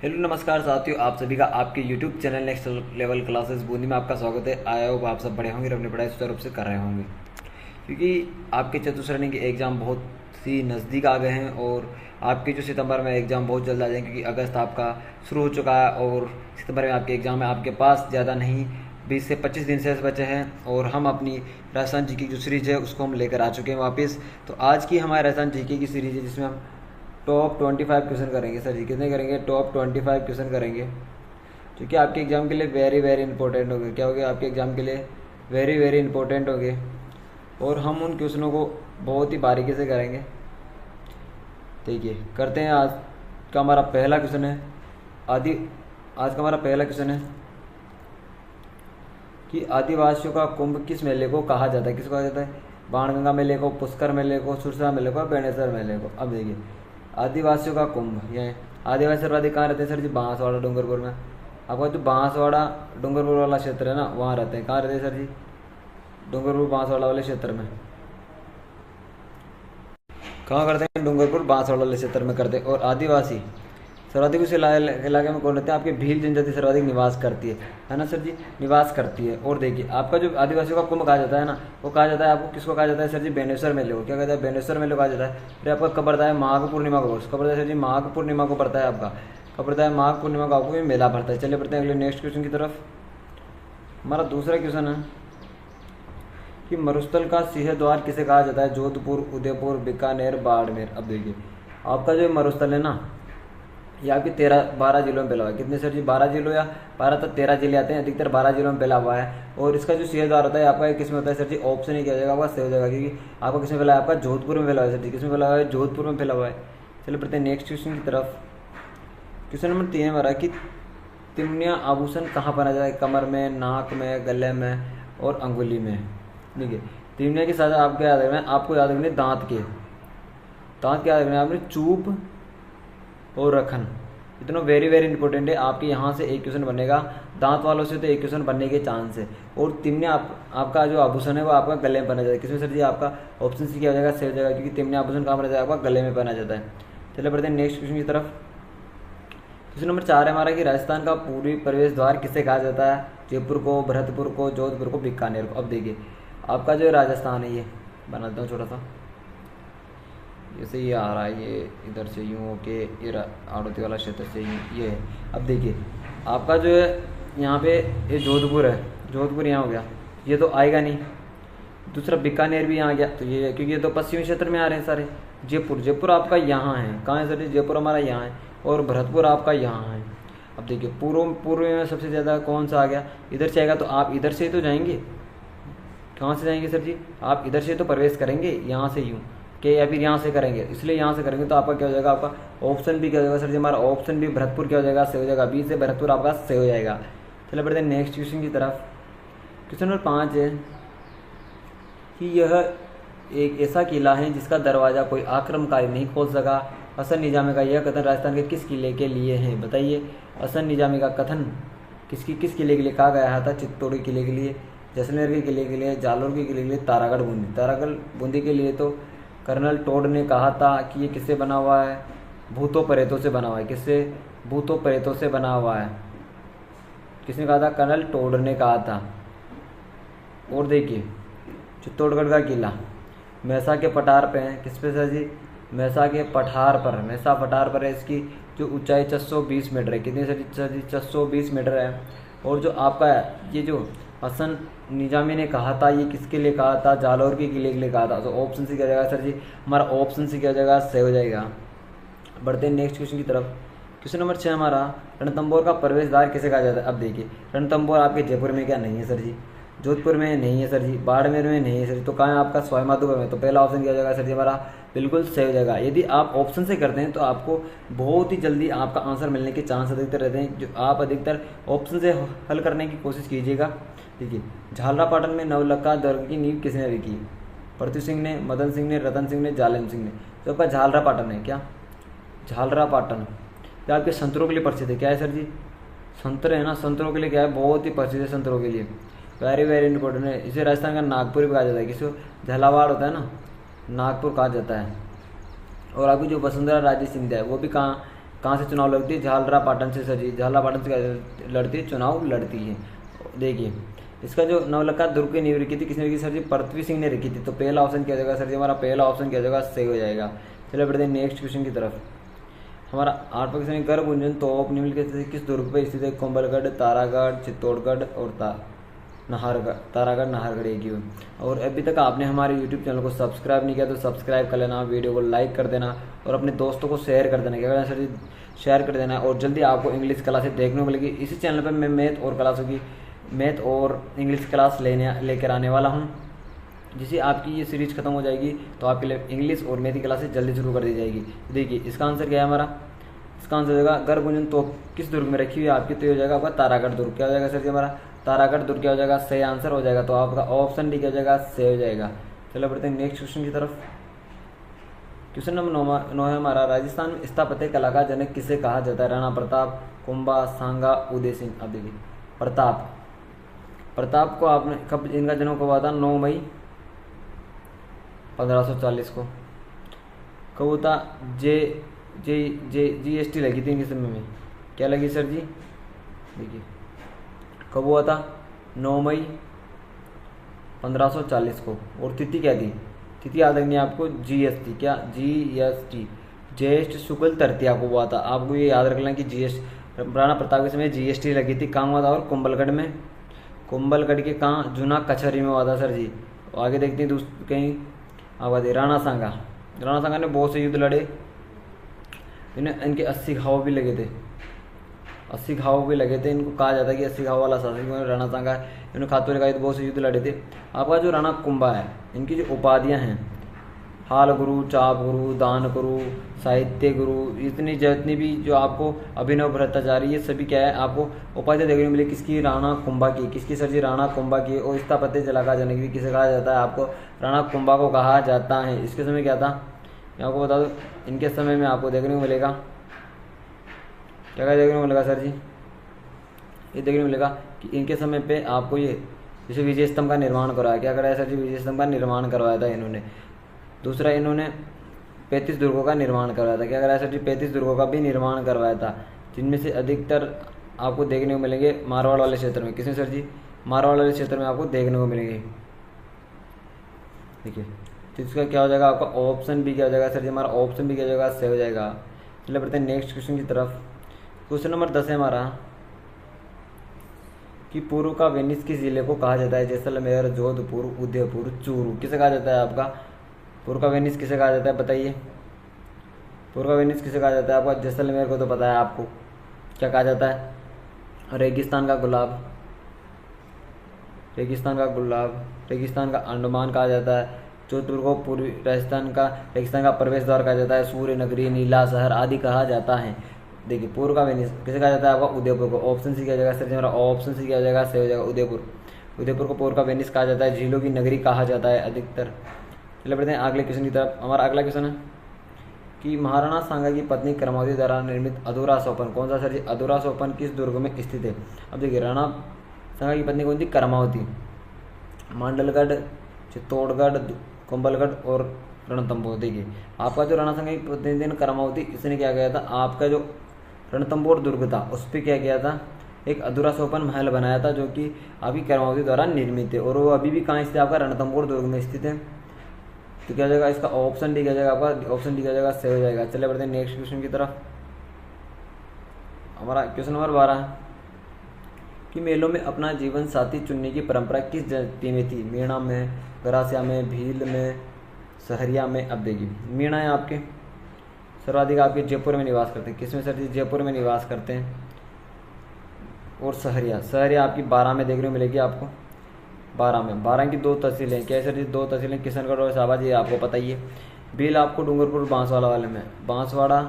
Hello नमस्कार साथियों, आप सभी का आपके YouTube channel next level classes Bundi में आपका स्वागत है। आया हो आप सब बड़े होंगे और अपनी पढ़ाई सुचारू रूप से कर रहे होंगे, क्योंकि आपके चतुश्रेणी के एग्ज़ाम बहुत ही नज़दीक आ गए हैं और आपके जो सितंबर में एग्ज़ाम बहुत जल्द आ जाएंगे, क्योंकि अगस्त आपका शुरू हो चुका है और सितंबर में आपके एग्ज़ाम है। आपके पास ज़्यादा नहीं 20 से 25 दिन से बचे हैं और हम अपनी राजस्थान जीके की जो सीरीज़ है उसको हम लेकर आ चुके हैं वापस। तो आज की हमारे राजस्थान जीके की सीरीज़ है जिसमें हम टॉप 25 क्वेश्चन करेंगे। सर जी कितने करेंगे? टॉप 25 क्वेश्चन करेंगे, जो कि आपके एग्ज़ाम के लिए वेरी वेरी इंपॉर्टेंट होंगे। क्या हो गया? आपके एग्ज़ाम के लिए वेरी वेरी इंपॉर्टेंट होंगे और हम उन क्वेश्चनों को बहुत ही बारीकी से करेंगे। ठीक है, करते हैं। आज का हमारा पहला क्वेश्चन है आज का हमारा पहला क्वेश्चन है कि आदिवासियों का कुंभ किस मेले को कहा जाता है? किसको कहा जाता है? बाणगंगा मेले को, पुष्कर मेले को, सुरसा मेले को, बेणेश्वर मेले को। अब देखिए, आदिवासियों का कुंभ, ये आदिवासी सर्वाधिक कहाँ रहते हैं सर जी? बांसवाड़ा डूंगरपुर में। आपका जो बांसवाड़ा डूंगरपुर वाला क्षेत्र है ना, वहाँ रहते हैं। कहाँ रहते हैं सर जी? डूंगरपुर बांसवाड़ा वाले क्षेत्र में। कहाँ करते हैं? डूंगरपुर बांसवाड़ा वाले क्षेत्र में करते हैं। और आदिवासी सर्वाधिक उस इलाके में कौन रहते हैं? आपके भील जनजाति सर्वाधिक निवास करती है ना सर जी? निवास करती है। और देखिए, आपका जो आदिवासियों का कुंभ कहा जाता है ना, वो कहा जाता है, आपको किसको कहा जाता है सर जी? बेणेश्वर मेले को। क्या कहता है? बेणेश्वर मेले को कहा जाता है। फिर आपका कब पड़ता है? माघ पूर्णिमा को। कब पड़ता है सर जी? माघ पूर्णिमा को पड़ता है आपका। कब पड़ता है? माघ पूर्णिमा को आपको ये मेला पड़ता है। चलिए पढ़ते हैं अगले नेक्स्ट क्वेश्चन की तरफ। हमारा दूसरा क्वेश्चन है कि मरुस्थल का सिंह द्वार किसे कहा जाता है? जोधपुर, उदयपुर, बीकानेर, बाड़मेर। अब देखिए, आपका जो मरुस्थल है ना, ये आपके 12 जिलों में फैला हुआ है। कितने सर जी? 12 जिलों या 12 तक 13 जिले आते हैं, अधिकतर 12 जिलों में फैला हुआ है। और इसका जो सिंह द्वार होता है आपका किस में होता है सर जी? ऑप्शन ही किया जाएगा, आपका सही हो जाएगा, क्योंकि आपका किस में फैला है? आपका जोधपुर में फैला हुआ है सर जी। किस में फैला हुआ है? जोधपुर में फैला हुआ है। चलिए पढ़ते हैं नेक्स्ट क्वेश्चन की तरफ। क्वेश्चन नंबर 3 हमारा कि तिमनिया आभूषण कहाँ पहना जाता है? कमर में, नाक में, गले में और अंगुली में। ठीक है, तिमनिया की साथ आपको याद रखना है, आपको याद रखना है दांत के। दांत क्या याद रखना है आपने? चूप और रखन। इतना वेरी वेरी इंपॉर्टेंट है। आपके यहाँ से एक क्वेश्चन बनेगा, दांत वालों से तो एक क्वेश्चन बनने के चांस है। और तिमनिया आपका जो आभूषण है वो आपका गले में पहना जाता है। किसमें सर जी? आपका ऑप्शन सी क्या हो जाएगा? सही हो जाएगा, क्योंकि तिमनिया आभूषण कहाँ पहना जाता है? आपका गले में पहना जाता है। चलिए बढ़ते हैं नेक्स्ट क्वेश्चन की तरफ। क्वेश्चन नंबर 4 है हमारा कि राजस्थान का पूर्वी प्रवेश द्वार किसे कहा जाता है? जयपुर को, भरतपुर को, जोधपुर को, बीकानेर को। अब देखिए, आपका जो राजस्थान है, ये बना देता हूँ छोटा सा, जैसे ये आ रहा है, ये इधर से यूँ होके ये आड़ोती वाला क्षेत्र से यूँ ये है। अब देखिए, आपका जो है यहाँ पे ये जोधपुर है, जोधपुर यहाँ हो गया, ये तो आएगा नहीं। दूसरा बीकानेर भी यहाँ गया, तो ये है, क्योंकि ये तो पश्चिमी क्षेत्र में आ रहे हैं सारे। जयपुर आपका यहाँ है। कहाँ है सर? जयपुर हमारा यहाँ है और भरतपुर आपका यहाँ है। अब देखिए, पूर्व में सबसे ज़्यादा कौन सा आ गया? इधर से आएगा, तो आप इधर से ही तो जाएंगे। कहाँ से जाएंगे सर जी? आप इधर से तो प्रवेश करेंगे, यहाँ से यूँ के, या फिर यहाँ से करेंगे। इसलिए यहाँ से करेंगे तो आपका क्या हो जाएगा? आपका ऑप्शन भी क्या हो जाएगा सर जी? हमारा ऑप्शन भी भरतपुर क्या हो जाएगा? सही हो जाएगा। बी से भरतपुर आपका सही हो जाएगा। चलिए बढ़ते हैं नेक्स्ट क्वेश्चन की तरफ। क्वेश्चन नंबर 5 है कि यह एक ऐसा किला है जिसका दरवाज़ा कोई आक्रमणकारी नहीं खोल सका। हसन निजामी का यह कथन राजस्थान के किस किले के लिए है? बताइए। हसन निजामी का कथन किस किले के लिए कहा गया था? चित्तौड़ किले के लिए, जैसलमेर के किले के लिए, जालोर के किले के लिए, तारागढ़ बूंदी के लिए तो कर्नल टोड ने कहा था कि ये किससे बना हुआ है? भूतों प्रेतों से बना हुआ है। किससे? भूतों प्रेतों से बना हुआ है। किसने कहा था? कर्नल टोड ने कहा था। और देखिए, चित्तौड़गढ़ का किला मैसा के पठार पे है। किस पे सर जी? मैसा के पठार पर, मैसा पठार पर है। इसकी जो ऊंचाई 620 मीटर है। कितनी सर जी? 620 मीटर है। और जो आपका ये जो हसन निजामी ने कहा था, ये किसके लिए कहा था? जालौर के किले के लिए कहा था। तो ऑप्शन सी क्या हो जाएगा सर जी? हमारा ऑप्शन सी क्या हो जाएगा? सही हो जाएगा। बढ़ते हैं नेक्स्ट क्वेश्चन की तरफ। क्वेश्चन नंबर 6 हमारा, रणथंभौर का प्रवेश द्वार किसे कहा जाता है? अब देखिए, रणथंभौर आपके जयपुर में क्या नहीं है सर जी? जोधपुर में नहीं है सर जी, बाड़मेर में नहीं है सर जी, तो कहाँ है आपका? सवाईमाधोपुर में। तो पहला ऑप्शन क्या हो जाएगा सर जी? हमारा बिल्कुल सही हो जाएगा। यदि आप ऑप्शन से करते हैं तो आपको बहुत ही जल्दी आपका आंसर मिलने के चांस अधिकतर रहते हैं। जो आप अधिकतर ऑप्शन से हल करने की कोशिश कीजिएगा। देखिए, झालरापाटन में नवलखा दुर्ग की नींव किसने रखी? पृथ्वी सिंह ने, मदन सिंह ने, रतन सिंह ने, जालिम सिंह ने। तो आपका झालरापाटन है। क्या? झालरापाटन जो आपके संतरों के लिए प्रसिद्ध है। क्या है सर जी? संतरे है ना, संतरों के लिए क्या है? बहुत ही प्रसिद्ध है संतरों के लिए। वेरी वेरी इंपॉर्टेंट है। इसे राजस्थान का नागपुर भी कहा जाता है। किसको? झालावाड़ होता है ना, नागपुर कहा जाता है। और अभी जो वसुंधरा राजे सिंधिया है वो भी कहाँ कहाँ से चुनाव लड़ती है? झालरापाटन से सर जी, झालरापाटन से लड़ती है, चुनाव लड़ती है। देखिए इसका जो नवलखा दुर्ग की नींव रखी थी किसने रखी सर जी? पृथ्वी सिंह ने रखी थी। तो पहला ऑप्शन क्या हो जाएगा सर जी? हमारा पहला ऑप्शन क्या हो जाएगा? सही हो जाएगा। चलिए बढ़ते हैं नेक्स्ट क्वेश्चन की तरफ। हमारा 8वां क्वेश्चन है, गर्भकुंजन तोप निम्नलिखित में से किस दुर्ग पर स्थित है? कुंभलगढ़, तारागढ़, चित्तौड़गढ़ और नाहरगढ़। तारागढ़, नाहरगढ़ एक ही हो। और अभी तक आपने हमारे यूट्यूब चैनल को सब्सक्राइब नहीं किया तो सब्सक्राइब कर लेना, वीडियो को लाइक कर देना और अपने दोस्तों को शेयर कर देना। क्या करना सर जी? शेयर कर देना। और जल्दी आपको इंग्लिश क्लासेस देखने को मिलेगी। इसी चैनल पर मैं मैथ और इंग्लिश क्लास लेकर आने वाला हूँ। जिसे आपकी ये सीरीज खत्म हो जाएगी तो आपके लिए इंग्लिश और मैथ की क्लासेस जल्दी शुरू कर दी जाएगी। देखिए इसका आंसर क्या है हमारा? इसका आंसर हो जाएगा गर्भकुंजन तोप किस दुर्ग में रखी हुई है आपकी? तो ये हो जाएगा आपका तारागढ़ दुर्ग। क्या हो जाएगा सर जी? हमारा तारागढ़ दुर्ग क्या हो जाएगा? सही आंसर हो जाएगा। तो आपका ऑप्शन डी क्या हो जाएगा? सही हो जाएगा। चलो बढ़ते हैं नेक्स्ट क्वेश्चन की तरफ। क्वेश्चन नंबर 9 है हमारा, राजस्थान में स्थापत्य कला का जनक किसे कहा जाता है? राणा प्रताप, कुंभा, सांगा, उदय सिंह। अब देखिए प्रताप को आपने कब, इनका जन्म कब हुआ था? 9 मई 1540 को। कब हुआ था? GST लगी थी इनके समय में। क्या लगी सर जी? देखिए कब हुआ था? 9 मई 1540 को। और तिथि क्या थी? तिथि याद रखनी है आपको, GST। क्या? GST, ज्येष्ठ शुक्ल तृतीया को हुआ था। आपको ये याद रखना कि राणा प्रताप के समय GST लगी थी। कहाँ हुआ था? और कुंभलगढ़ में। कुंभलगढ़ के कहाँ? जूना कचहरी में हुआ था सर जी। आगे देखते हैं कहीं आवाज। राणा सांगा ने बहुत से युद्ध लड़े। इनके 80 घाव भी लगे थे। 80 घाव भी लगे थे। इनको कहा जाता है कि 80 घाव वाला शासक राणा सांगा है। इन्होंने खातून का बहुत से युद्ध लड़े थे। आपका जो राणा कुंभा है, इनकी जो उपाधियां हैं, हाल गुरु, चाप गुरु, दान गुरु, साहित्य गुरु, जितनी भी जो आपको अभिनव भट्टाचार्य, ये सभी क्या है आपको उपाधियां देखने को मिली। किसकी? राणा कुंभा की। किसकी सर जी? राणा कुंभा की। और स्थापत्य कला का जनक भी किसे कहा जाता है? आपको राणा कुंभा को कहा जाता है। इसके समय क्या था मैं आपको बता दूं, इनके समय में आपको देखने को मिलेगा क्या देखने को मिलेगा सर जी? ये देखने को मिलेगा कि इनके समय पे आपको ये जैसे विजय स्तंभ का निर्माण करवाया। क्या कराया सर जी? विजय स्तंभ का निर्माण करवाया था इन्होंने। दूसरा, इन्होंने 35 दुर्गों का निर्माण करवाया था। क्या कराया सर जी? 35 दुर्गों का भी निर्माण करवाया था, जिनमें से अधिकतर आपको देखने को मिलेंगे मारवाड़ वाले क्षेत्र में। किसमें सर जी? मारवाड़ वाले क्षेत्र में आपको देखने को मिलेंगे। देखिए तो इसका क्या हो जाएगा आपका? ऑप्शन बी क्या हो जाएगा सर जी? हमारा ऑप्शन बी क्या हो जाएगा? सही हो जाएगा। चलिए बढ़ते हैं नेक्स्ट क्वेश्चन की तरफ। क्वेश्चन नंबर 10 है हमारा कि पूर्व का वेनिस किस जिले को कहा जाता है? जैसलमेर, जोधपुर, उदयपुर, चूरू। किसे कहा जाता है आपका? पूर्व का वेनिस किसे कहा जाता है? बताइए। पूर्व का वेनिस किसे कहा जाता है आपका? जैसलमेर को तो पता है आपको। क्या कहा जाता है? रेगिस्तान का गुलाब, रेगिस्तान का अंडमान कहा जाता है। जोधपुर को पूर्वी रेगिस्तान का प्रवेश द्वार कहा जाता है। सूर्य नगरी, नीला शहर आदि कहा जाता है। देखिए पूर्व का वेनिस किसे कहा जाता है आपका? उदयपुर को। ऑप्शन सी किया जाएगा सर जी? हमारा ऑप्शन सी किया जाएगा? सही हो जाएगा। उदयपुर को पूर्व का वेनिस कहा जाता है। झीलों की नगरी कहा जाता है अधिकतर। चलिए बढ़ते हैं अगले क्वेश्चन की तरफ। हमारा अगला क्वेश्चन है कि महाराणा सांगा की पत्नी कर्मावती द्वारा निर्मित अधूरा सोपन कौन सा सर जी? अधूरा सोपन किस दुर्ग में स्थित है? अब देखिए राणा सांगा की पत्नी कौन थी? कर्मावती। मांडलगढ़, चित्तौड़गढ़, कुंभलगढ़ और रणथंभौर। देखिए आपका जो राणा सांगा की पत्नी थी कर्मावती, इसने क्या किया था? आपका जो रणथंभौर दुर्ग था उस पर क्या किया था? एक अधूरा सोपन महल बनाया था, जो कि अभी कर्मावती द्वारा निर्मित है। और वो अभी भी कहाँ स्थित है? आपका रणथंभौर दुर्ग में स्थित है। तो क्या हो जाएगा इसका? ऑप्शन डी क्या जाएगा आपका? ऑप्शन डी क्या जाएगा? सही हो जाएगा। चलिए बढ़ते हैं नेक्स्ट क्वेश्चन की तरफ। हमारा क्वेश्चन नंबर 12 है कि मेलों में अपना जीवन साथी चुनने की परंपरा किस जाति में थी? मीणा में, गरासिया में, भील में, सहरिया में। अब देखिए मीणा है आपके सर्वाधिक आपके जयपुर में निवास करते हैं। किसमें सर जी? जयपुर में निवास करते हैं। और सहरिया आपकी 12 में देखने को मिलेगी आपको। 12 की 2 तहसीलें। क्या सर जी? 2 तहसीलें किशनगढ़ और शाहबाद, ये आपको पता ही है। भील आपको डूंगरपुर बांसवाड़ा वाले में, बांसवाड़ा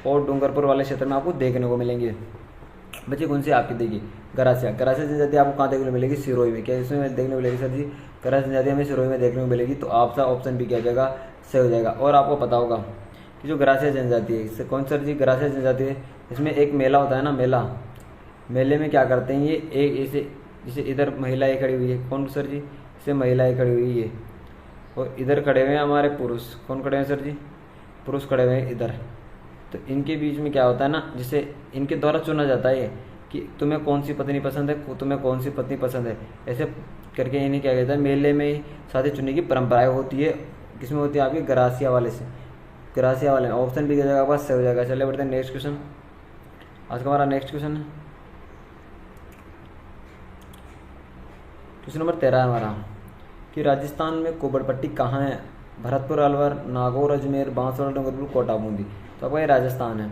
और डूंगरपुर वाले क्षेत्र में आपको देखने को मिलेंगे। बच्चे कौन सी आपकी? देखिए गरासिया जनजाति आपको कहाँ देखने को मिलेगी? सिरोही में। क्या इसमें देखने को मिलेगी सर जी? गरासिया जनजाति हमें सिरोही में देखने को मिलेगी। तो आपका ऑप्शन भी क्या जाएगा? सही हो जाएगा। और आपको पता होगा कि जो गरासिया जनजाति है, इससे कौन सर जी? गरासिया जनजाति है, इसमें एक मेला होता है ना, मेले में क्या करते हैं ये? एक जैसे इधर महिलाएं खड़ी हुई है, कौन सर जी? इसे महिलाएं खड़ी हुई है। और इधर खड़े हुए हैं हमारे पुरुष। कौन खड़े हैं सर जी? पुरुष खड़े हुए हैं इधर। तो इनके बीच में क्या होता है ना, जिसे इनके द्वारा चुना जाता है कि तुम्हें कौन सी पत्नी पसंद है, तुम्हें कौन सी पत्नी पसंद है, ऐसे करके इन्हें क्या कहता है, मेले में ही शादी चुनने की परंपराएं होती है। किसमें होती है आपकी गरासिया वाले से, गरासिया वाले में। ऑप्शन भी जगह बस सही हो जाएगा। चलिए बढ़ते हैं नेक्स्ट क्वेश्चन। आज का हमारा नेक्स्ट क्वेश्चन है क्वेश्चन नंबर 13 है हमारा कि राजस्थान में कोबड़पट्टी कहाँ है? भरतपुर, अलवर, नागौर, अजमेर, बांसवाड़ा, डूंगरपुर, कोटा, बूंदी। तो आपका ये राजस्थान है।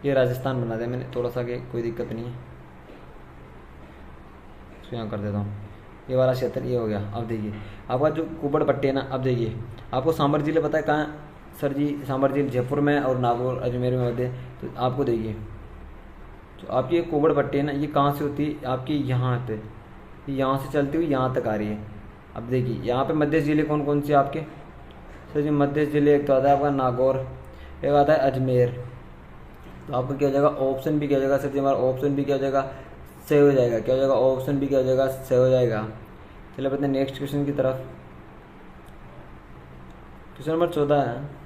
ये राजस्थान बना दिया मैंने थोड़ा सा, कि कोई दिक्कत नहीं है, इसको यहाँ कर देता हूँ। ये वाला क्षेत्र ये हो गया। अब देखिए आपका जो कोबड़पट्टी है ना, अब देखिए आपको सांभर जिले पता है कहाँ है? सर जी सांभर जिले जयपुर में और नागौर अजमेर में होते हैं। तो आपको देखिए तो आपकी ये कोबड़पट्टी है ना, ये कहाँ से होती है आपकी? यहाँ पे, यहाँ से चलती हुई यहाँ तक आ रही है। अब देखिए यहाँ पे मध्य जिले कौन कौन से आपके? सर जी मध्य जिले एक तो आता है आपका नागौर, एक आता है अजमेर। तो आपका क्या हो जाएगा? ऑप्शन भी क्या हो जाएगा सर जी? हमारा ऑप्शन भी क्या हो जाएगा? सही हो जाएगा। क्या हो जाएगा? ऑप्शन भी क्या हो जाएगा? सही हो जाएगा। चलिए बढ़ते हैं नेक्स्ट क्वेश्चन की तरफ। क्वेश्चन नंबर 14 है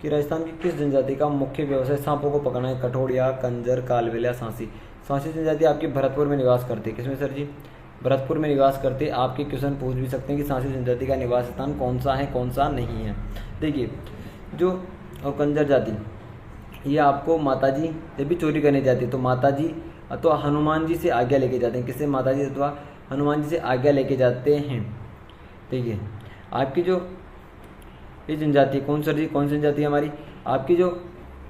कि राजस्थान की किस जनजाति का मुख्य व्यवसाय सांपों को पकड़ना है? कठोड़िया, कंजर, कालबेलिया, सांसी। सांसी जनजाति आपकी भरतपुर में निवास करती है। किसमें सर जी? भरतपुर में निवास करते। आपके क्वेश्चन पूछ भी सकते हैं कि सांसी जनजाति का निवास स्थान कौन सा है, कौन सा नहीं है। देखिए जो और कंजर जाति, ये आपको माताजी जब भी चोरी करने जाती है तो माताजी अथवा हनुमान जी से आज्ञा लेके जाते हैं। किससे? माताजी अथवा हनुमान जी से आज्ञा लेके जाते हैं। देखिए आपकी जो ये जनजाति कौन सर जी? कौन सी जनजाति है हमारी? आपकी जो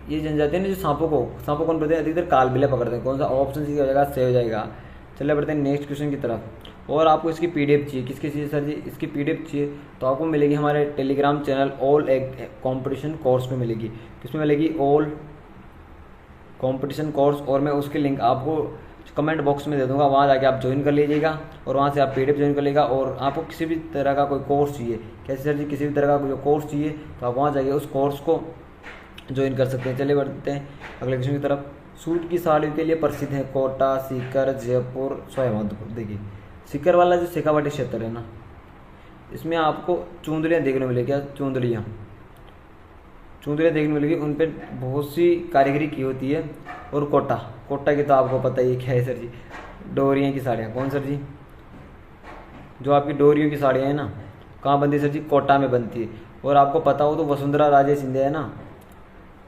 ये जनजाति है ना, जो सांपों कौन पकड़ते हैं? अधिकतर कालबेलिया पकड़ते हैं। कौन सा? ऑप्शन सी हो जाएगा, सही हो जाएगा। चलिए बढ़ते हैं नेक्स्ट क्वेश्चन की तरफ। और आपको इसकी पीडीएफ चाहिए। किसकी चाहिए सर जी? इसकी पीडीएफ चाहिए तो आपको मिलेगी हमारे Telegram channel all competition course में मिलेगी। किसमें मिलेगी? All competition course. और मैं उसकी लिंक आपको कमेंट बॉक्स में दे दूंगा, वहाँ जाके आप ज्वाइन कर लीजिएगा और वहाँ से आप पीडीएफ ज्वाइन कर लीजिएगा। और आपको किसी भी तरह का कोई कोर्स चाहिए, कैसे सर जी? किसी भी तरह का कोई कोर्स चाहिए तो आप वहाँ जाइए उस कोर्स को ज्वाइन कर सकते हैं। चलिए बढ़ते हैं अगले क्वेश्चन की तरफ। सूट की साड़ियों के लिए प्रसिद्ध है कोटा, सीकर, जयपुर, सवाईमाधोपुर। देखिए सीकर वाला जो शेखावाटी क्षेत्र है ना, इसमें आपको चुंदड़ियाँ देखने मिलेगी। क्या? चुंदड़ियाँ देखने मिलेगी, उन पर बहुत सी कारीगरी की होती है। और कोटा की तो आपको पता ही क्या है सर जी? डोरियों की साड़ियाँ। कौन सर जी? जो आपकी डोरियों की साड़ियाँ हैं ना, कहाँ बनती है सर जी? कोटा में बनती है। और आपको पता हो तो वसुंधरा राजे सिंधिया है ना,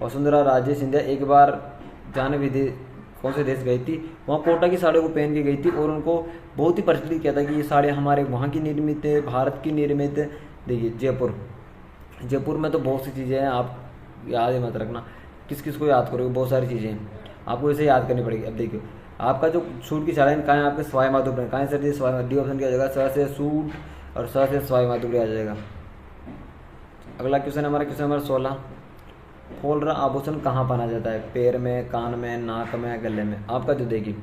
वसुंधरा राजे सिंधिया एक बार जाने विदेश कौन से देश गई थी, वहाँ कोटा की साड़ियों को पहन के गई थी और उनको बहुत ही प्रचलित किया था कि ये साड़ियाँ हमारे वहाँ की निर्मित है, भारत की निर्मित है। देखिए जयपुर में तो बहुत सी चीज़ें हैं, आप याद ही मत रखना। किस किस को याद करोगे? बहुत सारी चीज़ें हैं, आपको इसे याद करनी पड़ेगी। अब देखिए आपका जो सूट की साड़ियाँ कहाँ है? आपके सवाईमाधोपुर में। कहाँ है सर जी? डी ऑप्शन क्या आ जाएगा? स से सूट और स से सवाईमाधोपुर आ जाएगा। अगला क्वेश्चन हमारा क्वेश्चन नंबर 16। फोलरा आभूषण कहाँ पहना जाता है? पैर में, कान में, नाक में, गले में। आपका जो देखिए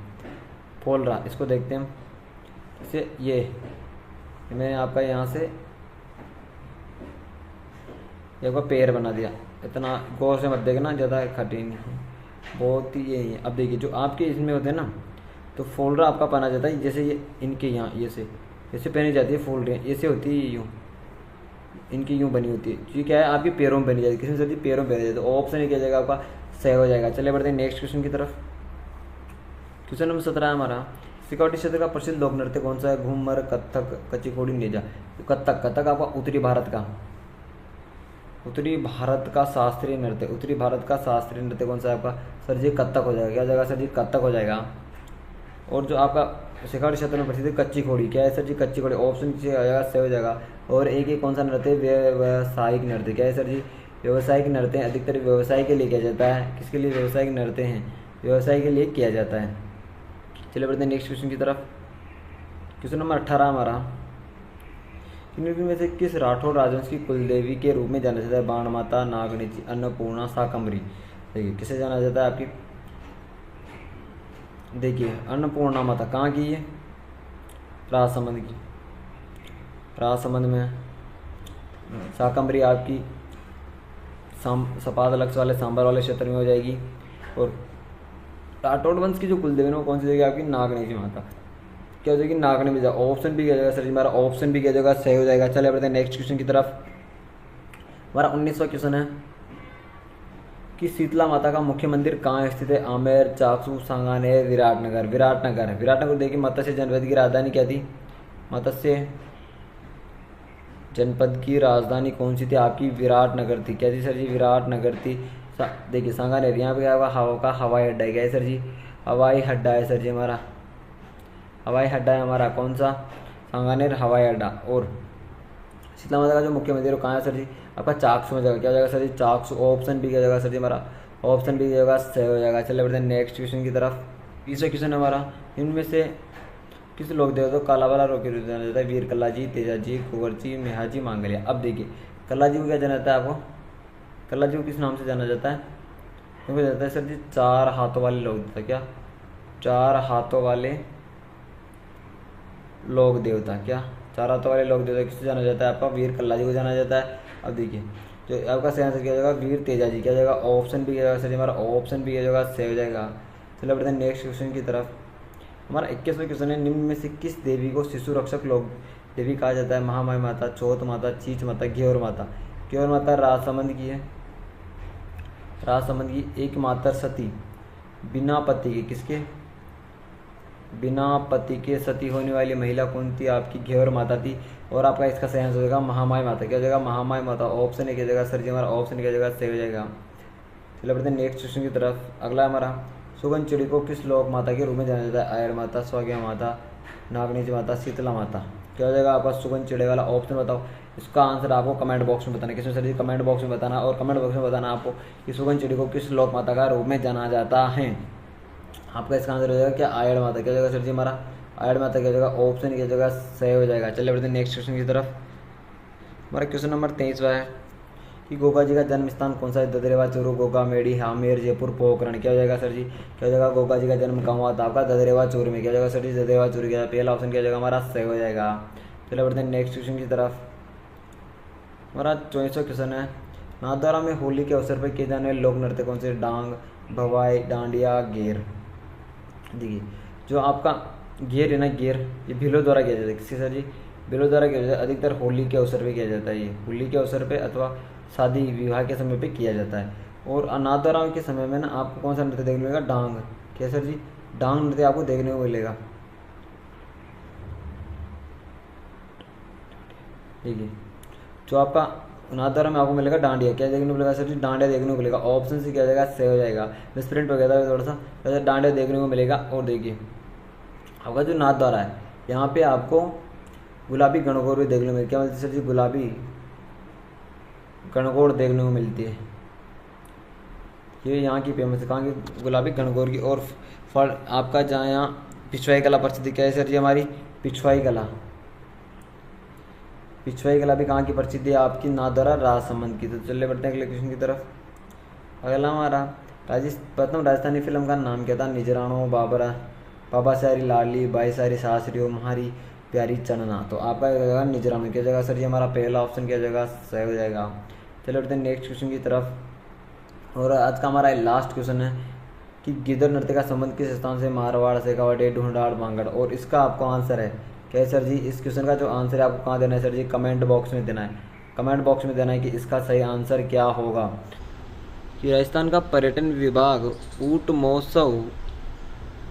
फोलरा, इसको देखते हैं। इसे ये मैंने आपका यहाँ से एक बार पैर बना दिया। इतना गौर से मत देखना, ज़्यादा कठिन नहीं, बहुत ही यही है। अब देखिए जो आपके इसमें होते हैं ना, तो फोल्डर आपका पहना जाता है। जैसे ये इनके यहाँ ये से ऐसे पहनी जाती है फोल्डरें, ऐसे होती है यूँ, इनकी यूँ बनी होती है। ये क्या है? आपकी पैरों में बनी जाती है। किसी जल्दी पैरों में बनी जाती है। ऑप्शन ही किया जाएगा आपका, सही हो जाएगा। चलिए बढ़ते हैं नेक्स्ट क्वेश्चन की तरफ। क्वेश्चन नंबर 17 है हमारा। शेखावाटी क्षेत्र का प्रसिद्ध लोक नृत्य कौन सा है? घूमर, कथक, कच्चीपुड़ी, नेजा। तो कथक आपका उत्तरी भारत का शास्त्रीय नृत्य। उत्तरी भारत का शास्त्रीय नृत्य कौन सा है आपका? सर जी कथक हो जाएगा। क्या हो जाएगा सर जी? कथक हो जाएगा। और जो आपका शेखावाटी क्षेत्र में प्रसिद्ध कच्ची घोड़ी, क्या है सर जी? कच्ची घोड़ी। ऑप्शन से आ जाएगा, सही हो जाएगा। और एक कौन सा नृत्य? व्यवसायिक नृत्य। क्या है सर जी? व्यवसायिक नृत्य। अधिकतर व्यवसाय के लिए किया जाता है। किसके लिए व्यवसायिक नृत्य हैं? व्यवसाय के लिए किया जाता है। चलिए बढ़ते हैं नेक्स्ट क्वेश्चन की तरफ। क्वेश्चन नंबर 18 हमारा। निम्न में से किस राठौर राजवंश की कुलदेवी के रूप में जाना जाता है? बाण माता, नागणिची, अन्नपूर्णा, शाकंभरी। देखिए किसे जाना जाता है आपकी? देखिए अन्नपूर्णा माता कहाँ की है? राजसमंद की, राजसमंद में। शाकंभरी आपकी सपाद लक्ष्य वाले सांबर वाले क्षेत्र में हो जाएगी। और राठौड़ वंश की जो कुलदेवी है वो कौन सी जगह आपकी? नागणिची माता। क्या हो जाएगी, नागनी में जाओ। ऑप्शन भी क्या हो जाएगा सर जी हमारा, ऑप्शन भी क्या हो जाएगा, सही हो जाएगा। चलिए बढ़ते हैं नेक्स्ट क्वेश्चन की तरफ। हमारा 19वां क्वेश्चन है कि शीतला माता का मुख्य मंदिर कहाँ स्थित है। आमेर, चाकसू, सांगानेर, विराटनगर। विराटनगर, विराटनगर देखिए मत्स्य जनपद की राजधानी क्या थी, मत्स्य जनपद की राजधानी कौन सी थी आपकी, विराटनगर थी। क्या थी सर जी, विराटनगर थी। देखिए सांगानेर, यहाँ पे क्या होगा, हवा का हवाई अड्डा है। क्या है सर जी, हवाई अड्डा है सर जी हमारा, हवाई अड्डा है हमारा कौन सा, सांगानेर हवाई अड्डा। और शीतला माता का जो मुख्य मंदिर है कहाँ है सर जी, आपका चाकसू में जाएगा। क्या हो जाएगा सर जी, चाकसू। ऑप्शन भी क्या जाएगा सर जी हमारा, ऑप्शन भी जाएगा, सही हो जाएगा। चलिए बढ़ते हैं नेक्स्ट क्वेश्चन की तरफ। 20वां क्वेश्चन है हमारा, इनमें से किस लोक देवता को कालाबाला रोग के रूप में जाना जाता है। वीर कल्ला जी, तेजा जी, कुंवर जी, मेहा जी, मांगलिया। अब देखिए कल्ला जी को क्या जाना जाता है आपको, कल्ला जी को किस नाम से जाना जाता है, क्योंकि जाता है सर जी 4 हाथों वाले लोक देवता। क्या, 4 हाथों वाले लोक देवता। क्या, 4 हाथों वाले लोक देवता किससे जाना जाता है आपका, वीर कल्ला जी को जाना जाता है। अब देखिए जो आपका सही आंसर क्या जाएगा, वीर तेजा जी। क्या जाएगा, ऑप्शन भी क्या जाएगा सर जी हमारा, ऑप्शन भी क्या जाएगा, सही हो जाएगा। चलिए बढ़ते हैं नेक्स्ट क्वेश्चन की तरफ। हमारा 21वां क्वेश्चन है, निम्न में से किस देवी को शिशु रक्षक लोक देवी कहा जाता है। महामाई माता, चौथ माता, चीच माता, घेवर माता। घेवर माता राजसमंद की है, राजसमंद की एकमात्र सती, बिना पति के, किसके, बिना पति के सती होने वाली महिला कौन थी आपकी, घेवर माता थी। और आपका इसका सही आंसर हो जाएगा महामाई माता। क्या हो जाएगा, महामाई माता। ऑप्शन है क्या जाएगा सर जी हमारा, ऑप्शन क्या जाएगा, सही हो जाएगा। चलिए बढ़ते हैं नेक्स्ट क्वेश्चन की तरफ। अगला हमारा, सुगन चिड़ी को किस लोक माता के रूप में जाना जाता है। आयर माता, स्वाज्ञा माता, नागनीच माता, शीतला माता। क्या हो जाएगा आपका सुगन चिड़ी वाला, ऑप्शन बताओ। इसका आंसर आपको कमेंट बॉक्स में बताना, किसमें सर जी, कमेंट बॉक्स में बताना। और कमेंट बॉक्स में बताना आपको कि सुगन चिड़ी को किस लोक माता का रूप में जाना जाता है। आपका इसका आंसर हो जाएगा क्या, आयड़ माता। क्या हो जाएगा सर जी हमारा, आयड़ माता क्या जगह, ऑप्शन क्या जगह, सही हो जाएगा। चलिए बढ़ते हैं नेक्स्ट क्वेश्चन की तरफ। हमारा क्वेश्चन नंबर 23वां है कि गोगा जी का जन्म स्थान कौन सा है। ददरेवा, चूरू, गोगा, मेडी, आमेर, जयपुर, पोखरण। क्या हो जाएगा सर जी, क्या हो जाएगा, गोगा जी का जन्म कहाँ हुआ था आपका, ददरेवा चूरू में। क्या हो जाएगा सर जी, ददरेवा चूरू। क्या पहला ऑप्शन क्या जाएगा हमारा, सही हो जाएगा। चलिए बढ़ते हैं नेक्स्ट क्वेश्चन की तरफ। हमारा 24वां क्वेश्चन है, नाथद्वारा में होली के अवसर पर किए जाने वाले लोक नृत्य कौन से। डांग, भवाई, डांडिया, घेर। देखिए जो आपका घेर है ना, घेर ये भीलों द्वारा किया जाता है। किसके सर जी, भीलों द्वारा किया जाता है। अधिकतर होली के अवसर पे किया जाता है, ये होली के अवसर पे अथवा शादी विवाह के समय पे किया जाता है। और नाथद्वारा के समय में ना आपको कौन सा नृत्य देखने को मिलेगा, डांग। क्या सर जी, डांग नृत्य आपको देखने को मिलेगा। देखिए जो आपका नाथद्वारा में आपको मिलेगा डांडिया। क्या देखने को मिलेगा सर जी, डांडिया देखने को मिलेगा। ऑप्शन से क्या जाएगा, सही हो जाएगा। मिसप्रिंट हो गया था थोड़ा सा, वैसे डांडिया देखने को मिलेगा। और देखिए आपका जो नाथद्वारा है यहाँ पे आपको गुलाबी गणगौर भी देखने को मिलती है। क्या मिलती है सर जी, गुलाबी गणगौर देखने को मिलती है। ये यहाँ की फेमस है, कहाँ की, गुलाबी गणगौर की। और फल आपका जहाँ यहाँ पिछवाई कला प्रसिद्ध। क्या है सर जी हमारी, पिछवाई कला। पिछवाई कला भी कहाँ की प्रसिद्ध है आपकी, नाथद्वारा राजसमंद की। तो चलिए बढ़ते हैं अगले क्वेश्चन की तरफ। अगला हमारा प्रथम राजस्थानी फिल्म का नाम क्या था। निजरानो, बाबरा, बाबा सारी लाली, बाई सारी सासरियों, हमारी प्यारी चनना। तो आपका जगह निजरानो। क्या जगह सर जी हमारा, पहला ऑप्शन क्या जगह, सही हो जाएगा। चलिए बढ़ते हैं नेक्स्ट क्वेश्चन की तरफ। और आज का हमारा लास्ट क्वेश्चन है कि गिदर नृत्य का संबंध किस स्थान से। मारवाड़, शेखावाटी, ढूंढाड़, बांगड़। और इसका आपको आंसर है क्या है सर जी, इस क्वेश्चन का जो आंसर है आपको कहाँ देना है सर जी, कमेंट बॉक्स में देना है। कमेंट बॉक्स में देना है कि इसका सही आंसर क्या होगा। कि राजस्थान का पर्यटन विभाग ऊंट महोत्सव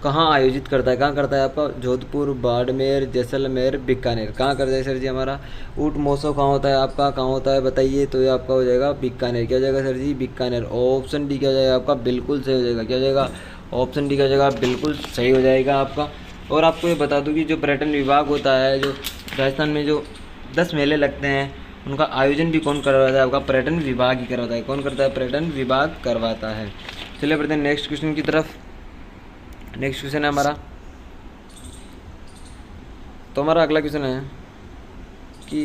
कहाँ आयोजित करता है। कहाँ करता है आपका, जोधपुर, बाड़मेर, जैसलमेर, बीकानेर। कहाँ करता है सर जी हमारा, ऊंट महोत्सव कहाँ होता है आपका, कहाँ होता है बताइए। तो ये आपका हो जाएगा बीकानेर। क्या हो जाएगा सर जी, बीकानेर। ऑप्शन डी क्या हो जाएगा आपका, बिल्कुल सही हो जाएगा। क्या हो जाएगा, ऑप्शन डी क्या हो जाएगा, बिल्कुल सही हो जाएगा आपका। और आपको ये बता दूँ कि जो पर्यटन विभाग होता है, जो राजस्थान में जो 10 मेले लगते हैं उनका आयोजन भी कौन करवाता है आपका, पर्यटन विभाग ही करवाता है। कौन करता है, पर्यटन विभाग करवाता है। चलिए बढ़ते हैं नेक्स्ट क्वेश्चन की तरफ। नेक्स्ट क्वेश्चन है हमारा, तो हमारा अगला क्वेश्चन है कि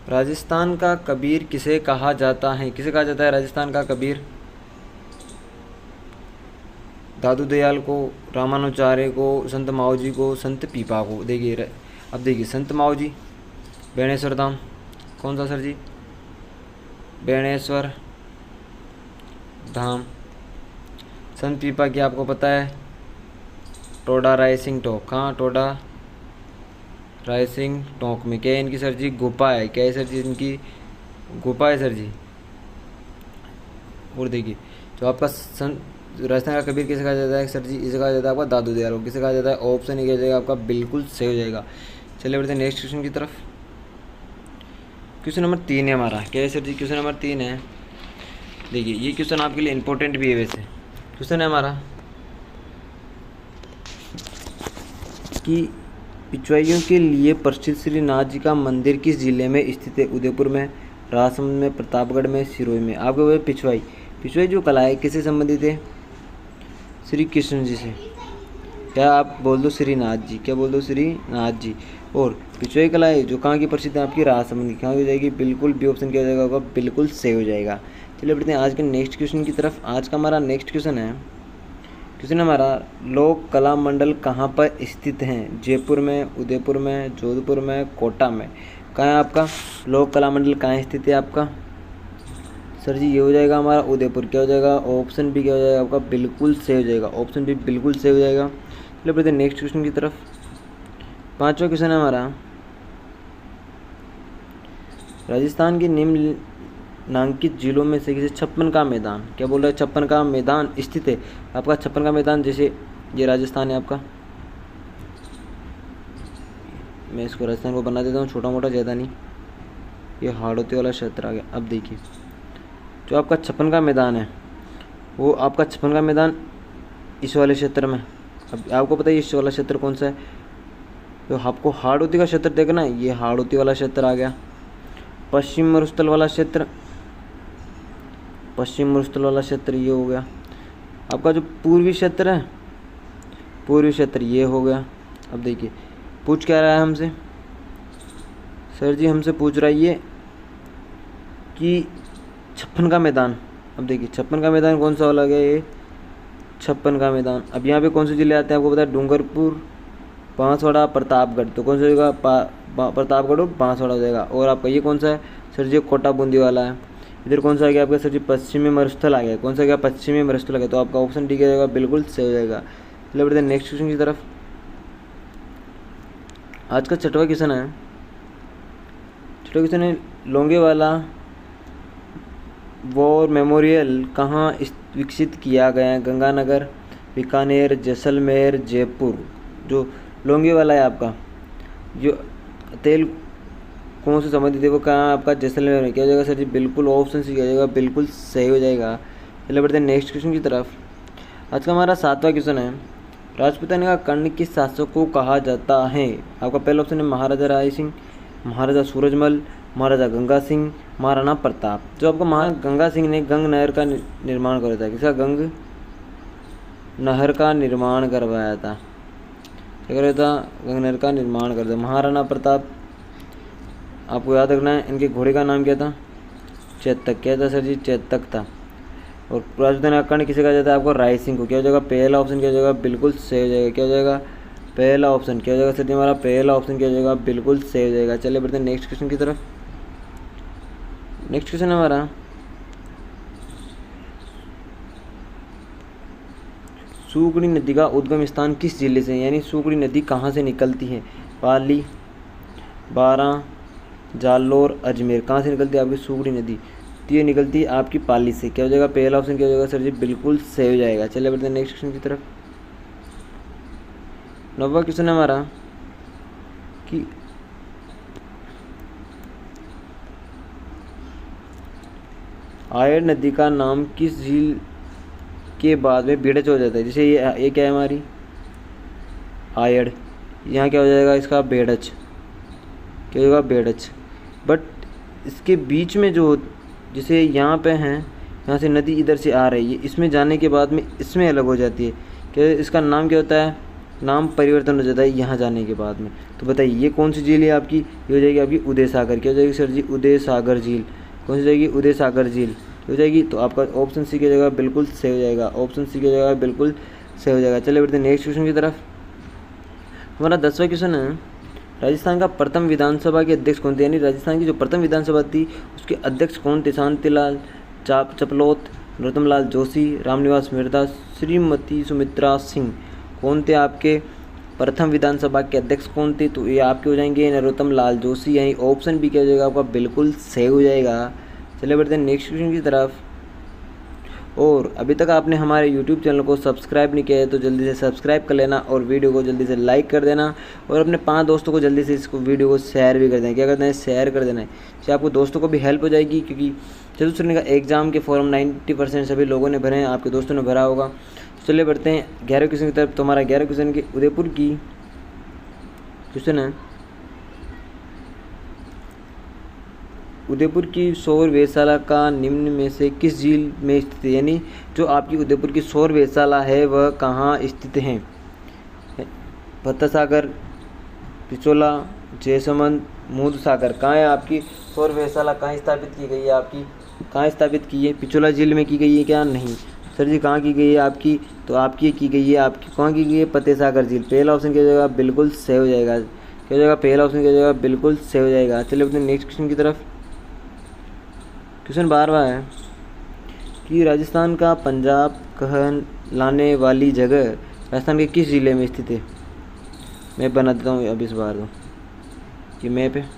राजस्थान का कबीर किसे कहा जाता है। किसे कहा जाता है राजस्थान का कबीर। दादू दयाल को, रामानुचार्य को, संत माओजी को, संत पीपा को। देखिए अब देखिए संत माओजी बेणेश्वर धाम, कौन सा सर जी, बेणेश्वर धाम। संत पीपा की आपको पता है, टोडा राय सिंह टोक। कहाँ, टोडा रायसिंह टोंक में। क्या है इनकी सर जी? गुफा है। क्या है सर जी इनकी? गुफा है सर जी। और देखिए जो आपका राजस्थान का कबीर किसे कहा जाता है सर जी? इसे कहा जाता है आपका दादू दयाल को। किसे कहा जाता है? ऑप्शन ही किया जाएगा आपका बिल्कुल सही हो जाएगा। चलिए बढ़ते हैं नेक्स्ट क्वेश्चन की तरफ। क्वेश्चन नंबर 3 है हमारा। क्या है सर जी? क्वेश्चन नंबर 3 है। देखिए ये क्वेश्चन आपके लिए इंपॉर्टेंट भी है। वैसे क्वेश्चन है हमारा कि पिछवाइयों के लिए प्रसिद्ध श्रीनाथ जी का मंदिर किस जिले में स्थित है? उदयपुर में, राजसमंद में, प्रतापगढ़ में, सिरोही में। आपको बोले पिछवाई। पिछवाई जो कला है किससे संबंधित है? श्री कृष्ण जी से। क्या आप बोल दो श्रीनाथ जी? क्या बोल दो? श्रीनाथ जी। और पिछवाई कला है जो कहाँ की प्रसिद्ध है? आपकी राजसमंद की। कहाँ हो जाएगी? बिल्कुल बी ऑप्शन किया जाएगा, बिल्कुल सही हो जाएगा। चलिए बढ़ते हैं आज के नेक्स्ट क्वेश्चन की तरफ। आज का हमारा नेक्स्ट क्वेश्चन है। क्वेश्चन हमारा लोक कला मंडल कहाँ पर स्थित हैं? जयपुर में, उदयपुर में, जोधपुर में, कोटा में। कहाँ है आपका लोक कला मंडल? कहाँ स्थित है आपका? सर जी ये हो जाएगा हमारा उदयपुर। क्या हो जाएगा? ऑप्शन बी क्या हो जाएगा आपका? बिल्कुल सही हो जाएगा। ऑप्शन बी बिल्कुल सही हो जाएगा। चलिए बढ़ते हैं नेक्स्ट क्वेश्चन की तरफ। 5वां क्वेश्चन है हमारा। राजस्थान के निम्न नामांकित जिलों में से किसी 56 का मैदान। क्या बोल रहा है? 56 का मैदान स्थित है आपका। 56 का मैदान जैसे ये राजस्थान है आपका। मैं इसको राजस्थान को बना देता हूँ छोटा मोटा, ज़्यादा नहीं। ये हाड़ौती वाला क्षेत्र आ गया। अब देखिए जो आपका 56 का मैदान है वो आपका 56 का मैदान इस वाले क्षेत्र में। अब आपको पता है इस वाला क्षेत्र कौन सा है? तो आपको हाड़ौती का क्षेत्र देखना है। ये हाड़ौती वाला क्षेत्र आ गया। पश्चिम मरुस्थल वाला क्षेत्र, पश्चिम मरुस्थल वाला क्षेत्र ये हो गया। आपका जो पूर्वी क्षेत्र है, पूर्वी क्षेत्र ये हो गया। अब देखिए पूछ क्या रहा है हमसे? सर जी हमसे पूछ रहा है ये कि 56 का मैदान। अब देखिए 56 का मैदान कौन सा वाला गया? ये 56 का मैदान। अब यहाँ पे कौन से जिले आते हैं आपको पता है? डूंगरपुर, बांसवाड़ा, प्रतापगढ़। तो कौन सा हो जाएगा? प्रतापगढ़ और बांसवाड़ा हो जाएगा। और आपका ये कौन सा है सर जी? कोटा बूंदी वाला है। इधर कौन सा आ गया आपका सर जी? पश्चिमी मरुस्थल आ गया। कौन सा आ गया? पश्चिमी मरुस्थल आ गया। तो आपका ऑप्शन डी जाएगा, बिल्कुल सही हो जाएगा। चलिए बढ़ते हैं नेक्स्ट क्वेश्चन की तरफ। आज का 6वां क्वेश्चन है। 6वां क्वेश्चन है लोंगेवाला वॉर मेमोरियल कहाँ विकसित किया गया है? गंगानगर, बीकानेर, जैसलमेर, जयपुर। जो लोंगेवाला है आपका जो तेल कौन से संबंधित है वो कहाँ आपका? जैसलमेर में। क्या हो जाएगा सर जी? बिल्कुल ऑप्शन सी किया जाएगा, बिल्कुल सही हो जाएगा। चलिए बढ़ते हैं नेक्स्ट क्वेश्चन की तरफ। आज का हमारा 7वां क्वेश्चन है। राजपूताना का कर्ण किस शासक को कहा जाता है? आपका पहला ऑप्शन है महाराजा राय सिंह, महाराजा सूरजमल, महाराजा गंगा सिंह, महाराणा प्रताप। जो आपको गंगा सिंह ने गंग नहर का निर्माण करवाया था। किसका? गंग नहर का निर्माण करवाया था। क्या करवाया था? गंग नहर का निर्माण कर दिया। महाराणा प्रताप आपको याद रखना है। इनके घोड़े का नाम क्या था? चेतक। क्या था सर जी? चेतक था। और राजपूताना का कर्ण किसे कहा जाता है? आपको राय सिंह को। क्या हो जाएगा? पहला ऑप्शन क्या हो जाएगा? बिल्कुल सही हो जाएगा। क्या हो जाएगा? पहला ऑप्शन। क्या हो जाएगा सर जी? हमारा पहला ऑप्शन क्या हो जाएगा? बिल्कुल सही हो जाएगा। चलिए बढ़ते हैं नेक्स्ट क्वेश्चन की तरफ। नेक्स्ट क्वेश्चन हमारा सूगड़ी नदी का उद्गम स्थान किस जिले से? यानी सूगड़ी नदी कहाँ से निकलती है? पाली, बारां, जालोर, अजमेर। कहाँ से निकलती है आपकी सूगड़ी नदी? तो ये निकलती है आपकी पाली से। क्या हो जाएगा? पहला ऑप्शन क्या हो जाएगा सर जी? बिल्कुल सही हो जाएगा। चलिए बढ़ते हैं नेक्स्ट क्वेश्चन की तरफ। 9वां क्वेश्चन है हमारा कि आयड़ नदी का नाम किस झील के बाद में बेड़च हो जाता है? जैसे ये क्या है हमारी? आयड़। यहाँ क्या हो जाएगा इसका? बेड़च। क्या होगा? बेड़च। बट इसके बीच में जो जैसे यहाँ पे हैं, यहाँ से नदी इधर से आ रही है, इसमें जाने के बाद में इसमें अलग हो जाती है। क्या इसका नाम क्या होता है? नाम परिवर्तन हो जाता है यहाँ जाने के बाद में। तो बताइए ये कौन सी झील है आपकी? ये हो जाएगी आपकी उदय सागर। क्या हो जाएगी सर जी? उदय सागर झील। कौन सी जाएगी? उदय सागर झील हो जाएगी। तो आपका ऑप्शन सी की जगह बिल्कुल सही हो जाएगा। ऑप्शन सी की जगह बिल्कुल सही हो जाएगा। चलिए बढ़ते हैं नेक्स्ट क्वेश्चन की तरफ। हमारा 10वां क्वेश्चन है। राजस्थान का प्रथम विधानसभा के अध्यक्ष कौन थे? यानी राजस्थान की जो प्रथम विधानसभा थी उसके अध्यक्ष कौन थे? शांतिलाल चपलोत, नरोत्तम लाल जोशी, रामनिवास मिर्धा, श्रीमती सुमित्रा सिंह। कौन थे आपके प्रथम विधानसभा के अध्यक्ष कौन थे? तो ये आपके हो जाएंगे नरोत्तम लाल जोशी, यानी ऑप्शन बी क्या हो जाएगा आपका बिल्कुल सही हो जाएगा। चलिए बढ़ते हैं नेक्स्ट क्वेश्चन की तरफ। और अभी तक आपने हमारे YouTube चैनल को सब्सक्राइब नहीं किया है तो जल्दी से सब्सक्राइब कर लेना और वीडियो को जल्दी से लाइक कर देना और अपने 5 दोस्तों को जल्दी से इसको वीडियो को शेयर भी कर देना। क्या करना है? शेयर कर देना है, इससे आपको दोस्तों को भी हेल्प हो जाएगी, क्योंकि चतुर्थ श्रेणी का एग्जाम के फॉर्म 90% सभी लोगों ने भरे हैं, आपके दोस्तों ने भरा होगा। चलिए बढ़ते हैं 11 क्वेश्चन की तरफ। तो हमारा 11 क्वेश्चन की उदयपुर की क्वेश्चन है, उदयपुर की सौर वेधशाला का निम्न में से किस झील में स्थित है? यानी जो आपकी उदयपुर की सौर वेधशाला है वह कहाँ स्थित है? भत्ता सागर, पिचोला, जयसमंद, मूद सागर। कहाँ है आपकी सौर वेधशाला? कहाँ स्थापित की गई है आपकी? कहाँ स्थापित की है? पिचोला झील में की गई है क्या? नहीं सर जी। कहाँ की गई है आपकी? तो आपकी की गई है, आपकी कहाँ की गई है? फतेह सागर झील। पहला ऑप्शन क्या हो जाएगा? बिल्कुल सही हो जाएगा। क्या हो जाएगा? पहला ऑप्शन क्या हो जाएगा? बिल्कुल सही हो जाएगा। चलिए अपने नेक्स्ट क्वेश्चन की तरफ। क्वेश्चन 12वां है कि राजस्थान का पंजाब कहलाने वाली जगह राजस्थान के किस जिले में स्थित है? मैं बना देता हूँ अब इस बार तो कि मैप है,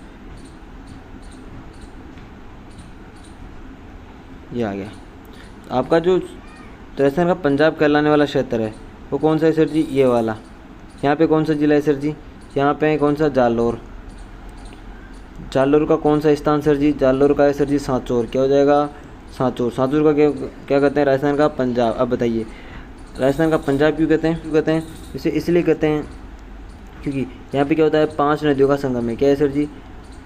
ये आ गया। आपका जो राजस्थान का पंजाब कहलाने वाला क्षेत्र है वो कौन सा है सर जी? ये वाला। यहाँ पे कौन सा जिला है सर जी? यहाँ पे कौन सा? जालोर। जालोर का कौन सा स्थान सर जी? जालोर का है सर जी सांचौर। क्या हो जाएगा? सांचौर। सांचौर का क्या कहते हैं? राजस्थान का पंजाब। अब बताइए राजस्थान का पंजाब क्यों कहते हैं? क्यों कहते हैं? इसे इसलिए कहते हैं क्योंकि यहाँ पे क्या होता है? 5 नदियों का संगम है। क्या है सर जी?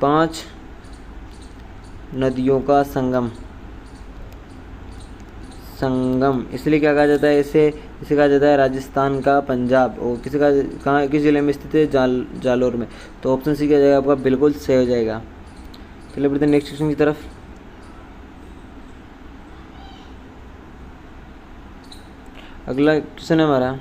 5 नदियों का संगम। इसलिए क्या कहा जाता है इसे कहा जाता है राजस्थान का पंजाब। और किसी का कहाँ किस जिले में स्थित है? जालोर में। तो ऑप्शन सी क्या जाएगा आपका? बिल्कुल सही हो जाएगा। चलिए बढ़ते हैं नेक्स्ट क्वेश्चन की तरफ। अगला क्वेश्चन है हमारा,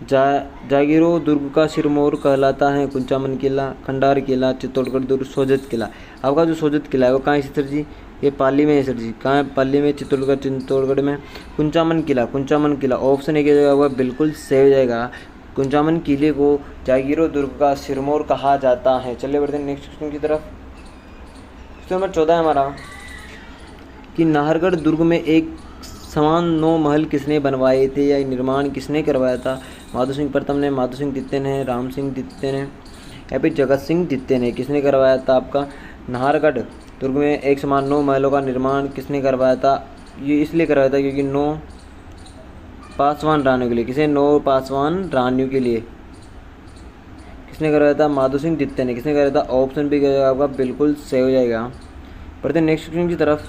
जागीरो दुर्ग का सिरमौर कहलाता है कुंचामन किला, खंडार किला, चित्तौड़गढ़ दुर्ग, सोजत किला। आपका जो सोजत किला है वो कहाँ है सर जी? ये पाली में है सर जी। कहाँ है? पाली में, चित्तौड़गढ़ में। कुंचामन किला ऑप्शन एक जगह होगा, बिल्कुल सही हो जाएगा। कुंचामन किले को जागीरो दुर्ग का सिरमौर कहा जाता है। चलिए बढ़ते हैं नेक्स्ट क्वेश्चन की तरफ। क्वेश्चन नंबर 14 है हमारा कि नाहरगढ़ दुर्ग में एक समान 9 महल किसने बनवाए थे या निर्माण किसने करवाया था? माधो सिंह प्रथम ने, माधो सिंह द्वितीय ने, राम सिंह द्वितीय ने या फिर जगत सिंह द्वितीय ने। किसने करवाया था आपका? नाहरगढ़ दुर्ग में एक समान 9 महलों का निर्माण किसने करवाया था? ये इसलिए करवाया था क्योंकि 9 पासवान रानियों के लिए। किसे? 9 पासवान रानियों के लिए किसने करवाया था? माधो सिंह द्वितीय ने। किसने करवाया था? ऑप्शन भी क्या आपका? बिल्कुल सही हो जाएगा। बढ़ते हैं नेक्स्ट क्वेश्चन की तरफ।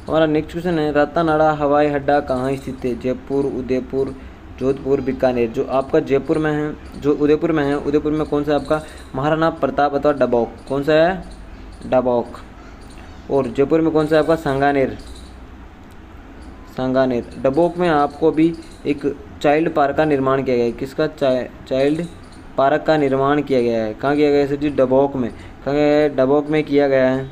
हमारा नेक्स्ट क्वेश्चन है, रातानाडा हवाई अड्डा कहाँ स्थित है? जयपुर, उदयपुर, जोधपुर, बीकानेर। जो आपका जयपुर में है, जो उदयपुर में है, उदयपुर में कौन सा आपका? महाराणा प्रताप अथवा डबौक। कौन सा है? डबौक। और जयपुर में कौन सा है आपका? सांगानेर। डबौक में आपको भी एक चाइल्ड पार्क का निर्माण किया गया है। किसका? चाइल्ड पार्क का निर्माण किया गया है। कहाँ किया गया है सर जी? डबौक में। कहाँ गया है? डबौक में किया गया है।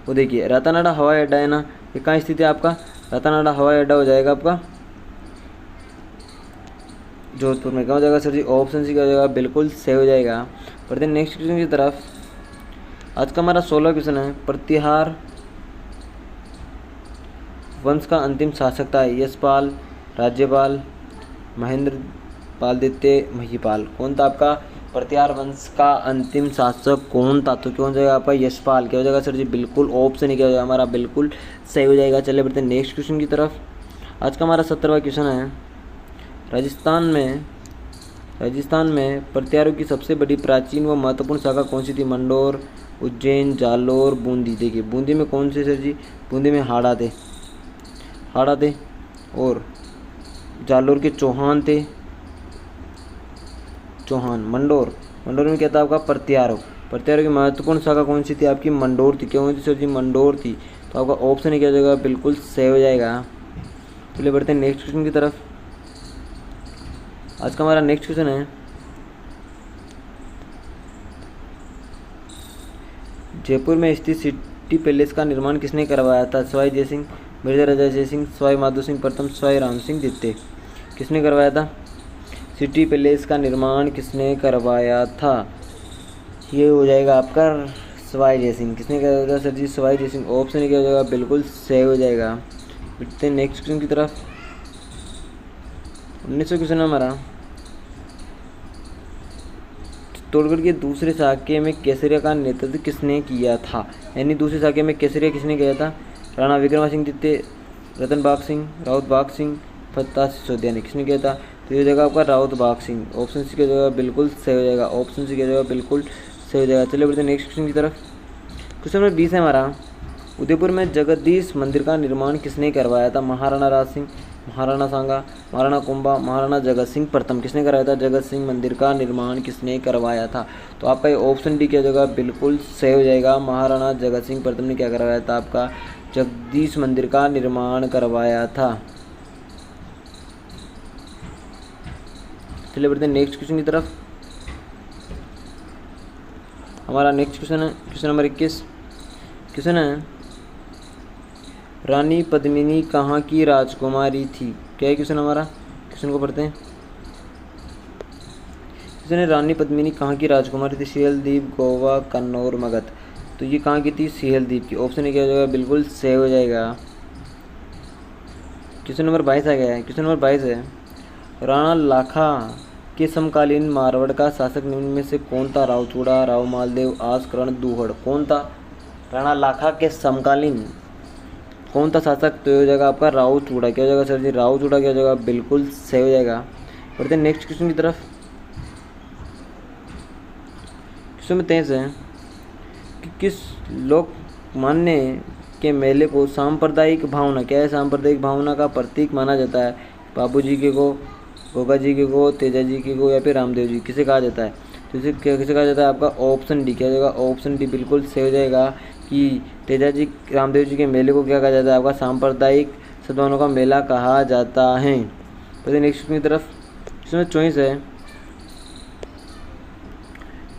वो देखिए रातानाडा हवाई अड्डा है ना, ये कहाँ स्थित है आपका? रातानाडा हवाई अड्डा हो जाएगा आपका जोधपुर में। कहाँ हो जाएगा सर जी? ऑप्शन सी क्या हो जाएगा? बिल्कुल सही हो जाएगा। बढ़ते हैं नेक्स्ट क्वेश्चन की तरफ। आज का हमारा 16 क्वेश्चन है, प्रतिहार वंश का अंतिम शासक था? यशपाल, राज्यपाल, महेंद्र पाल द्वितीय, महिपाल। कौन था आपका? प्रतिहार वंश का अंतिम शासक कौन था? तो कौन जाएगा आपका? यशपाल। क्या हो जाएगा सर जी? बिल्कुल ऑप्शन ही क्या हो जाएगा हमारा? बिल्कुल सही हो जाएगा। चलिए बढ़ते हैं नेक्स्ट क्वेश्चन की तरफ। आज का हमारा 17वां क्वेश्चन है, राजस्थान में प्रतिहारों की सबसे बड़ी प्राचीन व महत्वपूर्ण शाखा कौन सी थी? मंडोर, उज्जैन, जालोर, बूंदी। देखिए बूंदी में कौन से सर जी? बूंदी में हाड़ा थे और जालोर के चौहान थे। मंडोर में क्या था आपका? प्रतिहारों की महत्वपूर्ण शाखा कौन सी थी आपकी? मंडोर थी। क्यों थी सर जी? मंडोर थी। तो आपका ऑप्शन ही क्या हो जाएगा? बिल्कुल सही हो जाएगा। चलिए बढ़ते हैं नेक्स्ट क्वेश्चन की तरफ। आज का हमारा नेक्स्ट क्वेश्चन है, जयपुर में स्थित सिटी पैलेस का निर्माण किसने करवाया था? सवाई जय सिंह, मिर्जा राजा जय सिंह, सवाई माधो सिंह प्रथम, सवाई राम सिंह द्वितीय। किसने करवाया था? सिटी पैलेस का निर्माण किसने करवाया था? ये हो जाएगा आपका सवाई जय सिंह। किसने कराया था सर जी? सवाई जय सिंह। ऑप्शन क्या हो जाएगा? बिल्कुल सही हो जाएगा। बढ़ते हैं नेक्स्ट क्वेश्चन की तरफ। 1900 क्वेश्चन है हमारा। चित्तौड़गढ़ के दूसरे साके में केसरिया का नेतृत्व किसने किया था? यानी दूसरे साके में केसरिया किसने किया था? राणा विक्रमासिंह द्वितीय, रतन बाग सिंह, राउत बाग सिंह, फत्ता सिसोदिया ने किसने किया था? तो ये जगह आपका राउत बाग सिंह। ऑप्शन सी की जगह बिल्कुल सही हो जाएगा। ऑप्शन सी की जगह बिल्कुल सही हो जाएगा। चलिए बढ़ते हैं नेक्स्ट क्वेश्चन की तरफ। क्वेश्चन नंबर 20 है हमारा। उदयपुर में जगदीश मंदिर का निर्माण किसने करवाया था? महाराणा राज सिंह, महाराणा सांगा, महाराणा कुंभा, महाराणा जगत सिंह प्रथम। किसने कराया था? जगत सिंह मंदिर का निर्माण किसने करवाया था? तो आपका ये ऑप्शन डी की जगह बिल्कुल सही हो जाएगा। महाराणा जगत सिंह प्रथम ने क्या करवाया था? आपका जगदीश मंदिर का निर्माण करवाया था। चलिए बढ़ते हैं नेक्स्ट क्वेश्चन की तरफ। हमारा नेक्स्ट क्वेश्चन है क्वेश्चन नंबर 21। क्वेश्चन है रानी पद्मिनी कहाँ की राजकुमारी थी? क्या है क्वेश्चन हमारा? क्वेश्चन को पढ़ते हैं। क्वेश्चन है रानी पद्मिनी कहाँ की राजकुमारी थी? सिहलदीप, गोवा, कन्नौर, मगध। तो ये कहाँ की थी? सिहलदीप की। ऑप्शन क्या हो जाएगा? बिल्कुल सही हो जाएगा। क्वेश्चन नंबर 22 आ गया है। क्वेश्चन नंबर 22 है राणा लाखा के समकालीन मारवाड़ का शासक निम्न में से कौन था? रावचूड़ा, राव मालदेव, आसकरण, दूहड़। कौन था राणा लाखा के समकालीन कौन था शासक? तो हो जाएगा आपका रावचूड़ा। क्या हो जाएगा सर जी? रावचूड़ा क्या हो जाएगा? बिल्कुल सही हो जाएगा। बढ़ते हैं नेक्स्ट क्वेश्चन की तरफ। क्वेश्चन में 23 है कि किस लोकमान्य के मेले को सांप्रदायिक भावना, क्या है? सांप्रदायिक भावना का प्रतीक माना जाता है। बाबू जी के को, गोगा जी के को, तेजा जी के को, या फिर रामदेव जी, किसे कहा जाता है? तो इसे किसे कहा जाता है? आपका ऑप्शन डी। क्या हो जाएगा? ऑप्शन डी बिल्कुल सही हो जाएगा कि तेजा जी, रामदेव जी के मेले को क्या कहा जाता है? आपका सांप्रदायिक सद्भावना का मेला कहा जाता है। तो नेक्स्ट की तरफ। इसमें 24 है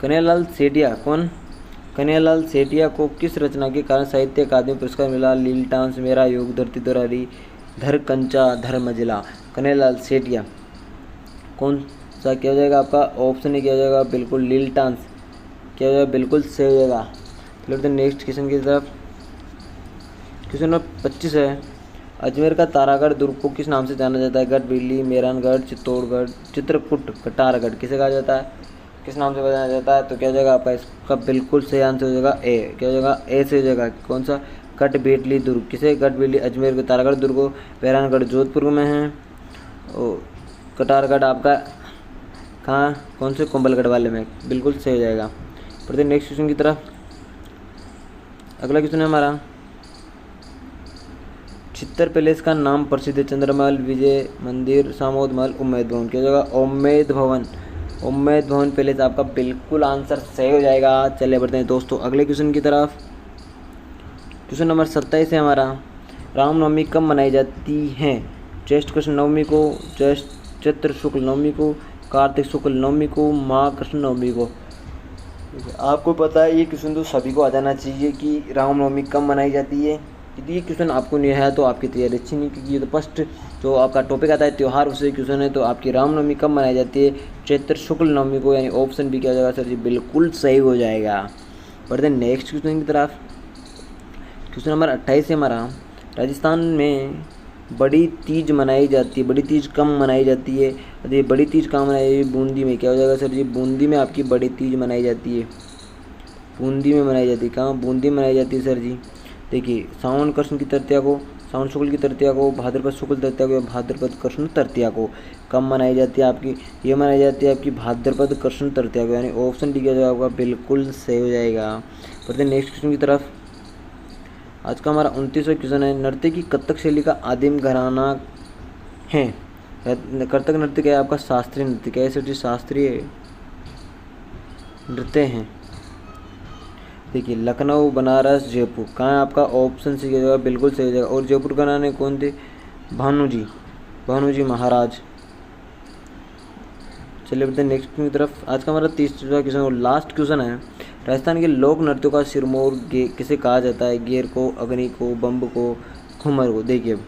कन्हैयालाल सेठिया। कौन? कन्हैयालाल सेठिया को किस रचना के कारण साहित्य अकादमी पुरस्कार मिला? लील टांस, मेरा योग, धरती दोरारी, धर कंचा, धर मजला। कन्हैयालाल सेठिया कौन सा क्या हो जाएगा? आपका ऑप्शन क्या हो जाएगा? बिल्कुल लील टांस। क्या हो जाएगा? बिल्कुल सही हो जाएगा। चलो नेक्स्ट क्वेश्चन की तरफ। क्वेश्चन नंबर 25 है अजमेर का तारागढ़ दुर्ग को किस नाम से जाना जाता है? गढ़ बिल्ली, मेहरानगढ़, चित्तौड़गढ़, चित्रकूट, कटारगढ़। किसे कहा जाता है? किस नाम से जाना जाता है? तो क्या हो जाएगा आपका इसका बिल्कुल सही आंसर हो जाएगा ए। क्या हो जाएगा? ए से हो जाएगा। कौन सा? गढ़ बेटली दुर्ग। किसे? गढ़ बेटली अजमेर के तारागढ़ दुर्ग को, मेहरानगढ़ जोधपुर में है, और कटारगढ़ आपका कहाँ? कौन से? कुंभलगढ़ वाले में। बिल्कुल सही हो जाएगा। बढ़ते नेक्स्ट क्वेश्चन की तरफ। अगला क्वेश्चन है हमारा चित्तर पैलेस का नाम प्रसिद्ध है? चंद्रमहल, विजय मंदिर, सामोद महल, उम्मेद भवन। क्या जगह? उम्मेद भवन। उम्मेद भवन पैलेस आपका बिल्कुल आंसर सही हो जाएगा। चलिए बढ़ते हैं दोस्तों अगले क्वेश्चन की तरफ। क्वेश्चन नंबर 27 है हमारा रामनवमी कब मनाई जाती है? ज्येष्ठ कृष्ण नवमी को, चैत्र शुक्ल नवमी को, कार्तिक शुक्ल नवमी को, माँ कृष्ण नवमी को। आपको पता है ये क्वेश्चन तो सभी को आ जाना चाहिए कि रामनवमी कब मनाई जाती है। यदि ये क्वेश्चन आपको नहीं है तो आपकी तैयारी अच्छी नहीं, क्योंकि ये तो फर्स्ट जो आपका टॉपिक आता है त्यौहार उससे क्वेश्चन है। तो आपकी रामनवमी कब मनाई जाती है? चैत्र शुक्ल नवमी को। यानी ऑप्शन भी क्या हो जाएगा सर जी? बिल्कुल सही हो जाएगा। बढ़ते हैं नेक्स्ट क्वेश्चन की तरफ। क्वेश्चन नंबर 28 है हमारा राजस्थान में बड़ी तीज मनाई जाती है। बड़ी तीज कब मनाई जाती है? यदि बड़ी तीज कहाँ मनाई जाती है? बूंदी में। क्या हो जाएगा सर जी? बूंदी में आपकी बड़ी तीज मनाई जाती है। बूंदी में मनाई जाती है। कहाँ? बूंदी में मनाई जाती है सर जी। देखिए सावन कृष्ण की तृतीया को, सावन शुक्ल की तृतीया को, भाद्रपद शुक्ल तृतीया को, भाद्रपद कृष्ण तृतीया को कब मनाई जाती है? आपकी ये मनाई जाती है आपकी भाद्रपद कृष्ण तृतीया को। यानी ऑप्शन डी का जो आपका बिल्कुल सही हो जाएगा। बढ़ते नेक्स्ट क्वेश्चन की तरफ। आज का हमारा 29वां क्वेश्चन है नृत्य की कथक शैली का आदिम घराना है। कथक नृत्य क्या है? आपका शास्त्रीय नृत्य। क्या है सर जी? शास्त्रीय नृत्य हैं। देखिए लखनऊ, बनारस, जयपुर। कहाँ है आपका? ऑप्शन सी का बिल्कुल सही हो जाएगा। और जयपुर का नाम कौन थे? भानु जी महाराज। चलिए बढ़ते हैं नेक्स्ट की तरफ। आज का हमारा 30वां क्वेश्चन और लास्ट क्वेश्चन है राजस्थान के लोक नृत्यों का सिरमौर किसे कहा जाता है? गेर को, अग्नि को, बम्ब को, घूमर को। देखिए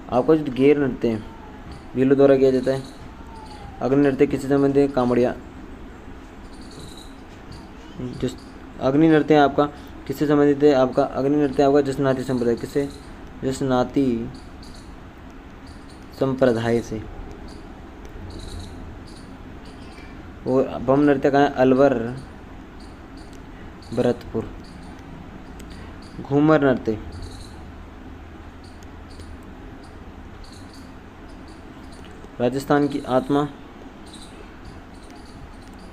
आपका जो गेर नृत्य है भीलों द्वारा किया जाता है। अग्नि नृत्य किससे संबंधित है? कांवड़िया। जिस अग्नि नृत्य आपका किससे संबंधित है? आपका अग्नि नृत्य आपका जसनाती संप्रदाय, किससे? जसनाती संप्रदाय से। और बम नृत्य कहाँ है? अलवर, भरतपुर। घूमर नृत्य राजस्थान की आत्मा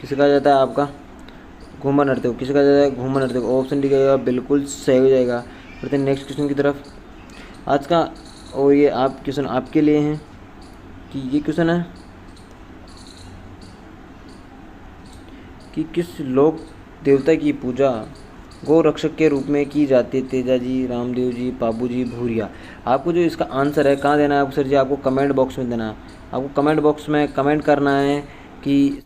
किसे कहा जाता है? आपका घूमर नृत्य को किसे कहा जाता है? घूमर नृत्य को। ऑप्शन डी का बिल्कुल सही हो जाएगा। बढ़ते हैं नेक्स्ट क्वेश्चन की तरफ आज का, और ये आप क्वेश्चन आपके लिए हैं कि ये क्वेश्चन है कि किस लोक देवता की पूजा गौ रक्षक के रूप में की जाती है? तेजा जी, रामदेव जी, बाबू जी, भूरिया। आपको जो इसका आंसर है कहाँ देना है आपको? सर जी आपको कमेंट बॉक्स में देना है। आपको कमेंट बॉक्स में कमेंट करना है कि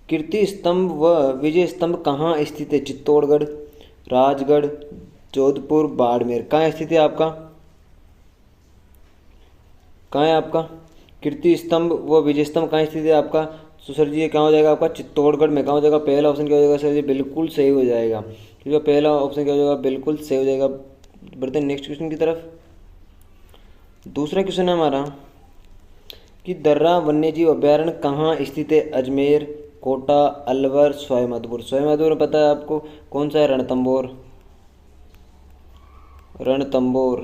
कीर्ति स्तंभ व विजय स्तंभ कहाँ स्थित है? चित्तौड़गढ़, राजगढ़, जोधपुर, बाड़मेर। कहाँ स्थित है आपका? कहाँ है आपका कीर्ति स्तंभ व विजय स्तंभ कहाँ स्थित है आपका? तो सर जी ये कहाँ हो जाएगा आपका? चित्तौड़गढ़ में। कहाँ हो जाएगा? पहला ऑप्शन क्या हो जाएगा सर जी? बिल्कुल सही हो जाएगा, क्योंकि पहला ऑप्शन क्या हो जाएगा? बिल्कुल सही हो जाएगा। बढ़ते हैं नेक्स्ट क्वेश्चन की तरफ। दूसरा क्वेश्चन है हमारा कि दर्रा वन्यजीव अभ्यारण्य कहाँ स्थित है? अजमेर, कोटा, अलवर, सवाईमाधोपुर। सवाईमाधोपुर पता है आपको कौन सा है? रणथंभौर, रणथंभौर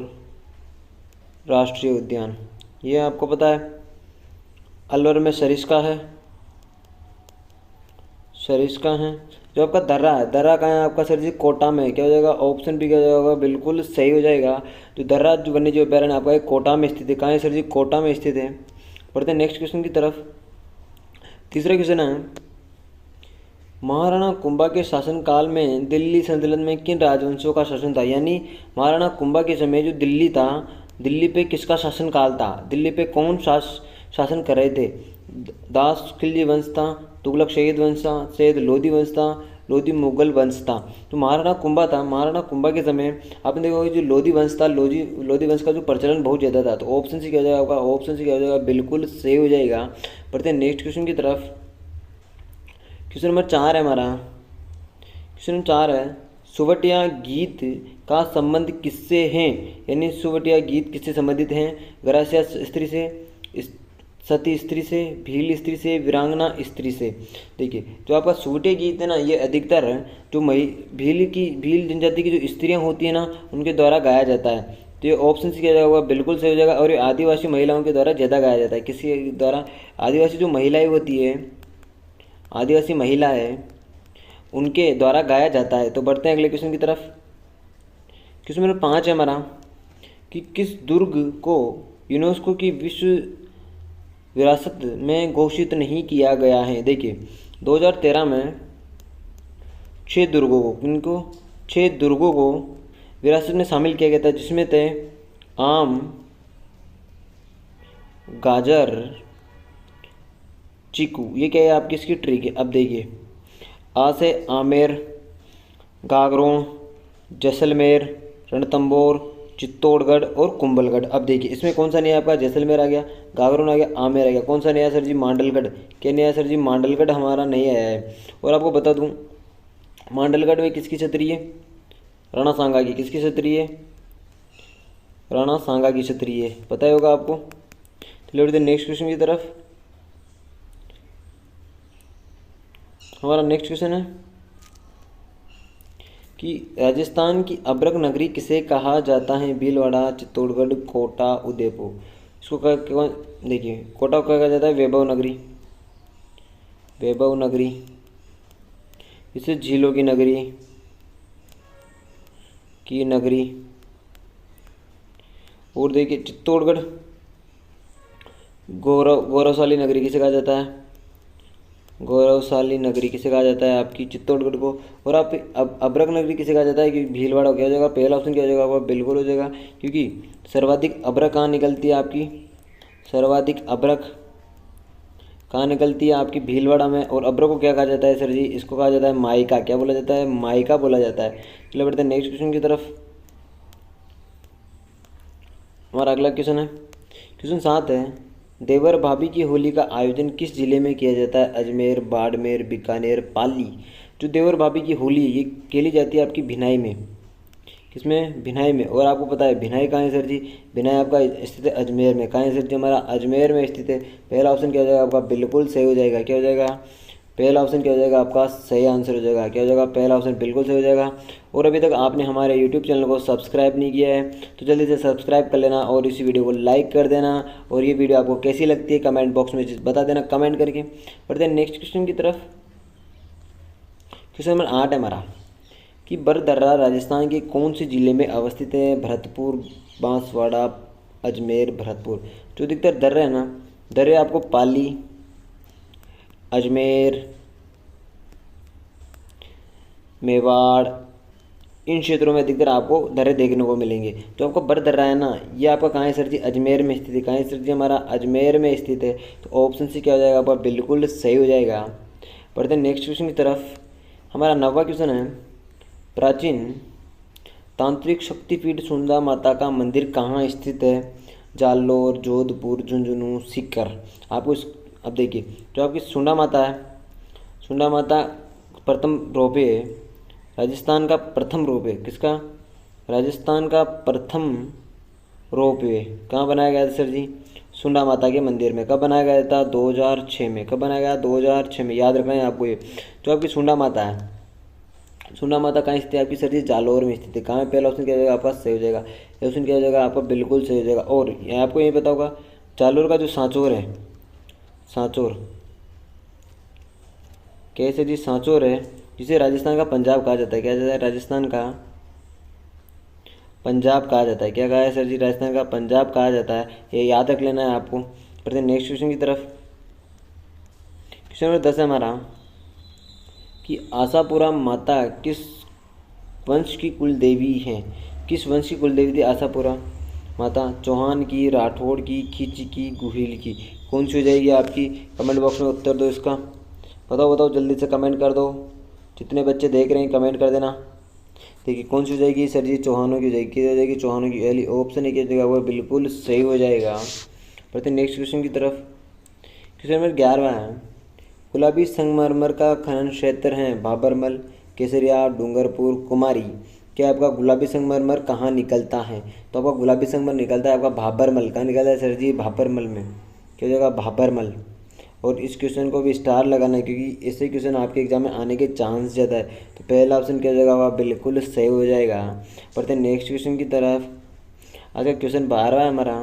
राष्ट्रीय उद्यान, ये आपको पता है। अलवर में सरिस्का है, सरिस्का है। जो आपका दर्रा है, दर्रा कहाँ है आपका? सर जी कोटा में। क्या हो जाएगा? ऑप्शन भी क्या हो जाएगा? बिल्कुल सही हो जाएगा। जो दर्रा जो वन्यजीव अभ्यारण्य आपका एक कोटा में स्थित है। कहाँ है सर जी? कोटा में स्थित है। बढ़ते हैं नेक्स्ट क्वेश्चन की तरफ। तीसरा क्वेश्चन है महाराणा कुंभा के शासनकाल में दिल्ली सल्तनत में किन राजवंशों का शासन था? यानी महाराणा कुंभा के समय जो दिल्ली था, दिल्ली पे किसका शासनकाल था? दिल्ली पे कौन शासन कर रहे थे? दास खिलजी वंश था, तुगलक शहीद वंश था, सैयद लोधी वंश था, लोधी मुगल वंश था। तो महाराणा कुंभा था, महाराणा कुंभा के समय आपने देखा होगा जो लोधी वंश था, लोधी वंश का जो प्रचलन बहुत ज़्यादा था। तो ऑप्शन से क्या हो जाएगा आपका? ऑप्शन से क्या हो जाएगा? बिल्कुल सही हो जाएगा। बढ़ते हैं नेक्स्ट क्वेश्चन की तरफ। क्वेश्चन नंबर 4 है हमारा। क्वेश्चन नंबर 4 है सुवटिया गीत का संबंध किससे है? यानी सुवटिया गीत किससे संबंधित हैं? ग्रास्या स्त्री से, सती स्त्री से, भील स्त्री से, वीरांगना स्त्री से। देखिए जो आपका सुवटिया गीत है ना, ये अधिकतर जो भील जनजाति की जो स्त्रियां होती है ना, उनके द्वारा गाया जाता है। तो ये ऑप्शन से क्या जाएगा? बिल्कुल सही हो जाएगा। और ये आदिवासी महिलाओं के द्वारा ज़्यादा गाया जाता है। किसी द्वारा? आदिवासी जो महिलाएं होती है, आदिवासी महिला है, उनके द्वारा गाया जाता है। तो बढ़ते हैं अगले क्वेश्चन की तरफ। क्वेश्चन नंबर 5 है हमारा कि किस दुर्ग को यूनेस्को की विश्व विरासत में घोषित नहीं किया गया है? देखिए 2013 में 6 दुर्गों को, किनको? 6 दुर्गों को विरासत में शामिल किया गया था, जिसमें थे आम, गाजर, चीकू। ये क्या है आपकी इसकी ट्रिक है। अब देखिए आ से आमेर, गागरों, जैसलमेर, रणथंभौर, चित्तौड़गढ़ और कुंभलगढ़। अब देखिए इसमें कौन सा नहीं है आपका? जैसलमेर आ गया, गागरों आ गया, आमेर आ गया। कौन सा नहीं आया सर जी? मांडलगढ़। क्या नहीं आया सर जी? मांडलगढ़ हमारा नहीं आया है। और आपको बता दूं मांडलगढ़ में किसकी छतरी है? राणा सांगा की। किसकी छतरी है? राणा सांगा की छतरी है, पता ही होगा आपको। चलिए बढ़ते नेक्स्ट क्वेश्चन की तरफ। हमारा नेक्स्ट क्वेश्चन है कि राजस्थान की अब्रक नगरी किसे कहा जाता है? भीलवाड़ा, चित्तौड़गढ़, कोटा, उदयपुर। इसको देखिए कोटा को कहा जाता है वैभव नगरी, वैभव नगरी। इसे झीलों की नगरी और देखिए चित्तौड़गढ़ गौरवशाली नगरी किसे कहा जाता है? गौरवशाली नगरी किसे कहा जाता है आपकी? चित्तौड़गढ़ को। और आप अब्रक नगरी किसे कहा जाता है? कि भीलवाड़ा क्या हो जाएगा? पहला ऑप्शन क्या हो जाएगा आपका? बिल्कुल हो जाएगा, क्योंकि सर्वाधिक अब्रक कहाँ निकलती है आपकी? सर्वाधिक अब्रक कहाँ निकलती है आपकी? भीलवाड़ा में। और अब्रक को क्या कहा जाता है सर जी? इसको कहा जाता है माइका। क्या बोला जाता है? माइका बोला जाता है। चलिए बढ़ते हैं नेक्स्ट क्वेश्चन की तरफ। हमारा अगला क्वेश्चन है क्वेश्चन 7 है देवर भाभी की होली का आयोजन किस जिले में किया जाता है? अजमेर, बाड़मेर, बीकानेर, पाली। जो देवर भाभी की होली है ये खेली जाती है आपकी भिनाई में। किसमें? भिनाई में। और आपको पता है भिनाई कहाँ है सर जी? भिनाई आपका स्थित है अजमेर में। कहाँ है सर जी? हमारा अजमेर में स्थित है। पहला ऑप्शन क्या हो जाएगा आपका? बिल्कुल सही हो जाएगा। क्या हो जाएगा? पहला ऑप्शन क्या हो जाएगा आपका? सही आंसर हो जाएगा। क्या हो जाएगा? पहला ऑप्शन बिल्कुल सही हो जाएगा। और अभी तक आपने हमारे यूट्यूब चैनल को सब्सक्राइब नहीं किया है तो जल्दी से सब्सक्राइब कर लेना और इस वीडियो को लाइक कर देना। और ये वीडियो आपको कैसी लगती है कमेंट बॉक्स में बता देना कमेंट करके। बढ़ते हैं नेक्स्ट क्वेश्चन की तरफ। क्वेश्चन नंबर 8 है हमारा कि बरदर्रा राजस्थान के कौन से जिले में अवस्थित है? भरतपुर, बांसवाड़ा, अजमेर, भरतपुर। जो अधिकतर दर्रे है ना, दर्रे आपको पाली, अजमेर, मेवाड़, इन क्षेत्रों में अधिकतर आपको दर्रे देखने को मिलेंगे। जो आपको बरदर्रा है ना, ये आपका कहाँ है सर जी? अजमेर में स्थित है। कहाँ है सर जी? हमारा अजमेर में स्थित है। तो ऑप्शन सी क्या हो जाएगा आपका? बिल्कुल सही हो जाएगा। बढ़ते हैं नेक्स्ट क्वेश्चन की तरफ। हमारा 9वां क्वेश्चन है, प्राचीन तांत्रिक शक्तिपीठ सुंदा माता का मंदिर कहाँ स्थित है? जालोर, जोधपुर, झुंझुनू, सीकर। आपको अब देखिए जो आपकी सुंडा माता है, सुंडा माता प्रथम रोपे है, राजस्थान का प्रथम रोपे। किसका? राजस्थान का प्रथम रोपवे कहाँ बनाया गया था सर जी? सुंडा माता के मंदिर में। कब बनाया गया था? 2006 में। कब बनाया गया? 2006 में। याद रखना है आपको ये। जो आपकी सुंडा माता है, सुंडा माता कहाँ स्थित है आपकी सर जी? जालोर में स्थित है। कहाँ है? पहला ऑप्शन क्या हो जाएगा आपका? सही हो जाएगा। ऑप्शन क्या हो जाएगा आपका? बिल्कुल सही हो जाएगा। और यहाँ आपको ये पता होगा जालोर का जो सांचौर है, सांचौर कैसे जी? सांचौर है जिसे राजस्थान का पंजाब कहा जाता है। क्या जाता है? राजस्थान का पंजाब कहा जाता है। क्या कहा है सर जी? राजस्थान का पंजाब कहा जाता है। ये याद रख लेना है आपको। बढ़ते नेक्स्ट क्वेश्चन की तरफ। क्वेश्चन नंबर 10 है हमारा कि आशापुरा माता किस वंश की कुल देवी है? किस वंश की कुल देवी थी आशापुरा माता? चौहान की, राठौड़ की, खींची की, गुहिल की। कौन सी हो जाएगी आपकी? कमेंट बॉक्स में उत्तर दो इसका। बताओ बताओ जल्दी से कमेंट कर दो। जितने बच्चे देख रहे हैं कमेंट कर देना। देखिए कौन सी हो जाएगी सर जी? चौहानों की हो जाएगी। क्या हो जाएगी? चौहानों की। यानी ऑप्शन है क्या जगह वो बिल्कुल सही हो जाएगा। बढ़ते नेक्स्ट क्वेश्चन की तरफ। क्वेश्चन नंबर 11 है, गुलाबी संगमरमर का खनन क्षेत्र है बाबरमल, केसरिया, डूंगरपुर, कुमारी। क्या आपका गुलाबी संगमरमर कहाँ निकलता है? तो आपका गुलाबी संगमरमर निकलता है आपका भाबरमल। कहाँ निकलता है सर जी? भाबरमल में। क्या हो जाएगा? भाबरमल। और इस क्वेश्चन को भी स्टार लगाना है क्योंकि ऐसे क्वेश्चन आपके एग्जाम में आने के चांस ज़्यादा है। तो पहला ऑप्शन क्या हो जाएगा? वह बिल्कुल सही हो जाएगा। पढ़ते हैं नेक्स्ट क्वेश्चन की तरफ। अगर क्वेश्चन 12 है हमारा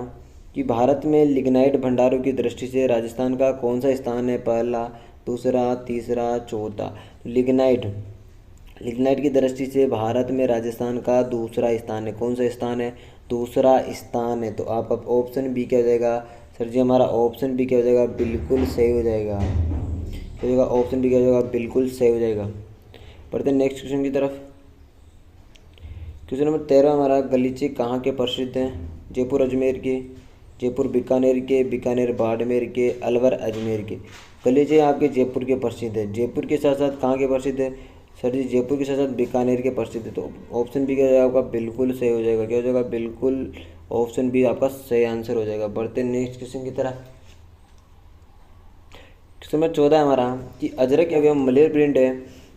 कि भारत में लिग्नाइट भंडारों की दृष्टि से राजस्थान का कौन सा स्थान है? पहला, दूसरा, तीसरा, चौथा। लिग्नाइट लिग्नाइट की दृष्टि से भारत में राजस्थान का दूसरा स्थान है। कौन सा स्थान है? दूसरा स्थान है। तो आपका ऑप्शन बी क्या हो जाएगा सर जी? हमारा ऑप्शन बी क्या हो जाएगा? बिल्कुल सही हो जाएगा। क्या हो जाएगा? ऑप्शन बी क्या हो जाएगा? बिल्कुल सही हो जाएगा। पढ़ते हैं नेक्स्ट क्वेश्चन की तरफ। क्वेश्चन नंबर 13 हमारा, गलीचे कहाँ के प्रसिद्ध हैं? जयपुर अजमेर के, जयपुर बीकानेर के, बीकानेर बाड़मेर के, अलवर अजमेर के। गलीचे आपके जयपुर के प्रसिद्ध है। जयपुर के साथ साथ कहाँ के प्रसिद्ध है सर जी? जयपुर के साथ साथ बीकानेर के प्रसिद्ध है। तो ऑप्शन बी क्या हो जाएगा आपका? बिल्कुल सही हो जाएगा। क्या हो जाएगा? बिल्कुल ऑप्शन बी आपका सही आंसर हो जाएगा। बढ़ते नेक्स्ट क्वेश्चन की तरफ। क्वेश्चन नंबर 14 हमारा कि अजरक एवं मलेर प्रिंट है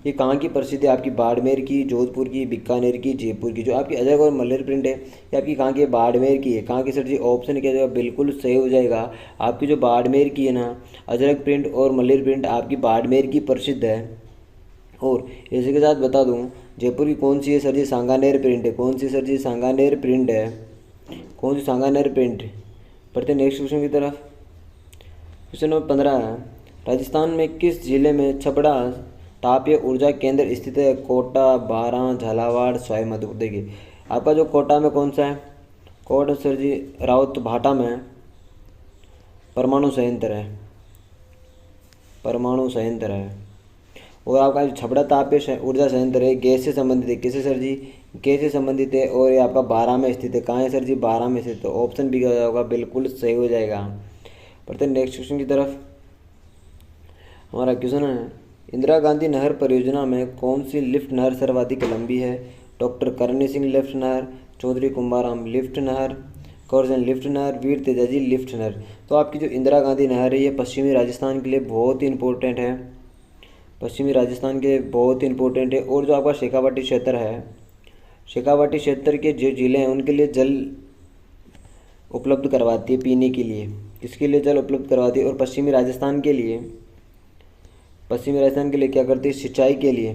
ये कहाँ की प्रसिद्ध है? आपकी बाड़मेर की, जोधपुर की, बीकानेर की, जयपुर की। जो आपकी अजरक और मलेर प्रिंट है ये आपकी कहाँ की है? बाड़मेर की है। कहाँ की सर जी? ऑप्शन क्या जाएगा? बिल्कुल सही हो जाएगा। आपकी जो बाड़मेर की है ना, अजरक प्रिंट और मलेर प्रिंट आपकी बाड़मेर की प्रसिद्ध है। और इसी के साथ बता दूँ जयपुर की कौन सी है सर जी? सांगानेर प्रिंट है। कौन सी सर जी? सांगानेर प्रिंट है। कौन सी? सांगानेर प्रिंट। पढ़ते नेक्स्ट क्वेश्चन की तरफ। क्वेश्चन नंबर 15 है, राजस्थान में किस जिले में छपड़ा तापीय ऊर्जा केंद्र स्थित है? कोटा, बारां, झालावाड़, सवाई माधोपुर। देखिए आपका जो कोटा में कौन सा है? कोटा सर जी राउत भाटा में परमाणु संयंत्र है, परमाणु संयंत्र है। और आपका जो छपड़ा तापीय ऊर्जा संयंत्र है गैस से संबंधित है। किससे सर जी? गैस से संबंधित है। और ये आपका 12 में स्थित है। कहाँ है सर जी? 12 में स्थित है। तो ऑप्शन बी क्या होगा? बिल्कुल सही हो जाएगा। बढ़ते हैं नेक्स्ट क्वेश्चन की तरफ। हमारा क्वेश्चन है, इंदिरा गांधी नहर परियोजना में कौन सी लिफ्ट नहर सर्वाधिक लंबी है? डॉक्टर करणी सिंह लिफ्ट नहर, चौधरी कुंभाराम लिफ्ट नहर, कौरसन लिफ्ट नहर, वीर तेजाजी लिफ्ट नहर। तो आपकी जो इंदिरा गांधी नहर है ये पश्चिमी राजस्थान के लिए बहुत ही इंपॉर्टेंट है, पश्चिमी राजस्थान के बहुत ही इंपॉर्टेंट है। और जो आपका शेखावाटी क्षेत्र है, शेखावाटी क्षेत्र के जो ज़िले हैं उनके लिए जल उपलब्ध करवाती है पीने के लिए, किसके लिए जल उपलब्ध करवाती है। और पश्चिमी राजस्थान के लिए, पश्चिमी राजस्थान के लिए क्या करती है, सिंचाई के लिए,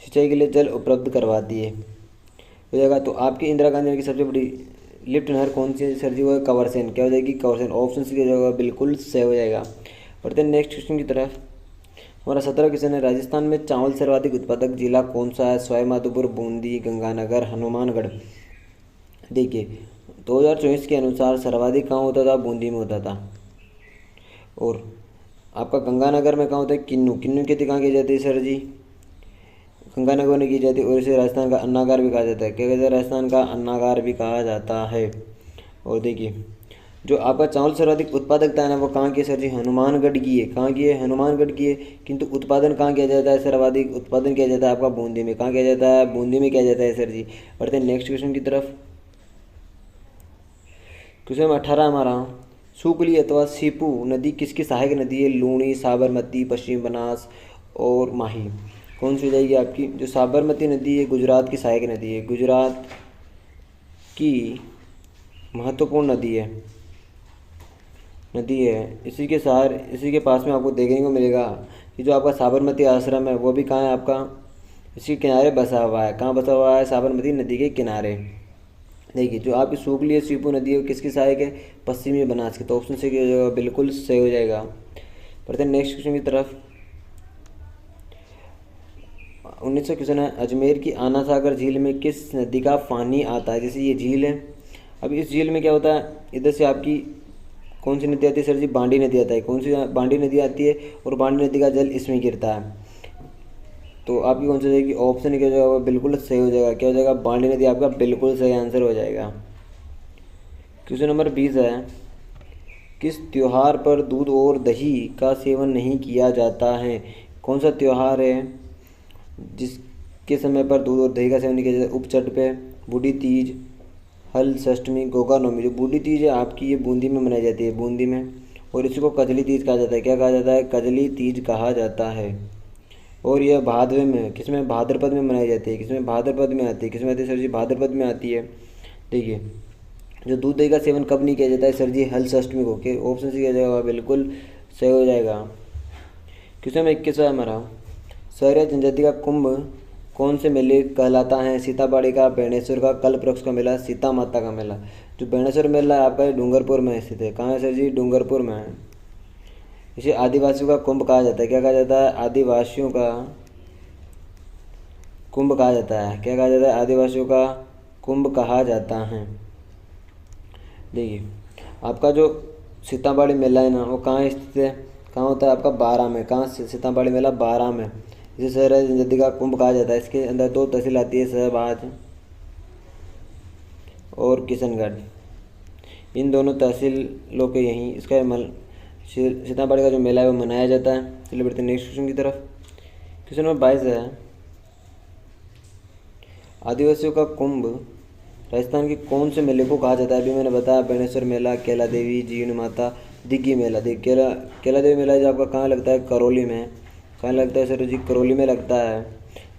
सिंचाई के लिए जल उपलब्ध करवाती है। हो जाएगा। तो आपकी इंदिरा गांधी की सबसे बड़ी लिफ्ट नहर कौन सी है सर जी, वो है कंवरसेन। क्या हो जाएगी, कंवरसेन। ऑप्शन सी हो जाएगा, बिल्कुल सही हो जाएगा। बढ़ते हैं नेक्स्ट क्वेश्चन की तरफ। हमारा 17 क्वेश्चन है, राजस्थान में चावल सर्वाधिक उत्पादक जिला कौन सा है। सवाईमाधोपुर, बूंदी, गंगानगर, हनुमानगढ़। देखिए 2024 के अनुसार सर्वाधिक कहाँ होता था, बूंदी में होता था। और आपका गंगानगर में कहाँ होता है, किन्नू, किन्नू की खेती कहाँ की जाती है सर जी, गंगानगर में की जाती है। और इसे राजस्थान का अन्नागार भी कहा जाता है। क्या कहते हैं, राजस्थान का अन्नागार भी कहा जाता है। और देखिए जो आपका चावल सर्वाधिक उत्पादकता है ना, वो कहाँ की है सर जी, हनुमानगढ़ की है। कहाँ की है, हनुमानगढ़ की है। किंतु उत्पादन कहाँ किया जाता है, सर्वाधिक उत्पादन किया जाता है आपका बूंदी में। कहाँ किया जाता है, बूंदी में किया जाता है सर जी। बढ़ते हैं नेक्स्ट क्वेश्चन की तरफ। क्वेश्चन नंबर 18 हमारा, सुकली अथवा सीपू नदी किसकी सहायक नदी है। लूणी, साबरमती, पश्चिम बनास और माही। कौन सी हो जाएगी आपकी, जो साबरमती नदी है गुजरात की सहायक नदी है, गुजरात की महत्वपूर्ण नदी है। इसी के पास में आपको देखने को मिलेगा कि जो आपका साबरमती आश्रम है वो भी कहाँ है आपका, इसके किनारे बसा हुआ है। कहाँ बसा हुआ है, साबरमती नदी के किनारे। देखिए जो आपकी सूखली सीपू नदी है वो किसकी सहायक है, पश्चिमी बनास की। तो ऑप्शन से क्या हो जाएगा, बिल्कुल सही हो जाएगा। बढ़ते हैं नेक्स्ट क्वेश्चन की तरफ। 1900 क्वेश्चन है, अजमेर की आना सागर झील में किस नदी का पानी आता है। जैसे ये झील है, अब इस झील में क्या होता है, इधर से आपकी कौन सी नदी आती है सर जी, बांडी नदी आता है। कौन सी बांडी नदी आती है, और बांडी नदी का जल इसमें गिरता है। तो आपकी कौन सी हो जाएगी, ऑप्शन क्या हो जाएगा, बिल्कुल सही हो जाएगा। क्या हो जाएगा, बांडी नदी आपका बिल्कुल सही आंसर हो जाएगा। क्वेश्चन नंबर 20 है, किस त्योहार पर दूध और दही का सेवन नहीं किया जाता है। कौन सा त्योहार है जिसके समय पर दूध और दही का सेवन नहीं किया जाता। उपचट पे, बूढ़ी तीज, हल षष्ठमी, गोगा नवमी। जो बूढ़ी तीज है आपकी ये बूंदी में मनाई जाती है, बूंदी में। और इसी को कजली तीज कहा जाता है। क्या कहा जाता है, कजली तीज कहा जाता है। और यह भादवे में, किसमें, भाद्रपद में मनाई जाती है। किसमें, भाद्रपद में आती है। किसमें आती है सर जी, भाद्रपद में आती है। देखिए जो दूध दही का सेवन कब नहीं किया जाता है सर जी, हल षष्ठमी को। के ऑप्शन से किया जाएगा, बिल्कुल सही हो जाएगा। क्वेश्चन नंबर 21 है हमारा, शहर जनजाति का कुंभ कौन से मेले कहलाता है। सीताबाड़ी का, बेणेश्वर का, कल्पवृक्ष का मेला, सीता माता का मेला। जो बेणेश्वर मेला है आपका ये डूंगरपुर में स्थित है। कहाँ है सर जी, डूंगरपुर में है। इसे आदिवासियों का कुंभ कहा जाता है। क्या कहा जाता है, आदिवासियों का कुंभ कहा जाता है। क्या कहा जाता है, आदिवासियों का कुंभ कहा जाता है। देखिए आपका जो सीताबाड़ी मेला है ना वो कहाँ स्थित है, कहाँ होता है आपका, बारां में। कहाँ सीताबाड़ी मेला, बारां में। इसे शहर जनजाति का कुंभ कहा जाता है। इसके अंदर 2 तहसील आती है, शहबाज और किशनगढ़। इन दोनों तहसीलों के यहीं इसका सीताबाड़ी का जो मेला है वो मनाया जाता है। चलिए बढ़ते हैं नेक्स्ट क्वेश्चन की तरफ। क्वेश्चन नंबर 22 है, आदिवासियों का कुंभ राजस्थान के कौन से मेले को कहा जाता है। अभी मैंने बताया, बेणेश्वर मेला, कैला देवी, जीण माता, दिग्गी मेला। देखिए कैला देवी मेला जो आपका कहाँ लगता है, करौली में। कहाँ लगता है सर जी, करौली में लगता है।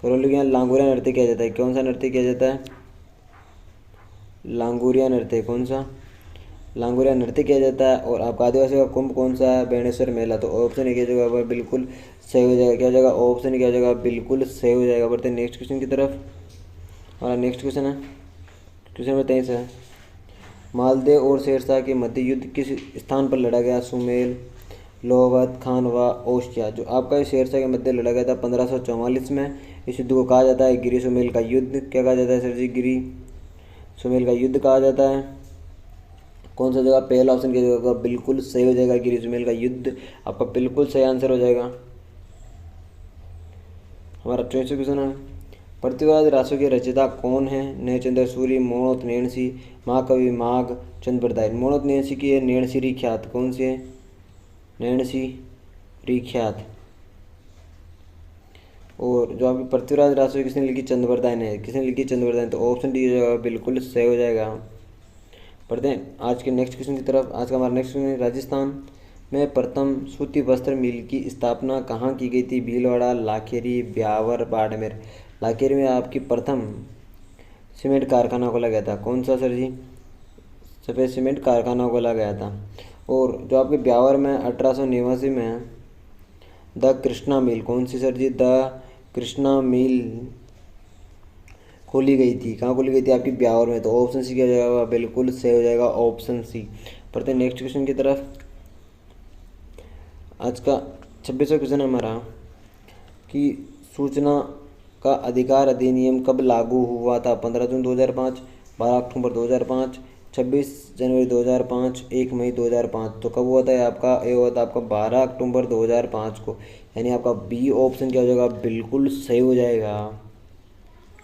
करौली के यहाँ लांगुरिया नृत्य किया जाता है। कौन सा नृत्य किया जाता है, लांगुरिया नृत्य। कौन सा, लांगुरिया नृत्य किया जाता है। और आपका आदिवासी का कुंभ कौन सा है, बेणेश्वर मेला। तो ऑप्शन क्या जगह बिल्कुल सही हो जाएगा। क्या जगह, ऑप्शन क्या जगह बिल्कुल सही हो जाएगा। बढ़ते हैं नेक्स्ट क्वेश्चन की तरफ। हमारा नेक्स्ट क्वेश्चन है, क्वेश्चन नंबर 23 है, मालदेव और शेरशाह के मध्य युद्ध किस स्थान पर लड़ा गया। सुमेल, लोहवत, खानवा, ओस्टिया। जो आपका शेरशाह के मध्य लड़ा गया था 1544 में। इस युद्ध को कहा जाता है गिरी सुमेल का युद्ध। क्या कहा जाता है सर जी, गिरी सुमेल का युद्ध कहा जाता है। कौन सा जगह, पहला ऑप्शन की जगह बिल्कुल सही हो जाएगा, गिरी सुमेल का युद्ध आपका बिल्कुल सही आंसर हो जाएगा। हमारा 23 क्वेश्चन है, प्रतिवाद रासों के रचयिता कौन है। नैनचंद्र सूरी, मोणोत नैणसी, महाकवि माघ चंद बरदाई। मोणोत नैणसी की है नैणसी ख्यात। कौन सी है, नैणसी ख्यात। और जो आपकी पृथ्वीराज रासो किसने लिखी, चंद्रबरदाई ने। किसने लिखी, चंद्रबरदाई। तो ऑप्शन डी हो जाएगा, बिल्कुल सही हो जाएगा। पढ़ते हैं आज के नेक्स्ट क्वेश्चन की तरफ। आज का हमारा नेक्स्ट क्वेश्चन है, राजस्थान में प्रथम सूती वस्त्र मिल की स्थापना कहाँ की गई थी? भीलवाड़ा, लाखेरी, ब्यावर, बाड़मेर। लाखेरी में आपकी प्रथम सीमेंट कारखाना खोला गया था। कौन सा सर जी? सफ़ेद सीमेंट कारखाना खोला गया था। और जो आपके ब्यावर में 1889 में द कृष्णा मिल, कौन सी सर जी? द कृष्णा मिल खोली गई थी। कहाँ खोली गई थी? आपकी ब्यावर में। तो ऑप्शन सी क्या हो जाएगा? बिल्कुल सही हो जाएगा ऑप्शन सी। पढ़ते हैं नेक्स्ट क्वेश्चन की तरफ। आज का 26वां क्वेश्चन है हमारा कि सूचना का अधिकार अधिनियम कब लागू हुआ था? 15 जून 2005, 12 अक्टूबर 2005, 26 जनवरी 2005, 1 मई 2005। तो कब हुआ था आपका? ये हुआ था आपका 12 अक्टूबर 2005 को। यानी आपका बी ऑप्शन क्या हो जाएगा? बिल्कुल सही हो जाएगा।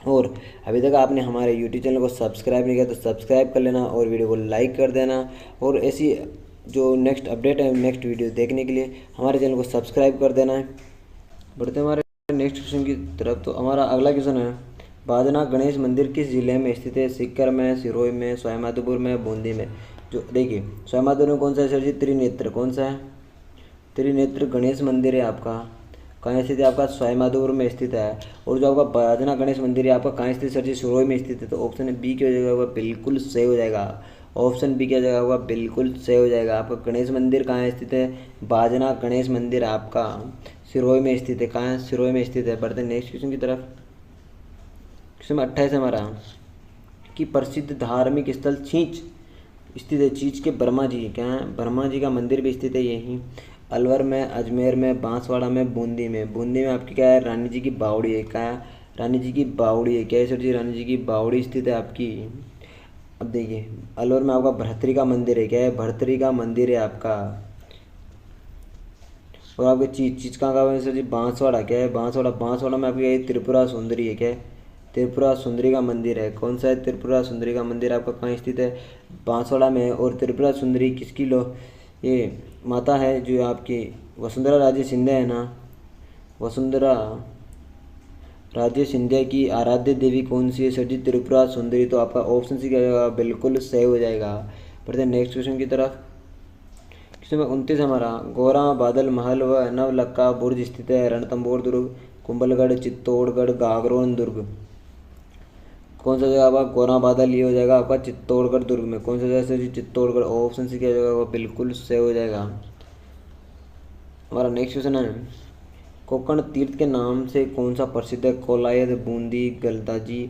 और अभी तक आपने हमारे YouTube चैनल को सब्सक्राइब नहीं किया तो सब्सक्राइब कर लेना और वीडियो को लाइक कर देना। और ऐसी जो नेक्स्ट अपडेट है, नेक्स्ट वीडियो देखने के लिए हमारे चैनल को सब्सक्राइब कर देना है। बढ़ते हैं हमारे नेक्स्ट क्वेश्चन की तरफ। तो हमारा अगला क्वेश्चन है, बाजना गणेश मंदिर किस जिले में स्थित है? सीकर में, सिरोही में, सवाईमाधोपुर में, बूंदी में। जो देखिए सवाईमाधोपुर में कौन सा है सर जी? त्रिनेत्र। कौन सा है? त्रिनेत्र गणेश मंदिर है आपका। कहाँ स्थित है? आपका सवाईमाधोपुर में स्थित है। और जो आपका बाजना गणेश मंदिर है आपका कहाँ स्थित सर जी? सिरोही में स्थित है। तो ऑप्शन बी क्या हो जाएगा? होगा बिल्कुल सही हो जाएगा। ऑप्शन बी क्या हो जाएगा? होगा बिल्कुल सही हो जाएगा। आपका गणेश मंदिर कहाँ स्थित है? बाजना गणेश मंदिर आपका सिरोही में स्थित है। कहाँ है? सिरोही में स्थित है। बढ़ते हैं नेक्स्ट क्वेश्चन की तरफ। क्वेश्चन 28 हमारा कि प्रसिद्ध धार्मिक स्थल छींच स्थित है। छींच के ब्रह्मा जी, क्या है? ब्रह्मा जी का मंदिर भी स्थित है यहीं अलवर में, अजमेर में, बांसवाड़ा में, बूंदी में। बूंदी में आपकी क्या है? रानी जी की बावड़ी है। क्या है? रानी जी की बावड़ी है। क्या है सर जी? रानी जी की बावड़ी स्थित है आपकी। अब देखिए अलवर में आपका भर्तरी का मंदिर है। क्या है? भर्तरी का मंदिर है आपका। और आपके चीज कहाँ का है सर जी? बांसवाड़ा। क्या है? बांसवाड़ा। बांसवाड़ा में आपकी त्रिपुरा सुंदरी है। क्या है? त्रिपुरा सुंदरी का मंदिर है। कौन सा है? त्रिपुरा सुंदरी का मंदिर आपका कहाँ स्थित है? बांसवाड़ा में। और त्रिपुरा सुंदरी किसकी ये माता है? जो आपकी वसुंधरा राजे सिंधिया है ना, वसुंधरा राजे सिंधिया की आराध्य देवी कौन सी है सर जी? त्रिपुरा सुंदरी। तो आपका ऑप्शन सी क्या हो जाएगा? बिल्कुल सही हो जाएगा। बढ़ते हैं नेक्स्ट क्वेश्चन की तरफ। क्वेश्चन नंबर 29 हमारा, गोरा बादल महल व नवलखा बुर्ज स्थित है। रणथंभौर दुर्ग, कुंभलगढ़, चित्तौड़गढ़, गागरोन दुर्ग। कौन सा जगह आपका? गोरा बादल ये हो जाएगा आपका चित्तौड़गढ़ दुर्ग में। कौन सा जगह सर जी? चित्तौड़गढ़। ऑप्शन सी क्या हो जाएगा? बिल्कुल सही हो जाएगा। हमारा नेक्स्ट क्वेश्चन है, कोकण तीर्थ के नाम से कौन सा प्रसिद्ध है? कोलायत, बूंदी, गलताजी,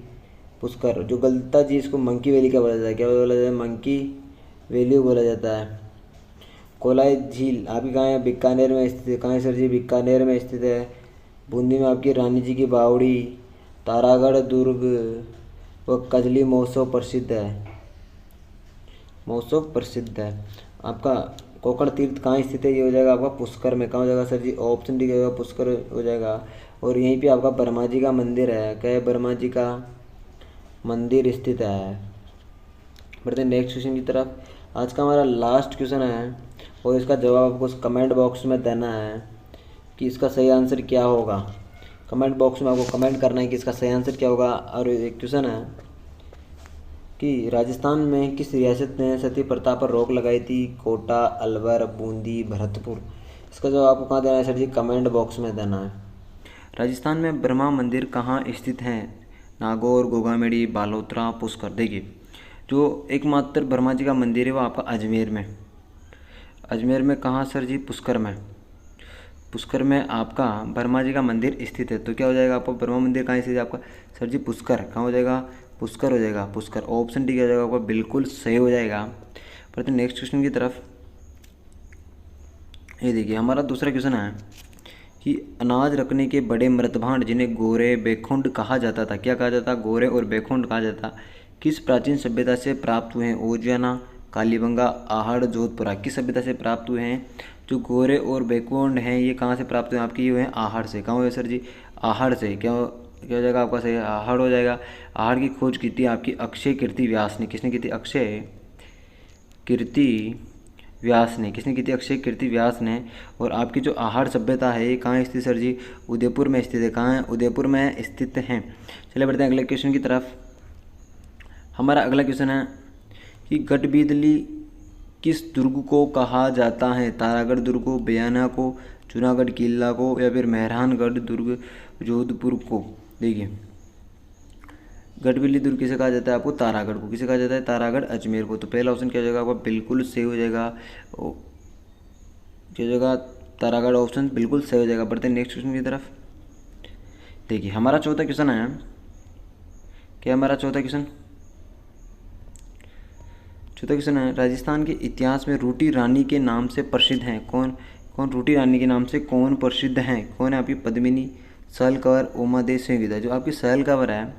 पुष्कर। जो गलताजी इसको मंकी वैली का बोला जाता है। क्या बोला जाता है? मंकी वैली बोला जाता है। कोलायत झील आपकी कहाँ है? बीकानेर में स्थित है। कहाँ है सर जी? बीकानेर में स्थित है। बूंदी में आपकी रानी जी की बावड़ी, तारागढ़ दुर्ग व कजली महोत्सव प्रसिद्ध है। महोत्सव प्रसिद्ध है। आपका कोकण तीर्थ कहाँ स्थित है? ये हो जाएगा आपका पुष्कर में। कहाँ हो जाएगा सर जी? ऑप्शन डी का पुष्कर हो जाएगा। और यहीं पे आपका ब्रह्मा जी का मंदिर है। क्या है? ब्रह्मा जी का मंदिर स्थित है। बढ़ते हैं नेक्स्ट क्वेश्चन की तरफ। आज का हमारा लास्ट क्वेश्चन है और इसका जवाब आपको कमेंट बॉक्स में देना है कि इसका सही आंसर क्या होगा। कमेंट बॉक्स में आपको कमेंट करना है कि इसका सही आंसर क्या होगा। और एक क्वेश्चन है कि राजस्थान में किस रियासत ने सती प्रथा पर रोक लगाई थी? कोटा, अलवर, बूंदी, भरतपुर। इसका जवाब आपको कहाँ देना है सर जी? कमेंट बॉक्स में देना है। राजस्थान में ब्रह्मा मंदिर कहाँ स्थित है? नागौर, गोगामेड़ी, बालोतरा, पुष्कर। देखिए जो एकमात्र ब्रह्मा जी का मंदिर है वो आपका अजमेर में। अजमेर में कहाँ सर जी? पुष्कर में। पुष्कर में आपका ब्रह्मा जी का मंदिर स्थित है। तो क्या हो जाएगा आपका? ब्रह्मा मंदिर कहाँ स्थित है आपका सर जी? पुष्कर। कहाँ हो जाएगा? पुष्कर हो जाएगा। पुष्कर। ऑप्शन डी क्या हो जाएगा आपका? बिल्कुल सही हो जाएगा। पर नेक्स्ट क्वेश्चन की तरफ। ये देखिए हमारा दूसरा क्वेश्चन है कि अनाज रखने के बड़े मृतभांड जिन्हें गोरे बेखुंड कहा जाता था। क्या कहा जाता? गोरे और बेखुंड कहा जाता। किस प्राचीन सभ्यता से प्राप्त हुए हैं? ओजियाना, कालीबंगा, आहड़, जोधपुरा। किस सभ्यता से प्राप्त हुए हैं? जो गोरे और बेखुंड हैं ये कहाँ से प्राप्त हुए हैं? आपके ये हुए हैं आहड़ से। कहाँ हुए सर जी? आहड़ से। क्या क्या हो जाएगा आपका सही? आहड़ हो जाएगा। आहड़ की खोज की थी आपकी अक्षय कीर्ति व्यास ने। किसने की थी? अक्षय कीर्ति व्यास ने। किसने की थी? अक्षय कीर्ति व्यास ने। और आपकी जो आहड़ सभ्यता है ये कहाँ स्थित सर जी? उदयपुर में स्थित है। कहाँ है? उदयपुर में स्थित हैं। चलिए बढ़ते हैं अगले क्वेश्चन की तरफ। हमारा अगला क्वेश्चन है कि गढ़बिदली किस दुर्ग को कहा जाता है? तारागढ़ दुर्ग को, बयाना को, जूनागढ़ किला को, या फिर मेहरानगढ़ दुर्ग जोधपुर को? देखिए, गढ़बिल्ली दुर्ग किसे कहा जाता है? आपको तारागढ़ को। किसे कहा जाता है? तारागढ़ अजमेर को। तो पहला ऑप्शन क्या हो जाएगा आपका? बिल्कुल सही हो जाएगा। क्या हो जाएगा? तारागढ़ ऑप्शन बिल्कुल सही हो जाएगा। बढ़ते हैं नेक्स्ट क्वेश्चन की तरफ। देखिए, हमारा चौथा क्वेश्चन है, क्या हमारा चौथा क्वेश्चन? चौथा क्वेश्चन है, राजस्थान के इतिहास में रूटी रानी के नाम से प्रसिद्ध हैं कौन? कौन रूटी रानी के नाम से कौन प्रसिद्ध हैं? कौन है आपकी? पद्मिनी, सहल कंवर, उमादेवी सिंह। जो आपकी सहल कंवर है,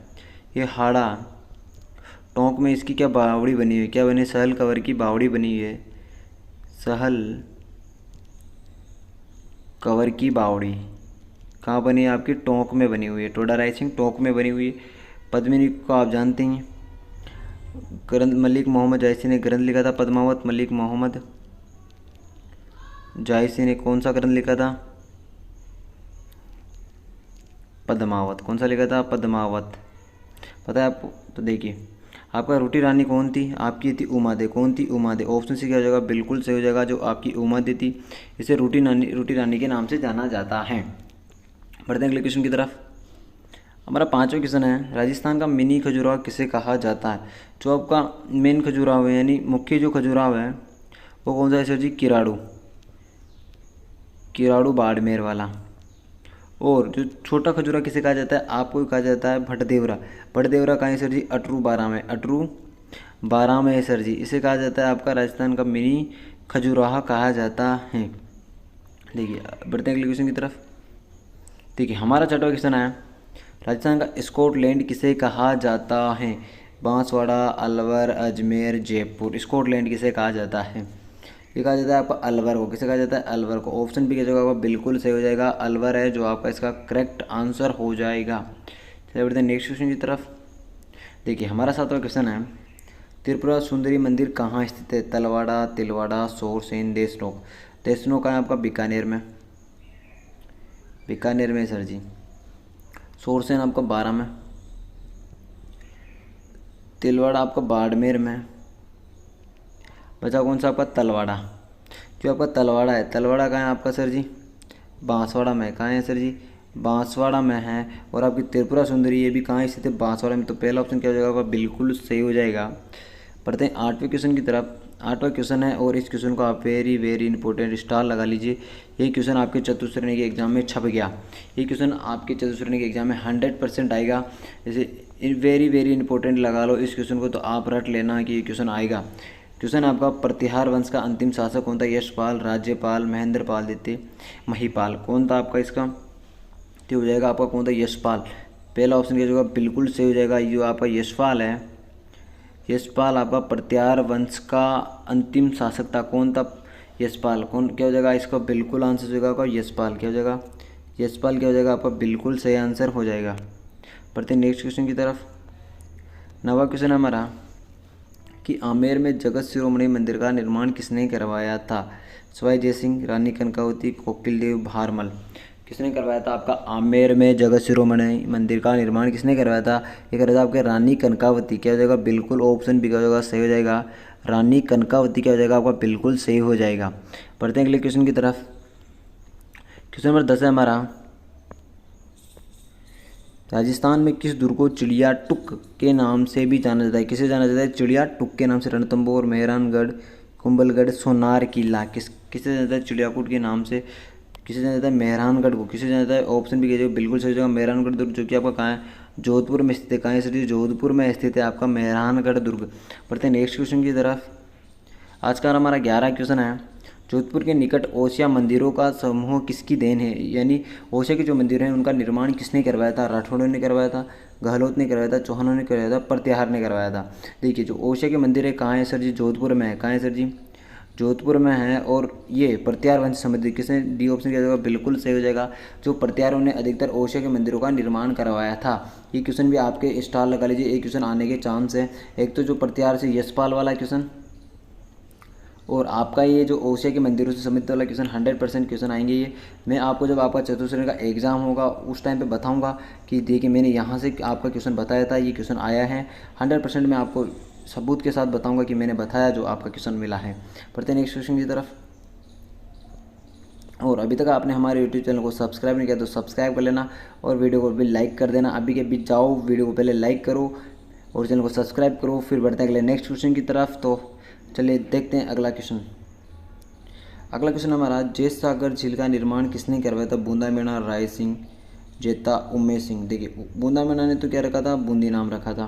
ये हाड़ा टोंक में इसकी क्या बावड़ी बनी हुई है? क्या बनी? सहल कंवर की बावड़ी बनी हुई है। सहल कंवर की बावड़ी कहाँ बनी है? आपकी टोंक में बनी हुई है। टोडा राइसिंग टोंक में बनी हुई है। पद्मिनी को आप जानते हैं, ग्रंथ मलिक मोहम्मद जायसी ने ग्रंथ लिखा था पद्मावत। मलिक मोहम्मद जायसी ने कौन सा ग्रंथ लिखा था? पद्मावत। कौन सा लिखा था? पद्मावत। पता है आपको? तो देखिए, आपका रूटी रानी कौन थी? आपकी थी उमादे। कौन थी? उमादे। ऑप्शन सी क्या हो जाएगा? बिल्कुल सही हो जाएगा। जो आपकी उमादे थी, इसे रूटी रानी के नाम से जाना जाता है। बढ़ते हैं अगले क्वेश्चन की तरफ। हमारा पांचवा क्वेश्चन है, राजस्थान का मिनी खजुराहो किसे कहा जाता है? जो आपका मेन खजुराहो है, यानी मुख्य जो खजुराहो है, वो कौन सा है सर जी? किराड़ू। किराड़ू बाड़मेर वाला। और जो छोटा खजुरा किसे कहा जाता है? आपको कहा जाता है भटदेवरा। भटदेवरा कहाँ है सर जी? अटरू बारां में। अटरू बारां में है सर जी। इसे कहा जाता है आपका राजस्थान का मिनी खजुराहो कहा जाता है। देखिए, बढ़ते हैं अगले क्वेश्चन की तरफ। देखिए, हमारा छठवां क्वेश्चन है, राजस्थान का स्कॉटलैंड किसे कहा जाता है? बांसवाड़ा, अलवर, अजमेर, जयपुर। स्कॉटलैंड किसे कहा जाता है? ये कहा जाता है आपका अलवर को। किसे कहा जाता है? अलवर को। ऑप्शन भी क्या होगा? बिल्कुल सही हो जाएगा। अलवर है जो आपका इसका करेक्ट आंसर हो जाएगा। चलिए बढ़ते हैं नेक्स्ट क्वेश्चन की तरफ। देखिए, हमारा सातवां क्वेश्चन है, त्रिपुरा सुंदरी मंदिर कहाँ स्थित है? तलवाड़ा, तिलवाड़ा, सोरसेन, देशनोक। देशनोक है आपका बीकानेर में। बीकानेर में सर जी। सोरसेन आपका बारां में। तिलवाड़ा आपका बाड़मेर में। बचा कौन सा आपका? तलवाड़ा। जो आपका तलवाड़ा है, तलवाड़ा कहाँ है आपका सर जी? बांसवाड़ा में। कहाँ है सर जी? बांसवाड़ा में है। और आपकी त्रिपुरा सुंदरी ये भी कहाँ स्थित है? बांसवाड़ा में। तो पहला ऑप्शन क्या हो जाएगा आपका? बिल्कुल सही हो जाएगा। पढ़ते हैं आठवें क्वेश्चन की तरफ। आठवां क्वेश्चन है, और इस क्वेश्चन को आप वेरी वेरी इंपॉर्टेंट स्टार लगा लीजिए। ये क्वेश्चन आपके चतुश्रेणी के एग्जाम में छप गया। ये क्वेश्चन आपके चतुश्रेणी के एग्जाम में 100% आएगा। जैसे वेरी वेरी इंपॉर्टेंट लगा लो इस क्वेश्चन को, तो आप रट लेना कि ये क्वेश्चन आएगा। क्वेश्चन आपका, प्रतिहार वंश का अंतिम शासक कौन था? यशपाल, राज्यपाल, महेंद्रपाल, द्वितीय, महिपाल। कौन था आपका इसका? तो हो जाएगा आपका कौन था? यशपाल। पहला ऑप्शन क्या होगा? बिल्कुल सही हो जाएगा। ये जो आपका यशपाल है, यशपाल आपका प्रतिहार वंश का अंतिम शासक था। कौन था? यशपाल। कौन क्या हो जाएगा इसका? बिल्कुल आंसर हो जाएगा आपका यशपाल। क्या हो जाएगा? यशपाल क्या हो जाएगा आपका? बिल्कुल सही आंसर हो जाएगा। बढ़ते हैं नेक्स्ट क्वेश्चन की तरफ। नवा क्वेश्चन है हमारा कि आमेर में जगत शिरोमणि मंदिर का निर्माण किसने करवाया था? सवाई जयसिंह, रानी कनकावती, कोकिल देव, भारमल। किसने करवाया था आपका आमेर में जगत शिरोमणि मंदिर का निर्माण? किसने करवाया था? ये करवाया था आपके रानी कनकावती। क्या हो जाएगा? बिल्कुल ऑप्शन भी क्या हो जाएगा? सही हो जाएगा। रानी कनकावती क्या हो जाएगा आपका? बिल्कुल सही हो जाएगा। पढ़ते हैं अगले क्वेश्चन की तरफ। क्वेश्चन नंबर 10 है हमारा, राजस्थान में किस दुर्ग को चिड़िया टुक के नाम से भी जाना जाता है? किसे जाना जाता है? चिड़िया टुक के नाम से। रणथंभौर, मेहरानगढ़, कुंभलगढ़, सोनार किला। किसे जाना जाता है? चिड़ियाकूट के नाम से। किसे जाना जाता है? मेहरानगढ़ को। किसे जाना जाता है? ऑप्शन भी कीजिए, बिल्कुल सही जगह मेहरानगढ़ दुर्ग, जो कि आपका कहाँ है? जोधपुर में स्थित है। कहाँ है सर? जोधपुर में स्थित है आपका मेहरानगढ़ दुर्ग। पढ़ते हैं नेक्स्ट क्वेश्चन की तरफ। आज का हमारा 11 क्वेश्चन है, जोधपुर के निकट ओसिया मंदिरों का समूह किसकी देन है? यानी ओसिया के जो मंदिर हैं उनका निर्माण किसने करवाया था? राठौड़ों ने करवाया था, गहलोत ने करवाया था, चौहानों ने करवाया था, प्रतिहार ने करवाया था। देखिए, जो ओसिया के मंदिर है कहाँ है सर जी? जोधपुर में है। कहाँ है सर जी? जोधपुर में है। और ये प्रतिहार वंश समृद्धि, किसने? डी ऑप्शन किया जाएगा, बिल्कुल सही हो जाएगा। जो प्रतिहारों ने अधिकतर ओसिया के मंदिरों का निर्माण करवाया था। ये क्वेश्चन भी आपके स्टार लगा लीजिए, एक क्वेश्चन आने के चांस है। एक तो जो प्रतिहार से यशपाल वाला क्वेश्चन, और आपका ये जो ओसिया के मंदिरों से संबंधित वाला क्वेश्चन 100% क्वेश्चन आएंगे। ये मैं आपको जब आपका चतुश्रेणी का एग्जाम होगा उस टाइम पे बताऊंगा कि देखिए मैंने यहाँ से आपका क्वेश्चन बताया था, ये क्वेश्चन आया है। 100% मैं आपको सबूत के साथ बताऊंगा कि मैंने बताया जो आपका क्वेश्चन मिला है। पढ़ते हैं नेक्स्ट क्वेश्चन की तरफ। और अभी तक आपने हमारे यूट्यूब चैनल को सब्सक्राइब नहीं किया तो सब्सक्राइब कर लेना और वीडियो को भी लाइक कर देना। अभी के बीच जाओ, वीडियो को पहले लाइक करो और चैनल को सब्सक्राइब करो। फिर बढ़ते हैं अगले नेक्स्ट क्वेश्चन की तरफ। तो चलिए देखते हैं अगला क्वेश्चन। अगला क्वेश्चन हमारा, जैत सागर झील का निर्माण किसने करवाया था? बूंदा मीणा, राय सिंह, जेता, उमेश सिंह। देखिए बूंदा मीणा ने तो क्या रखा था? बूंदी नाम रखा था,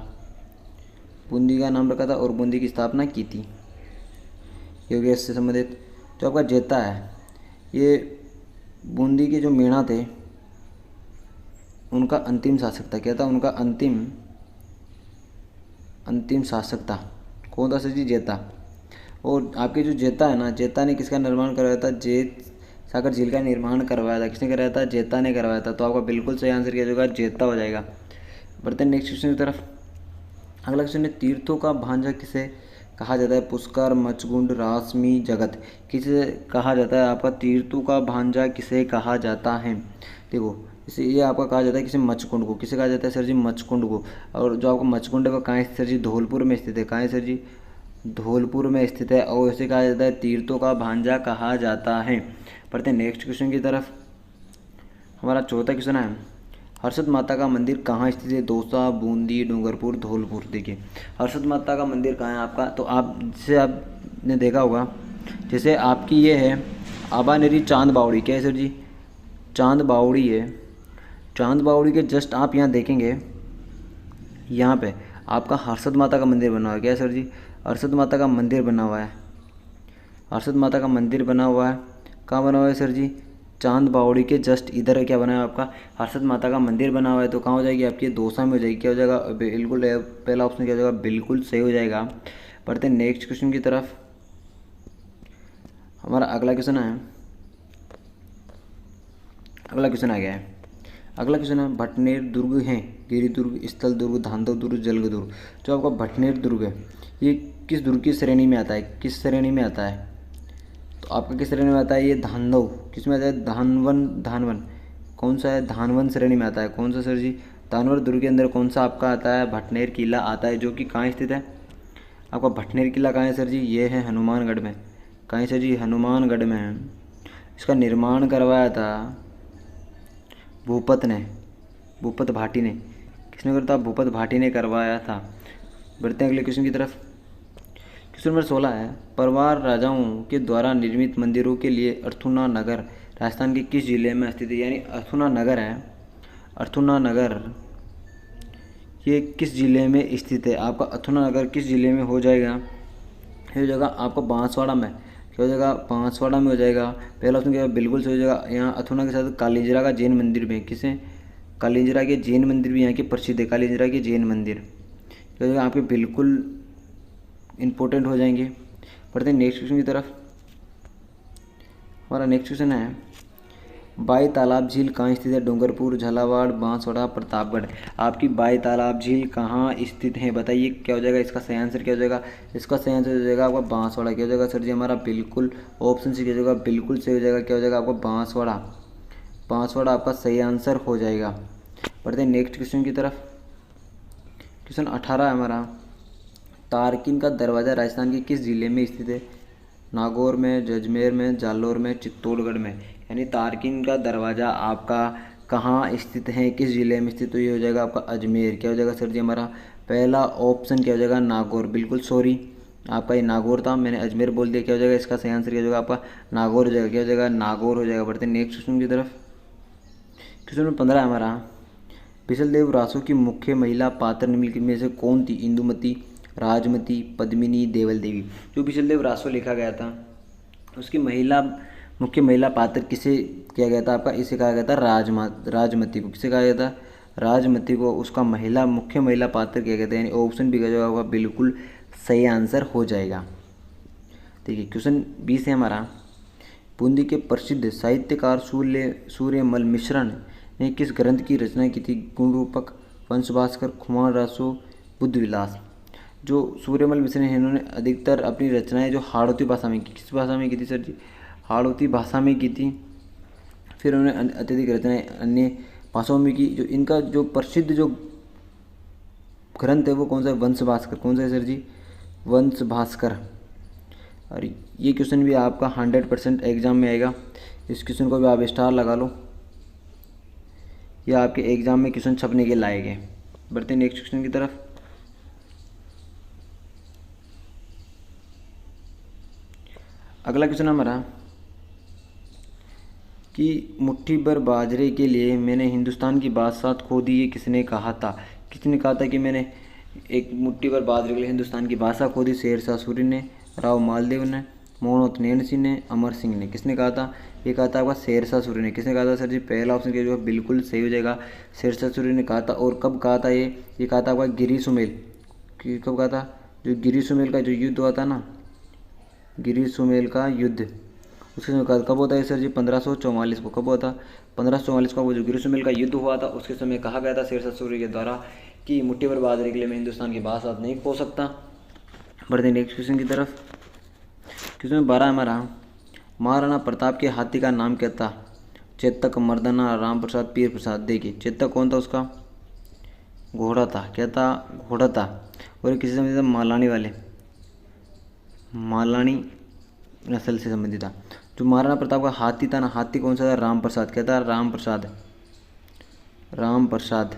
बूंदी का नाम रखा था और बूंदी की स्थापना की थी। ये हो गया इससे संबंधित। जो आपका जेता है, ये बूंदी के जो मीणा थे उनका अंतिम शासक था। क्या था? उनका अंतिम शासक था। कौन था सर जी? जेता। और आपके जो जेता है ना, जेता ने किसका निर्माण करवाया था? जेत सागर झील का निर्माण करवाया था। किसने करवाया था? जेता ने करवाया था। तो आपका बिल्कुल सही आंसर क्या होगा? जेता हो जाएगा। बढ़ते हैं नेक्स्ट क्वेश्चन की तरफ। अगला क्वेश्चन है, तीर्थों का भांजा किसे कहा जाता है? पुष्कर, मचकुंड, रासमी, जगत। किसे कहा जाता है? आपका तीर्थों का भांजा किसे कहा जाता है? देखो इसे ये आपका कहा जाता है किसी मचकुंड को। किसे कहा जाता है सर जी? मचकुंड को। और जो आपका मचकुंड है वो कहाँ है सर जी? धौलपुर में स्थित है। कहाँ है सर जी? धौलपुर में स्थित है और इसे कहा जाता है तीर्थों का भांजा कहा जाता है। पढ़ते हैं नेक्स्ट क्वेश्चन की तरफ। हमारा चौथा क्वेश्चन है, हर्षद माता का मंदिर कहाँ स्थित है? दौसा, बूंदी, डूंगरपुर, धौलपुर। देखिए हर्षद माता का मंदिर कहाँ है आपका? तो आप जैसे आपने देखा होगा, जैसे आपकी ये है आबानेरी चांद बावड़ी। क्या है सर जी? चांद बावड़ी है। चांद बावड़ी के जस्ट आप यहाँ देखेंगे, यहाँ पे आपका हर्षद माता का मंदिर बना हुआ है। क्या है सर जी? हर्षद माता का मंदिर बना हुआ है। हर्षद माता का मंदिर बना हुआ है। कहाँ बना हुआ है सर जी? चांद बावड़ी के जस्ट इधर क्या बना है आपका? हर्षद माता का मंदिर बना हुआ है। तो कहाँ हो जाएगी आपकी? दौसा में हो जाएगी। क्या हो जाएगा? बिल्कुल पहला ऑप्शन क्या हो जाएगा? बिल्कुल सही हो जाएगा। बढ़ते हैं नेक्स्ट क्वेश्चन की तरफ। हमारा अगला क्वेश्चन है, अगला क्वेश्चन आ गया है। अगला क्वेश्चन है, भटनेर दुर्ग हैं, गिरि दुर्ग, स्थल दुर्ग, धांधव दुर्ग, जलग दुर्ग। जो आपका भटनेर दुर्ग है ये किस दुर्ग की श्रेणी में आता है? किस श्रेणी में आता है? तो आपका किस श्रेणी में आता है? ये धांधव। किस में आता है? धानवन। कौन सा है? धानवन श्रेणी में आता है। कौन सा सर जी? धानवर दुर्ग के अंदर कौन सा आपका आता है? भटनेर किला आता है, जो कि कहाँ स्थित है? आपका भटनेर किला कहाँ है सर जी? ये है हनुमानगढ़ में। कहाँ है सर जी? हनुमानगढ़ में है। इसका निर्माण करवाया था भूपत भाटी ने। किसने करता था? भूपत भाटी ने करवाया था। बढ़ते हैं अगले क्वेश्चन की तरफ। क्वेश्चन नंबर 16 है, परवार राजाओं के द्वारा निर्मित मंदिरों के लिए अर्थुना नगर राजस्थान के किस जिले में स्थित है? यानी अर्थुना नगर है, अर्थुना नगर ये किस जिले में स्थित है? आपका अर्थुना नगर किस जिले में हो जाएगा? ये हो जाएगा आपका बांसवाड़ा में। क्या हो जाएगा? बांसवाड़ा में हो जाएगा। पहला ऑप्शन क्या? बिल्कुल सही हो जाएगा। यहाँ अथुना के साथ कालिंजरा का जैन मंदिर भी है। किसे? कालिंजरा के जैन मंदिर भी यहाँ के प्रसिद्ध है। कालिंजरा के जैन मंदिर क्या हो जाएगा? आपके बिल्कुल इंपॉर्टेंट हो जाएंगे। पढ़ते हैं नेक्स्ट क्वेश्चन की तरफ। हमारा नेक्स्ट क्वेश्चन है, बाई तालाब झील कहाँ स्थित है? डूंगरपुर, झालावाड़, बांसवाड़ा, प्रतापगढ़। आपकी बाई तालाब झील कहाँ स्थित है? बताइए क्या हो जाएगा? इसका सही आंसर क्या हो जाएगा? इसका सही आंसर हो जाएगा आपका बांसवाड़ा। क्या हो जाएगा सर जी? हमारा बिल्कुल ऑप्शन सी क्या हो जाएगा? बिल्कुल सही हो जाएगा। क्या हो जाएगा आपका? बांसवाड़ा। बांसवाड़ा आपका सही आंसर हो जाएगा। बढ़ते हैं नेक्स्ट क्वेश्चन की तरफ। क्वेश्चन 18 है हमारा, तारकिन का दरवाज़ा राजस्थान के किस जिले में स्थित है? नागौर में, जजमेर में, जालोर में, चित्तौड़गढ़ में। यानी तारकिन का दरवाज़ा आपका कहाँ स्थित है? किस जिले में स्थित? तो ये हो जाएगा आपका अजमेर। क्या हो जाएगा सर जी? हमारा पहला ऑप्शन क्या हो जाएगा? नागौर। बिल्कुल सॉरी, आपका ये नागौर था, मैंने अजमेर बोल दिया। क्या हो जाएगा? इसका सही आंसर क्या हो जाएगा? आपका नागौर हो जाएगा। क्या हो जाएगा? नागौर हो जाएगा। बढ़ते हैं नेक्स्ट क्वेश्चन की तरफ। क्वेश्चन नंबर 15 है हमारा, बिशलदेव रासो की मुख्य महिला पात्र निम्नलिखित में से कौन थी? इंदुमती, राजमती, पद्मिनी, देवल देवी। जो बिशलदेव रासो लिखा गया था उसकी मुख्य महिला पात्र किसे किया गया था? आपका इसे कहा गया था राजमती को। किसे कहा गया था? राजमती को उसका मुख्य महिला पात्र किया गया था। यानी ऑप्शन भी जो होगा बिल्कुल सही आंसर हो जाएगा। देखिए क्वेश्चन 20 है हमारा, बूंदी के प्रसिद्ध साहित्यकार सूर्यमल मिश्रण ने किस ग्रंथ की रचना की थी? गुण रूपक, वंशभास्कर, खुमान रासो, बुद्ध विलास। जो सूर्यमल मिश्र हैं इन्होंने अधिकतर अपनी रचनाएं जो हाड़ौती भाषा में की। किस भाषा में की थी सर जी? हाड़ौती भाषा में की थी। फिर उन्होंने अत्यधिक रचनाएं अन्य भाषाओं में की। जो इनका जो प्रसिद्ध जो ग्रंथ है वो कौन सा है? वंशभास्कर। कौन सा है सर जी? वंश भास्कर। और ये क्वेश्चन भी आपका 100% एग्ज़ाम में आएगा। इस क्वेश्चन को भी आप स्टार लगा लो, या आपके एग्ज़ाम में क्वेश्चन छपने के लायक है। बढ़ते हैं नेक्स्ट क्वेश्चन की तरफ। अगला क्वेश्चन हमारा कि मुट्ठी भर बाजरे के लिए मैंने हिंदुस्तान की बादशाहत खो दी, ये किसने कहा था? किसने कहा था कि मैंने एक मुट्ठी भर बाजरे के लिए हिंदुस्तान की बादशाह खो दी? शेरशाह सूरी ने, राव मालदेव ने, मोहम्मद सिंह ने, अमर सिंह ने। किसने कहा था? ये कहा था आपका शेरशाह सूरी ने। किसने कहा था सर जी? पहला ऑप्शन के जो बिल्कुल सही हो जाएगा, शेरशाह सूरी ने कहा था। और कब कहा था ये कहा था आपका गिरी सुमेल। कब कहा था? जो गिरी सुमेल का जो युद्ध हुआ था ना, गिरी सुमेल का युद्ध, उसके समय कब होता है सर जी? 1544 को। कब हुआ था? 1544 को वो जो गिरी सुमेल का युद्ध हुआ था, उसके समय कहा गया था शेरशाह सूरी के द्वारा कि मुट्ठी भर बाजरे के लिए मैं हिंदुस्तान की बादशाहत नहीं खो सकता। बढ़ते नेक्स्ट क्वेश्चन की तरफ। क्वेश्चन 12 हमारा, महाराणा प्रताप के हाथी का नाम क्या था? चेतक, मर्दाना, राम प्रसाद, पीर प्रसाद। देखिए चेतक कौन था? उसका घोड़ा था। क्या था? घोड़ा था। और ये किसी से संबंधित था? मालानी वाले, मालानी नस्ल से संबंधित था। जो महाराणा प्रताप का हाथी था ना, हाथी कौन सा था? राम प्रसाद। क्या था? राम प्रसाद। राम प्रसाद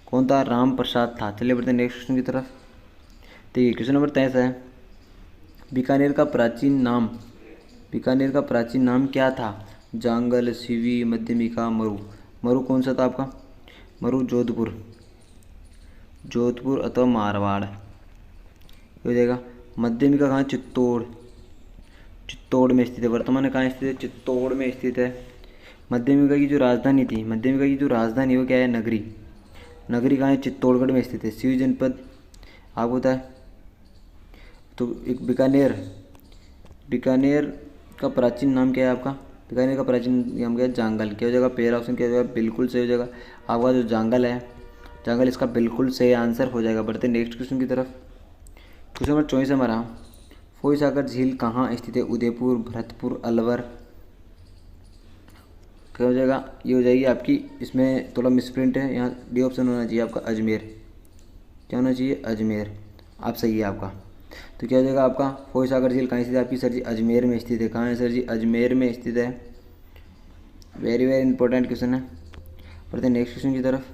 कौन था? राम प्रसाद था। चलिए बढ़ते हैं नेक्स्ट क्वेश्चन की तरफ। देखिए क्वेश्चन नंबर 23 है, बीकानेर का प्राचीन नाम क्या था? जांगल, सिवी, मध्यमिका, मरु। मरु कौन सा था आपका? मरु जोधपुर अथवा मारवाड़ हो जाएगा। मध्यमिका कहाँ? चित्तौड़ में स्थित है। वर्तमान में कहाँ स्थित है? चित्तौड़ में स्थित है। मध्यमिका की जो राजधानी थी, मध्यमिका की जो राजधानी वो क्या है? नगरी कहाँ है? चित्तौड़गढ़ में स्थित है। सिवी जनपद आपको होता है। तो एक बीकानेर का प्राचीन नाम क्या है आपका? बीकानेर का प्राचीन नाम क्या है? जांगल। क्या हो जाएगा? पहला ऑप्शन क्या हो जाएगा? बिल्कुल सही हो जाएगा आपका जो जांगल है, जांगल इसका बिल्कुल सही आंसर हो जाएगा। बढ़ते नेक्स्ट क्वेश्चन की तरफ। क्वेश्चन नंबर 24 हमारा, फोई सागर झील कहाँ स्थित है? उदयपुर, भरतपुर, अलवर। क्या हो जाएगा? ये हो जाएगी आपकी, इसमें थोड़ा मिसप्रिंट है, यहाँ डी ऑप्शन होना चाहिए आपका अजमेर। क्या होना चाहिए? अजमेर। आप सही है आपका। तो क्या हो जाएगा आपका? फोई सागर झील कहाँ स्थित है आपकी? सर जी अजमेर में स्थित है। कहाँ है सर जी? अजमेर में स्थित है। वेरी इंपॉर्टेंट क्वेश्चन है। बढ़ते हैं नेक्स्ट क्वेश्चन की तरफ।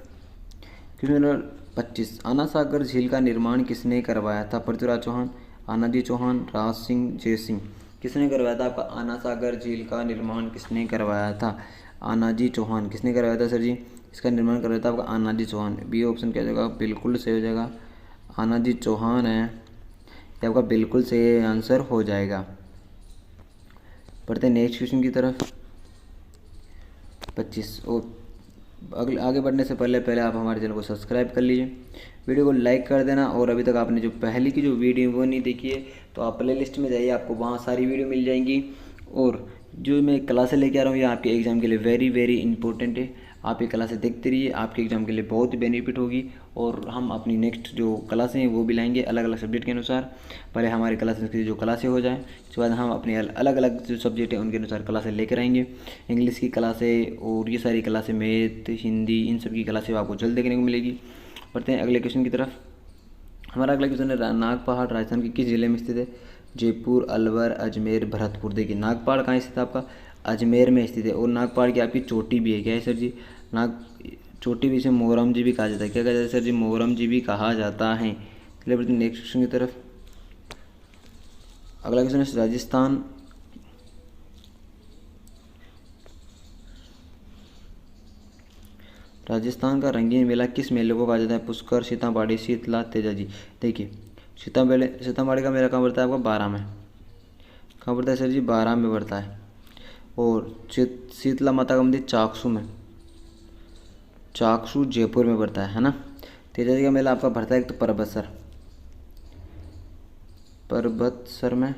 क्वेश्चन नंबर 25, आना सागर झील का निर्माण किसने करवाया था? पृथ्वीराज चौहान, आनाजी चौहान, राज सिंह, जय सिंह। किसने करवाया था आपका आना सागर झील का निर्माण? किसने करवाया था? आनाजी चौहान। किसने करवाया था सर जी? इसका निर्माण करवाया था आपका आनाजी चौहान। बी ऑप्शन क्या हो जाएगा? बिल्कुल सही हो जाएगा, आनाजी चौहान है, ये आपका बिल्कुल सही आंसर हो जाएगा। बढ़ते हैं नेक्स्ट क्वेश्चन की तरफ। 25 और अगले आगे बढ़ने से पहले आप हमारे चैनल को सब्सक्राइब कर लीजिए, वीडियो को लाइक कर देना। और अभी तक आपने जो पहली की जो वीडियो वो नहीं देखी है तो आप प्ले लिस्ट में जाइए, आपको वहाँ सारी वीडियो मिल जाएंगी। और जो मैं क्लासें लेके आ रहा हूँ ये आपके एग्ज़ाम के लिए वेरी इंपॉर्टेंट है। आप ये क्लासें देखते रहिए, आपके एग्ज़ाम के लिए बहुत बेनिफिट होगी। और हम अपनी नेक्स्ट जो क्लासें हैं वो भी लाएंगे अलग अलग सब्जेक्ट के अनुसार। पहले हमारी क्लासेस की जो क्लासें हो जाएं, उसके बाद हम अपने अलग अलग जो सब्जेक्ट हैं उनके अनुसार क्लासें लेकर आएंगे। इंग्लिश की क्लासें और ये सारी क्लासें, मैथ, हिंदी, इन सब की क्लासें आपको जल्द देखने को मिलेगी। बढ़ते हैं अगले क्वेश्चन की तरफ। हमारा अगला क्वेश्चन है, नाग पहाड़ राजस्थान के किस जिले में स्थित है? जयपुर, अलवर, अजमेर, भरतपुर। देखिए नाग पहाड़ कहाँ स्थित है आपका? अजमेर में स्थित है। और नाग पहाड़ की आपकी चोटी भी है। क्या है सर जी? नाग चोटी भी, इसे मोहरम जी भी कहा जाता है। क्या कहा जाता है सर जी? मोहरम जी भी कहा जाता है। चलिए बढ़ते हैं नेक्स्ट क्वेश्चन की तरफ। अगला क्वेश्चन है, राजस्थान का रंगीन मेला किस मेले को कहा जाता है? पुष्कर, सीताबाड़ी, शीतला, तेजाजी। देखिए सीताबाड़ी का मेला कहाँ पड़ता है आपका? 12 में। कहाँ पड़ता है सर जी? 12 में पड़ता है। और शीतला माता का मंदिर चाकसू जयपुर में पड़ता है ना। तेजाजी का मेला आपका पड़ता है एक तो परबतसर में,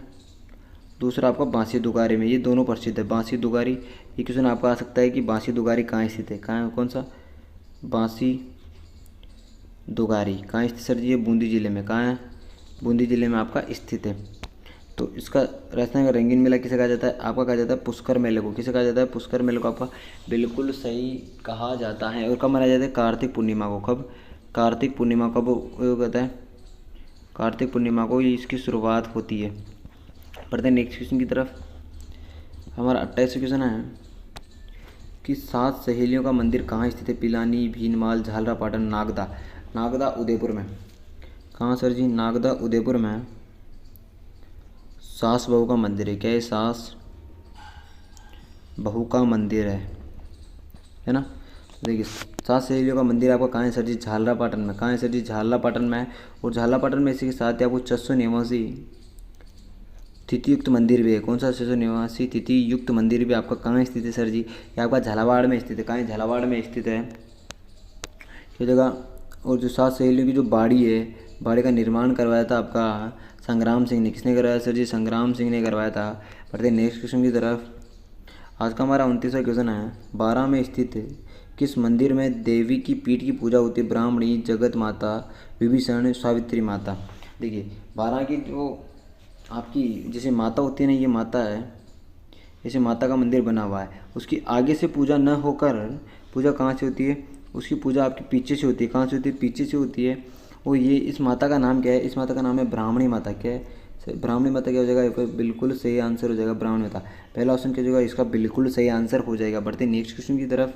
दूसरा आपका बांसी दुगारी में। ये दोनों प्रसिद्ध है। बांसी दुगारी, ये क्वेश्चन आपका आ सकता है कि बांसी दुगारी कहाँ स्थित है? कहाँ, कौन सा? बांसी दुगारी कहाँ स्थित सर जी? ये बूंदी जिले में। कहाँ है? बूंदी जिले में आपका स्थित है। तो इसका राजस्थान का रंगीन मेला किसे कहा जाता है? आपका कहा जाता है पुष्कर मेले को। किसे कहा जाता है? पुष्कर मेले को आपका बिल्कुल सही कहा जाता है। और कब मनाया जाता है? कार्तिक पूर्णिमा को। कब? कार्तिक पूर्णिमा कब कहता है? कार्तिक पूर्णिमा को ये इसकी शुरुआत होती है। पढ़ते हैं नेक्स्ट क्वेश्चन की तरफ। हमारा 28वां क्वेश्चन है कि 7 सहेलियों का मंदिर कहाँ स्थित है? पिलानी, भीनमाल, झालरापाटन, नागदा। नागदा उदयपुर में। कहाँ सर जी? नागदा उदयपुर में सास बहू का मंदिर है। क्या है? सास बहू का मंदिर है ना। देखिए 7 सहेलियों का मंदिर आपका कहाँ है सर जी? झालरापाटन में। कहाँ है सर जी? झालरापाटन में। और झालरापाटन में इसी के साथ ही आपको 600 निवासी तिथि युक्त मंदिर भी है। कौन सा? 600 निवासी तिथि युक्त मंदिर भी आपका कहाँ स्थित है सर जी? ये आपका झालावाड़ में स्थित है। कहाँ है? झालावाड़ में स्थित है ये जगह। और जो 7 सहेलियों की जो बाड़ी है, बाड़ी का निर्माण करवाया था आपका संग्राम सिंह ने। किसने करवाया सर जी? संग्राम सिंह ने करवाया था। बढ़ते नेक्स्ट क्वेश्चन की तरफ। आज का हमारा 29वां क्वेश्चन है, 12 में स्थित किस मंदिर में देवी की पीठ की पूजा होती है? ब्राह्मणी, जगत माता, विभीषण, सावित्री माता। देखिए 12 की जो आपकी जैसे माता होती है ना, ये माता है, जैसे माता का मंदिर बना हुआ है, उसकी आगे से पूजा न होकर पूजा कहाँ से होती है? उसकी पूजा आपके पीछे से होती है। कहाँ से होती है? पीछे से होती है। और ये इस माता का नाम क्या है? इस माता का नाम है ब्राह्मणी माता। क्या है? ब्राह्मणी माता क्या हो जाएगा? बिल्कुल सही आंसर हो जाएगा ब्राह्मणी माता। पहला ऑप्शन क्या हो जाएगा? इसका बिल्कुल सही आंसर हो जाएगा। बढ़ते नेक्स्ट क्वेश्चन की तरफ।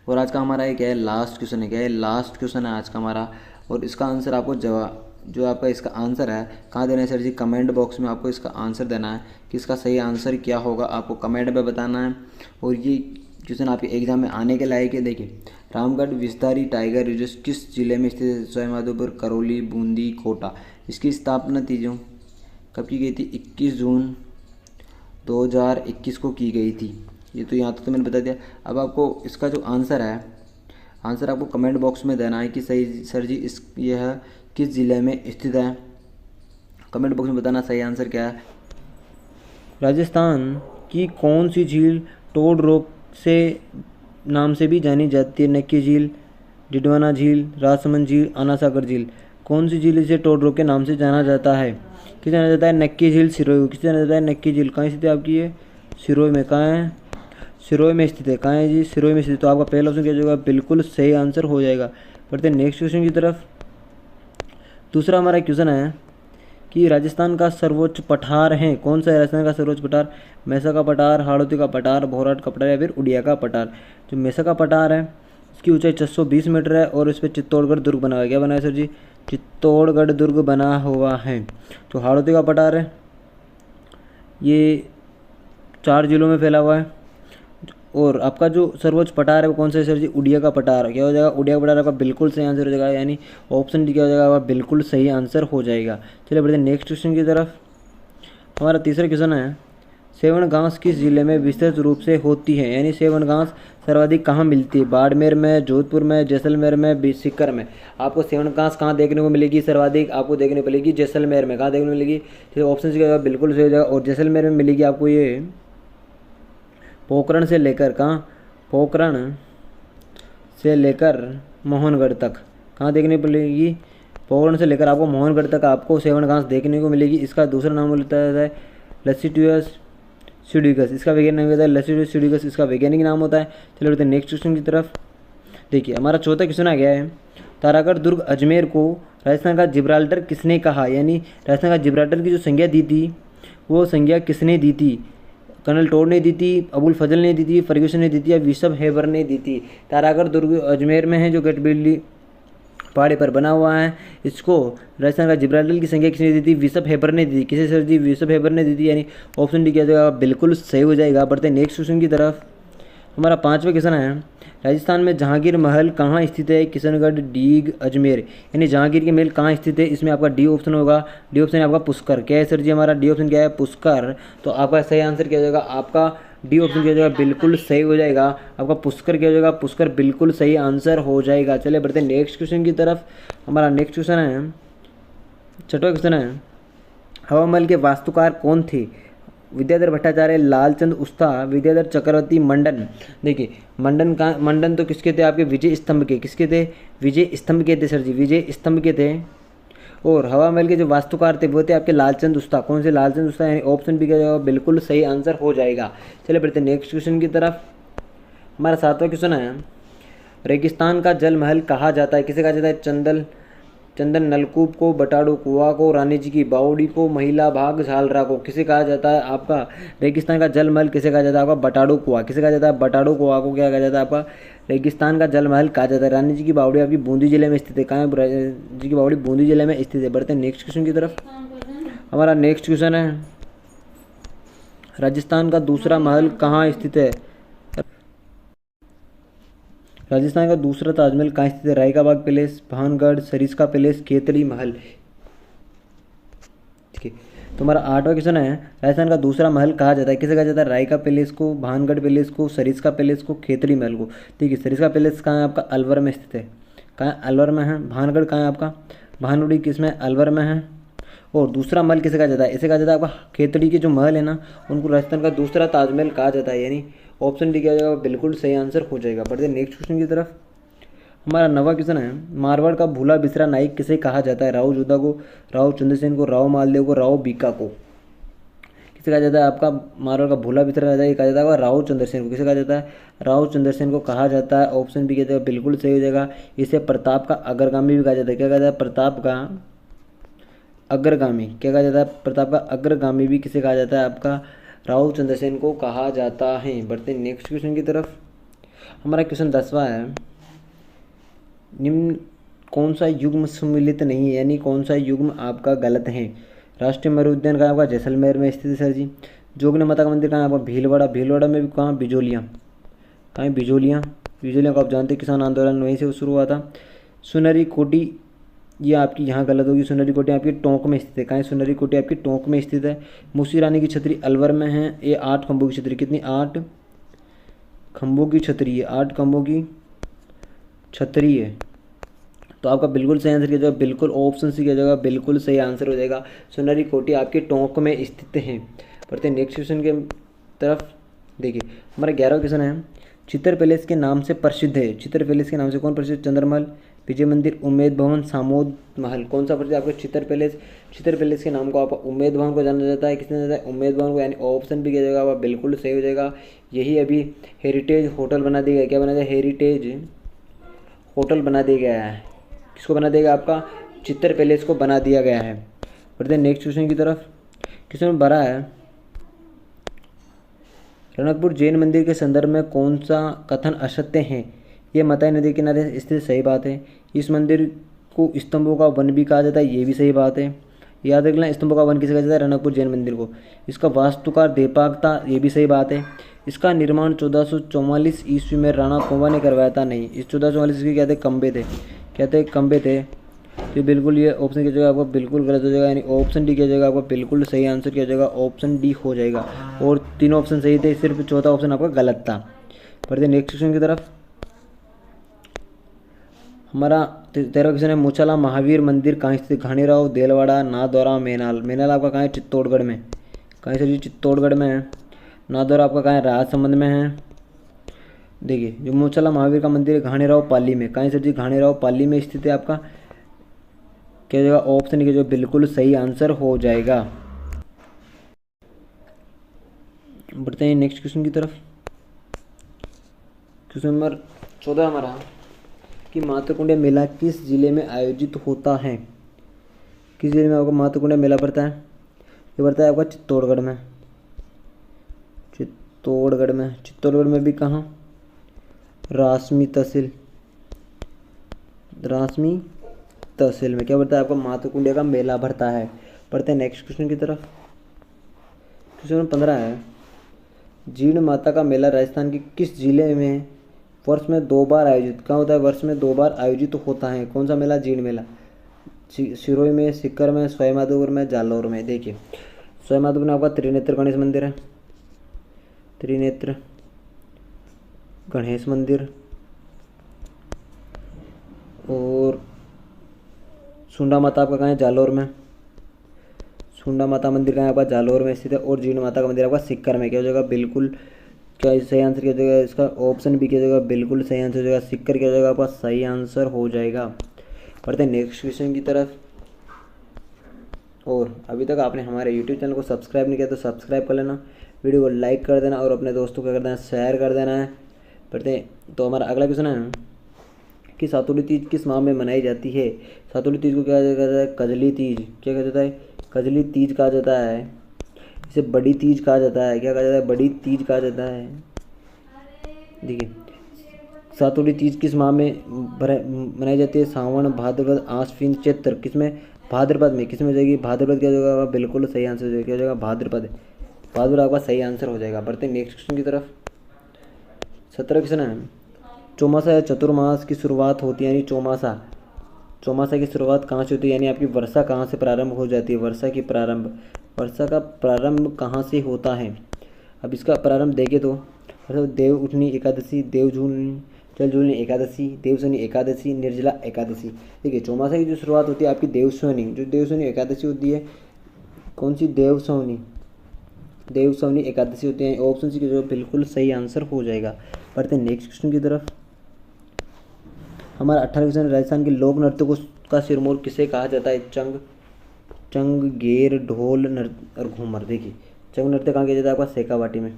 और आज का हमारा ये क्या है? लास्ट क्वेश्चन है। क्या है? लास्ट क्वेश्चन है आज का हमारा। और इसका आंसर आपको जवाब जो आपका इसका आंसर है कहाँ देना है सर जी? कमेंट बॉक्स में आपको इसका आंसर देना है कि इसका सही आंसर क्या होगा, आपको कमेंट में बताना है। और ये क्वेश्चन आपके एग्जाम में आने के लायक है। देखिए रामगढ़ विस्तारी टाइगर रिजर्व किस जिले में स्थित है? सवाईमाधोपुर, करौली, बूंदी, कोटा। इसकी स्थापना थी जो कब की गई थी? 21 जून 2021 को की गई थी। ये तो यहाँ तक तो मैंने बता दिया। अब आपको इसका जो आंसर है, आंसर आपको कमेंट बॉक्स में देना है कि सही सर जी यह किस ज़िले में स्थित है। कमेंट बॉक्स में बताना सही आंसर क्या है। राजस्थान की कौन सी झील टोड रॉक से नाम से भी जानी जाती है? नक्की झील, डिडवाना झील, राजसमंद झील, आना सागर झील। कौन सी झील इसे टोड रॉक के नाम से जाना जाता है? किसे जाना जाता है? नक्की झील सिरोही। किसे जाना जाता है? नक्की झील। कहाँ स्थित है आपकी? ये सिरोही में। कहाँ है? सिरोही में स्थित है। कहाँ है जी? सिरोही में स्थित। तो आपका पहला ऑप्शन क्या होगा? बिल्कुल सही आंसर हो जाएगा। बढ़ते नेक्स्ट क्वेश्चन की तरफ। दूसरा हमारा क्वेश्चन है कि राजस्थान का सर्वोच्च पठार है। कौन सा है राजस्थान का सर्वोच्च पठार? मैसा का पठार, हाड़ौती का पठार, भोराट का पठार या फिर उड़िया का पठार। जो मैसा का पठार है इसकी ऊंचाई 620 मीटर है और इस पर चित्तौड़गढ़ दुर्ग बना हुआ है। क्या बना है सर जी? चित्तौड़गढ़ दुर्ग बना हुआ है। जो हाड़ौती का पठार है ये 4 जिलों में फैला हुआ है। और आपका जो सर्वोच्च पठार है वो कौन सा है सर जी? उड़िया का पठार। क्या हो जाएगा? उड़िया का पठार आपका बिल्कुल सही आंसर हो जाएगा, यानी ऑप्शन डी क्या हो जाएगा? आपका बिल्कुल सही आंसर हो जाएगा। चलिए बढ़ते हैं नेक्स्ट क्वेश्चन की तरफ। हमारा तीसरा क्वेश्चन है, सेवन घास किस जिले में विस्तृत रूप से होती है? यानी सेवन घास सर्वाधिक कहाँ मिलती है? बाड़मेर में, जोधपुर में, जैसलमेर में, सीकर में। आपको सेवन घास कहाँ देखने को मिलेगी? सर्वाधिक आपको देखने को मिलेगी जैसलमेर में। कहाँ देखने को मिलेगी? ऑप्शन सी क्या बिल्कुल सही हो जाएगा। और जैसलमेर में मिलेगी आपको ये पोखरण से लेकर कहाँ? पोखरण से लेकर मोहनगढ़ तक। कहाँ देखने को मिलेगी? पोखरण से लेकर आपको मोहनगढ़ तक आपको सेवन घास देखने को मिलेगी। इसका दूसरा नाम होता है लसिटियस स्यूडिकस। इसका वैज्ञानिक नाम होता है लसिटियस स्यूडिकस, इसका वैज्ञानिक नाम होता है। चलिए बढ़ते हैं नेक्स्ट क्वेश्चन की तरफ। देखिए हमारा चौथा क्वेश्चन आ गया है, तारागढ़ दुर्ग अजमेर को राजस्थान का जिब्राल्टर किसने कहा? यानी राजस्थान का जिब्राल्टर की जो संज्ञा दी थी वो संज्ञा किसने दी थी? कर्नल टोड ने दी थी, अबुल फजल ने दी थी, फर्ग्यूसन ने दी थी या विशब हेबर ने दी थी? तारागढ़ दुर्ग अजमेर में है जो गठबिल्ली पहाड़ी पर बना हुआ है। इसको राजस्थान का जिब्राल्टर की संख्या किसने दी थी? विशब हेबर ने दी थी। किसे सर जी? विशब हेबर ने दी थी, यानी ऑप्शन डी क्या जाएगा? बिल्कुल सही हो जाएगा। बढ़ते हैं नेक्स्ट क्वेश्चन की तरफ। हमारा 5वां क्वेश्चन है, राजस्थान में जहांगीर महल कहाँ स्थित है? किशनगढ़, डीग, अजमेर। यानी जहांगीर के महल कहाँ स्थित है? इसमें आपका डी ऑप्शन होगा। डी ऑप्शन है आपका पुष्कर। क्या है सर जी? हमारा डी ऑप्शन क्या है? पुष्कर। तो आपका सही आंसर क्या हो जाएगा? आपका डी ऑप्शन क्या हो जाएगा? बिल्कुल सही हो जाएगा। आपका पुष्कर क्या हो जाएगा? पुष्कर बिल्कुल सही आंसर हो जाएगा। चलिए बढ़ते हैं नेक्स्ट क्वेश्चन की तरफ। हमारा नेक्स्ट क्वेश्चन है, 6वां क्वेश्चन है, हवा महल के वास्तुकार कौन थे? विद्याधर भट्टाचार्य, लालचंद उस्ता, विद्याधर चक्रवर्ती, मंडन। देखिए मंडन तो किसके थे? आपके विजय स्तंभ के। किसके थे? विजय स्तंभ के थे सर जी, विजय स्तंभ के थे। और हवा महल के जो वास्तुकार थे वो थे आपके लालचंद उस्ता। कौन से? लालचंद उस्ता। यानी ऑप्शन बी का बिल्कुल सही आंसर हो जाएगा। चलिए बढ़ते हैं नेक्स्ट क्वेश्चन की तरफ। हमारा 7वां क्वेश्चन है, रेगिस्तान का जल महल कहा जाता है? किसे कहा जाता है? चंदल चंदन नलकूप को, बटाड़ू कुआ को, रानी जी की बावड़ी को, महिला भाग झालरा को किसे कहा जाता है आपका? रेगिस्तान का जल महल किसे कहा जाता है आपका? बटाड़ू कुआ। किसे कहा जाता है? बटाड़ू कुआ को क्या कहा जाता है आपका? रेगिस्तान का जल महल कहा जाता है। रानी जी की बावड़ी आपकी बूंदी जिले में स्थित है। कहाँ है रानी जी की बावड़ी? बूंदी जिले में स्थित है। बढ़ते हैं नेक्स्ट क्वेश्चन की तरफ। हमारा नेक्स्ट क्वेश्चन है, राजस्थान का दूसरा महल कहाँ स्थित है? राजस्थान का दूसरा ताजमहल कहाँ स्थित है? राय का बाग पैलेस, भानगढ़, सरिस्का पैलेस, खेतड़ी महल। ठीक है, तो हमारा 8वां क्वेश्चन है, राजस्थान का दूसरा महल कहा जाता है? किसे कहा जाता है? राय का पैलेस को, भानगढ़ पैलेस को, सरिस्का पैलेस को, खेतड़ी महल को। ठीक है, सरिस्का पैलेस कहाँ है आपका? अलवर में स्थित है। कहाँ है? अलवर में है। भानगढ़ कहाँ है आपका? भानगढ़ी किस में? अलवर में है। और दूसरा महल किसे कहा जाता है? इसे कहा जाता है आपका खेतड़ी के जो महल है ना, उनको राजस्थान का दूसरा ताजमहल कहा जाता है। यानी ऑप्शन डी क्या जाएगा? बिल्कुल सही आंसर हो जाएगा। बढ़ते नेक्स्ट क्वेश्चन की तरफ। हमारा 9वां क्वेश्चन है, मारवाड़ का भूला बिसरा नायक किसे कहा जाता है? राव जोधा को, राव चंद्रसेन को, राव मालदेव को, राव बीका को। किसे कहा जाता है आपका? मारवाड़ का भूला बिसरा नायक कहा जाता है राव चंद्रसेन को। किसे कहा जाता है? राव चंद्रसेन को कहा जाता है। ऑप्शन बी क्या जाएगा? बिल्कुल सही हो जाएगा। इसे प्रताप का अग्रगामी भी कहा जाता है। क्या कहा जाता है? प्रताप का अग्रगामी। क्या कहा जाता है? प्रताप का अग्रगामी भी किसे कहा जाता है आपका? राव चंद्रसेन को कहा जाता है। बढ़ते नेक्स्ट क्वेश्चन की तरफ। हमारा क्वेश्चन 10वां है, निम्न कौन सा युग्म सम्मिलित नहीं है? यानी कौन सा युग्म आपका गलत है? राष्ट्रीय मरु उद्यान कहाँ है आपका? जैसलमेर में स्थित है सर जी। जोगनी माता का मंदिर कहाँ है आपका? भीलवाड़ा। भीलवाड़ा में भी कहाँ? बिजोलियाँ। कहाँ है? बिजोलियाँ। बिजोलियाँ को आप जानते हैं, किसान आंदोलन वहीं से शुरू हुआ था। सुनहरी कोटी, ये आपकी यहाँ गलत होगी। सुनहरी कोटी आपकी टोंक में स्थित है। कहाँ है? सुनहरी कोटी आपकी टोंक में स्थित है। मूसी रानी की छतरी अलवर में है। ये 8 खंभों की छतरी, कितनी? 8 खंभों की छतरी है। 8 खंभों की छतरी है। तो आपका बिल्कुल सही आंसर किया जाएगा, बिल्कुल ऑप्शन सी किया जाएगा, बिल्कुल सही आंसर हो जाएगा। सुनहरी कोटी आपके टोंक में स्थित है। बढ़ते नेक्स्ट क्वेश्चन के तरफ। देखिए हमारा 11वां क्वेश्चन है, चित्र पैलेस के नाम से प्रसिद्ध है। चित्र पैलेस के नाम से कौन प्रसिद्ध? चंद्रमहल, विजय मंदिर, उम्मेद भवन, सामोद महल। कौन सा प्रसिद्ध आपका? चित्र पैलेस। चित्र पैलेस के नाम को आपका उम्मेद भवन को जाना जाता है। किसने जाता है? उम्मेद भवन को। यानी ऑप्शन भी किया जाएगा आपका बिल्कुल सही हो जाएगा। यही अभी हेरिटेज होटल बना दिया गया। क्या बना दिया? हेरिटेज होटल बना दिया गया है। किसको बना देगा? आपका चित्र पैलेस को बना दिया गया है। बढ़ते नेक्स्ट क्वेश्चन की तरफ। क्वेश्चन 12 है, रणकपुर जैन मंदिर के संदर्भ में कौन सा कथन असत्य है? ये मताई नदी के किनारे स्थित, सही बात है। इस मंदिर को स्तंभों का वन भी कहा जाता है, ये भी सही बात है। याद रखना, स्तंभों का वन किसे कहा जाता है? रणकपुर जैन मंदिर को। इसका वास्तुकार देपाक था, ये भी सही बात है। इसका निर्माण 1444 ईस्वी में राणा कुंभा ने करवाया था। नहीं, इस 1444 के क्या थे? खंबे थे। क्या थे? खंबे थे। तो बिल्कुल ये ऑप्शन किया जाएगा आपका बिल्कुल गलत हो जाएगा। यानी ऑप्शन डी किया जाएगा आपका बिल्कुल सही आंसर किया जाएगा। ऑप्शन डी हो जाएगा। और 3 ऑप्शन सही थे, सिर्फ चौथा ऑप्शन आपका गलत था। बढ़ते नेक्स्ट क्वेश्चन की तरफ। हमारा 13वां क्वेश्चन है, मुचाला महावीर मंदिर कहाँ स्थित? घानीराव, देलवाड़ा, नादौरा, मैनाल। मैनाल आपका कहाँ है? चित्तौड़गढ़ में। कहाँ सर जी? चित्तौड़गढ़ में है। नादौरा आपका कहाँ है? राजसमंद में है। देखिए जो मुचाला महावीर का मंदिर है, घानीराव पाली में। कहाँ है सर जी? घानीराव पाली में स्थित है आपका। क्या जाएगा? ऑप्शन के जो बिल्कुल सही आंसर हो जाएगा। बढ़ते हैं नेक्स्ट क्वेश्चन की तरफ। क्वेश्चन नंबर 14 हमारा, कि मातृकुंडिया मेला किस जिले में आयोजित होता है? किस जिले में आपका मातृकुंडिया मेला पड़ता है? ये पड़ता है आपका चित्तौड़गढ़ में। चित्तौड़गढ़ में। चित्तौड़गढ़ में भी कहाँ? रासमी तहसील। रासमी तहसील में क्या पड़ता है? आपका मातृकुंडिया का मेला भरता है। पढ़ते हैं नेक्स्ट क्वेश्चन की तरफ। क्वेश्चन नंबर 15 है, जीर्ण माता का मेला राजस्थान के किस जिले में वर्ष में 2 बार आयोजित? कहाँ होता है? वर्ष में 2 बार आयोजित होता है। कौन सा मेला? जीर्ण मेला। सिरोही में, सीकर में, सवाईमाधोपुर में, जालौर में। देखिए सवाईमाधोपुर में आपका त्रिनेत्र गणेश मंदिर है। त्रिनेत्र गणेश मंदिर। और सुंडा माता आपका कहाँ है? जालौर में। सुंडा माता मंदिर कहाँ है आपका? जालौर में स्थित है। और जीर्ण माता का मंदिर आपका सीकर में। क्या हो जाएगा? बिल्कुल क्या सही आंसर किया जाएगा? इसका ऑप्शन भी किया जाएगा बिल्कुल सही आंसर हो जाएगा। सीकर किया जाएगा आपका सही आंसर हो जाएगा। पढ़ते हैं नेक्स्ट क्वेश्चन की तरफ। और अभी तक आपने हमारे यूट्यूब चैनल को सब्सक्राइब नहीं किया तो सब्सक्राइब कर लेना, वीडियो को लाइक कर देना और अपने दोस्तों को कर देना, शेयर कर देना है। पढ़ते हैं तो हमारा अगला क्वेश्चन है, कि सातोली तीज किस माह में मनाई जाती है। सातोली तीज को क्या कहता है, कजली तीज, क्या कहा जाता है, कजली तीज कहा जाता है। इसे बड़ी तीज कहा जाता है, क्या कहा जाता है, बड़ी तीज कहा जाता है। देखिए सातोली तीज किस माह में मनाई जाती है, सावन भाद्रपद आश्विन चैत्र, किसमें, भाद्रपद में, किसमें हो जाएगी, भाद्रपद क्या हो जाएगा, बिल्कुल सही आंसर हो जाएगा, क्या हो जाएगा, भाद्रपद, भाद्रपद आपका सही आंसर हो जाएगा। बढ़ते नेक्स्ट क्वेश्चन की तरफ। 17 क्वेश्चन है, चौमासा या चतुर्मास की शुरुआत होती है, यानी चौमासा, चौमासा की शुरुआत कहाँ से होती है, यानी आपकी वर्षा कहाँ से प्रारंभ हो जाती है, वर्षा की प्रारंभ, वर्षा का प्रारंभ कहाँ से होता है। अब इसका प्रारंभ देखें तो देव उठनी एकादशी, देव झूलनी, जल झूलनी एकादशी, देवशनी एकादशी, निर्जला एकादशी। देखिए चौमासा की जो शुरुआत होती है आपकी देवशनी, जो देवशनी एकादशी होती है, कौन सी, देवशनी, देवशनी एकादशी होती है। ऑप्शन सी की जो बिल्कुल सही आंसर हो जाएगा। बढ़ते हैं नेक्स्ट क्वेश्चन की तरफ। हमारा 18 क्वेश्चन, राजस्थान के लोक नृत्य को का सिरमौर किसे कहा जाता है, चंग, चंग, गेर, ढोल नृत्य और घूमर। देखिए चंग नृत्य कहाँ किया जाता है, आपका शेखावाटी में,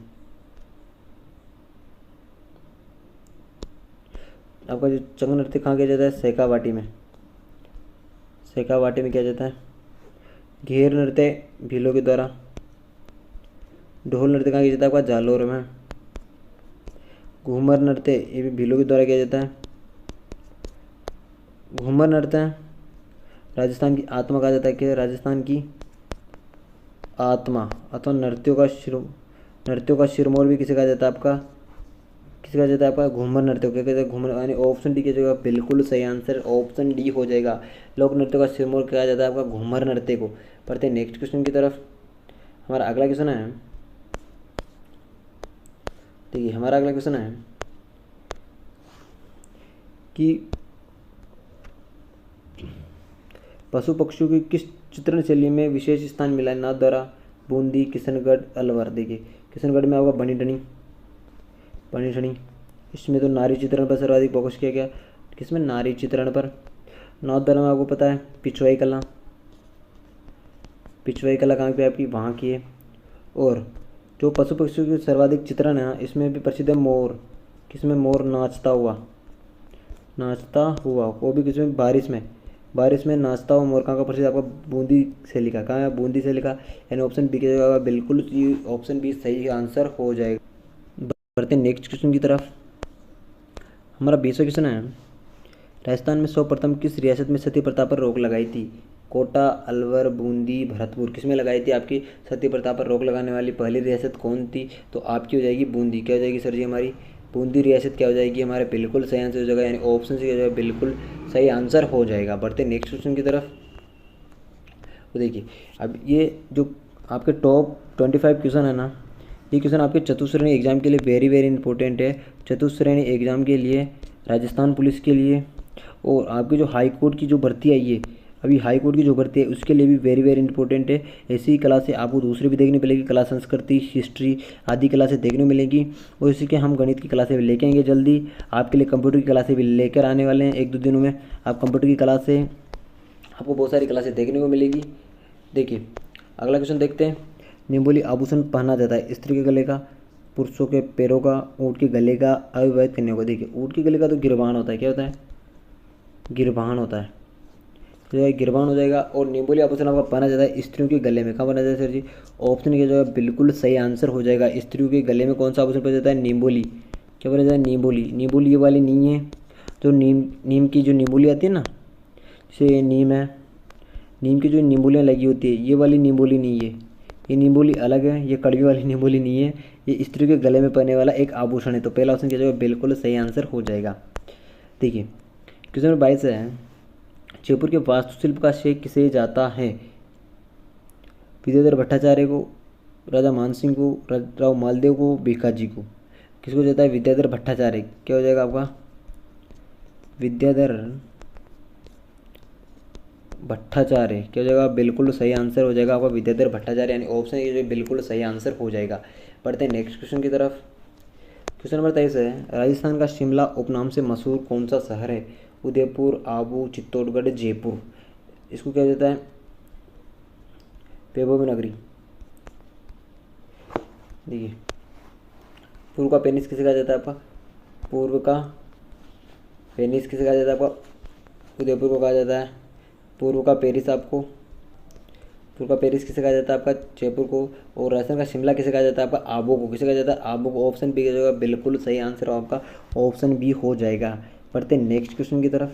आपका जो चंग नृत्य कहाँ किया जाता है, शेखावाटी में, शेखावाटी में किया जाता है। घेर नृत्य भीलों के द्वारा, ढोल नृत्य कहाँ किया जाता है, आपका जालोर में। घूमर नृत्य ये भी भीलों के द्वारा किया जाता है। घूमर नृत्य राजस्थान की आत्मा कहा जाता है, कि राजस्थान की आत्मा अथवा नृत्यों का सिरमौर भी किसे कहा जाता है, आपका किसे कहा जाता है, आपका घूमर नृत्य, क्या कहते हैं, घूमर, यानी ऑप्शन डी की जगह बिल्कुल सही आंसर ऑप्शन डी हो जाएगा। लोक नृत्य का सिरमौर कहा जाता है आपका घूमर नृत्य को। पढ़ते हैं नेक्स्ट क्वेश्चन की तरफ। हमारा अगला क्वेश्चन है, देखिए हमारा अगला क्वेश्चन है कि पशु पक्षियों की किस चित्रण शैली में विशेष स्थान मिला है, नाथद्वारा, बूंदी, किशनगढ़, अलवर। देखिए किशनगढ़ में आपका बनी ठनी, इसमें तो नारी चित्रण पर सर्वाधिक फोकस किया गया, किसमें, नारी चित्रण पर। नाथद्वारा में आपको पता है पिछवाई कला, पिछवाई कला कहाँ पे आपकी, वहाँ की है। और जो पशु पक्षियों की सर्वाधिक चित्रण है इसमें भी प्रसिद्ध है मोर, किसमें, मोर नाचता हुआ, वो भी किसमें, बारिश में नाचता हुआ मोर कहाँ का प्रसिद्ध, आपका बूंदी से लिखा, कहाँ है, बूंदी से लिखा, यानी ऑप्शन बी की जगह बिल्कुल ऑप्शन बी सही आंसर हो जाएगा। बढ़ते हैं नेक्स्ट क्वेश्चन की तरफ। हमारा 20वां क्वेश्चन है, राजस्थान में सर्वप्रथम किस रियासत में सती प्रथा पर रोक लगाई थी, कोटा, अलवर, बूंदी, भरतपुर, किसमें लगाई थी आपकी सती प्रथा पर रोक लगाने वाली पहली रियासत कौन थी, तो आपकी हो जाएगी बूंदी। क्या हो जाएगी सर जी, हमारी बूंदी रियासत क्या हो जाएगी, हमारे बिल्कुल सही आंसर हो जाएगा, यानी ऑप्शन सी हो जाएगा बिल्कुल सही आंसर हो जाएगा। बढ़ते नेक्स्ट क्वेश्चन की तरफ। तो देखिए अब ये जो आपके टॉप 25 क्वेश्चन है ना, ये क्वेश्चन आपके चतुश्रेणी एग्जाम के लिए वेरी वेरी इंपॉर्टेंट है। चतुश्रेणी एग्जाम के लिए, राजस्थान पुलिस के लिए, और आपकी जो हाई कोर्ट की जो भर्ती आई है अभी, हाई कोर्ट की जो भर्ती है उसके लिए भी वेरी वेरी इंपॉर्टेंट है। ऐसी क्लासें आपको दूसरी भी देखने मिलेगी, कला संस्कृति, हिस्ट्री आदि क्लासें देखने को मिलेंगी। और इसी के हम गणित की क्लासें भी लेके आएंगे जल्दी, आपके लिए कंप्यूटर की क्लासें भी लेकर आने वाले हैं। 1-2 दिनों में आप कंप्यूटर की क्लासें, आपको बहुत सारी क्लासें देखने को मिलेगी। देखिए अगला क्वेश्चन देखते हैं। निम्बोली आभूषण पहना जाता है स्त्री के गले का, पुरुषों के पैरों का, ऊँट के गले का, अविवाहित कन्याओं का। देखिए ऊँट के गले का तो गिरबान होता है, क्या होता है, गिरबान होता है, तो यह गिरबान हो जाएगा। और निम्बोली आभूषण आपका पहना जाता है स्त्रियों के गले में, कहाँ पहना जाता है सर जी, ऑप्शन की जगह बिल्कुल सही आंसर हो जाएगा। स्त्रियों के गले में कौन सा आभूषण पहना जाता है, निम्बोली। क्या पहना जाता है, निम्बोली। निम्बोली ये वाली नहीं है, जो नीम की जो निम्बोली आती है ना, जैसे ये नीम है, नीम की जो निम्बोलियाँ लगी होती है, ये वाली निम्बोली नहीं है, ये निम्बोली अलग है, ये कड़वी वाली निम्बोली नहीं है, ये स्त्री के गले में पहनने वाला एक आभूषण है। तो पहला ऑप्शन की जगह बिल्कुल सही आंसर हो जाएगा। देखिए क्वेश्चन नंबर 22 है, जयपुर के वास्तुशिल्प का श्रेय किसे जाता है, विद्याधर भट्टाचार्य को, राजा मानसिंह को, राव मालदेव को, भिकाजी को। किसको जाता है, विद्याधर भट्टाचार्य। क्या हो जाएगा आपका, विद्याधर भट्टाचार्य। क्या हो जाएगा, बिल्कुल सही आंसर हो जाएगा आपका विद्याधर भट्टाचार्य, यानी ऑप्शन ये बिल्कुल सही आंसर हो जाएगा। बढ़ते हैं नेक्स्ट क्वेश्चन की तरफ। क्वेश्चन नंबर 23 है, राजस्थान का शिमला उपनाम से मशहूर कौन सा शहर है, उदयपुर, आबू, चित्तौड़गढ़, जयपुर। इसको क्या जाता है, वैभव नगरी। देखिए पूर्व का पेनिस किसे कहा जाता है आपका, पूर्व का वेनिस किसे कहा जाता है आपका, उदयपुर को कहा जाता है। पूर्व का पेरिस आपको, पूर्व का पेरिस किसे कहा जाता है आपका, जयपुर को। और राजस्थान का शिमला किसे कहा जाता है आपका, आबू को। किसे कहा जाता है, आबू को। ऑप्शन बी का जो है बिल्कुल सही आंसर आपका ऑप्शन बी हो जाएगा। बढ़ते नेक्स्ट क्वेश्चन की तरफ।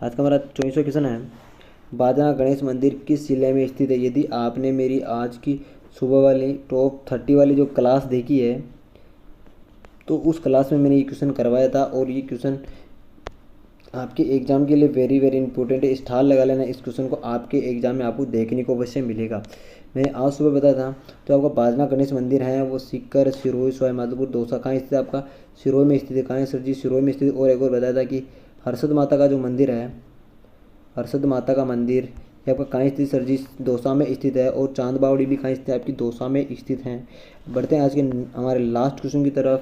आज का हमारा 24वां क्वेश्चन है, बाजना गणेश मंदिर किस जिले में स्थित है। यदि आपने मेरी आज की सुबह वाली टॉप 30 वाली जो क्लास देखी है, तो उस क्लास में मैंने ये क्वेश्चन करवाया था, और ये क्वेश्चन आपके एग्ज़ाम के लिए वेरी वेरी इंपॉर्टेंट है। स्टार लगा लेना इस क्वेश्चन को, आपके एग्ज़ाम में आपको देखने को अवश्य मिलेगा। मैंने आज सुबह बताया था, तो आपका बाजना गणेश मंदिर है वो सीकर, सिरोही, सवाई माधोपुर, दौसा कहाँ स्थित है आपका, सिरोही में स्थित है। कहाँ है सर जी, सिरोही में स्थित। और एक और बताया था कि हर्षद माता का जो मंदिर है, हर्षद माता का मंदिर ये आपका कहाँ स्थित सर जी, दौसा में स्थित है। और चांद बावड़ी भी कहाँ स्थित है आपकी, दौसा में स्थित हैं। बढ़ते हैं आज के हमारे लास्ट क्वेश्चन की तरफ।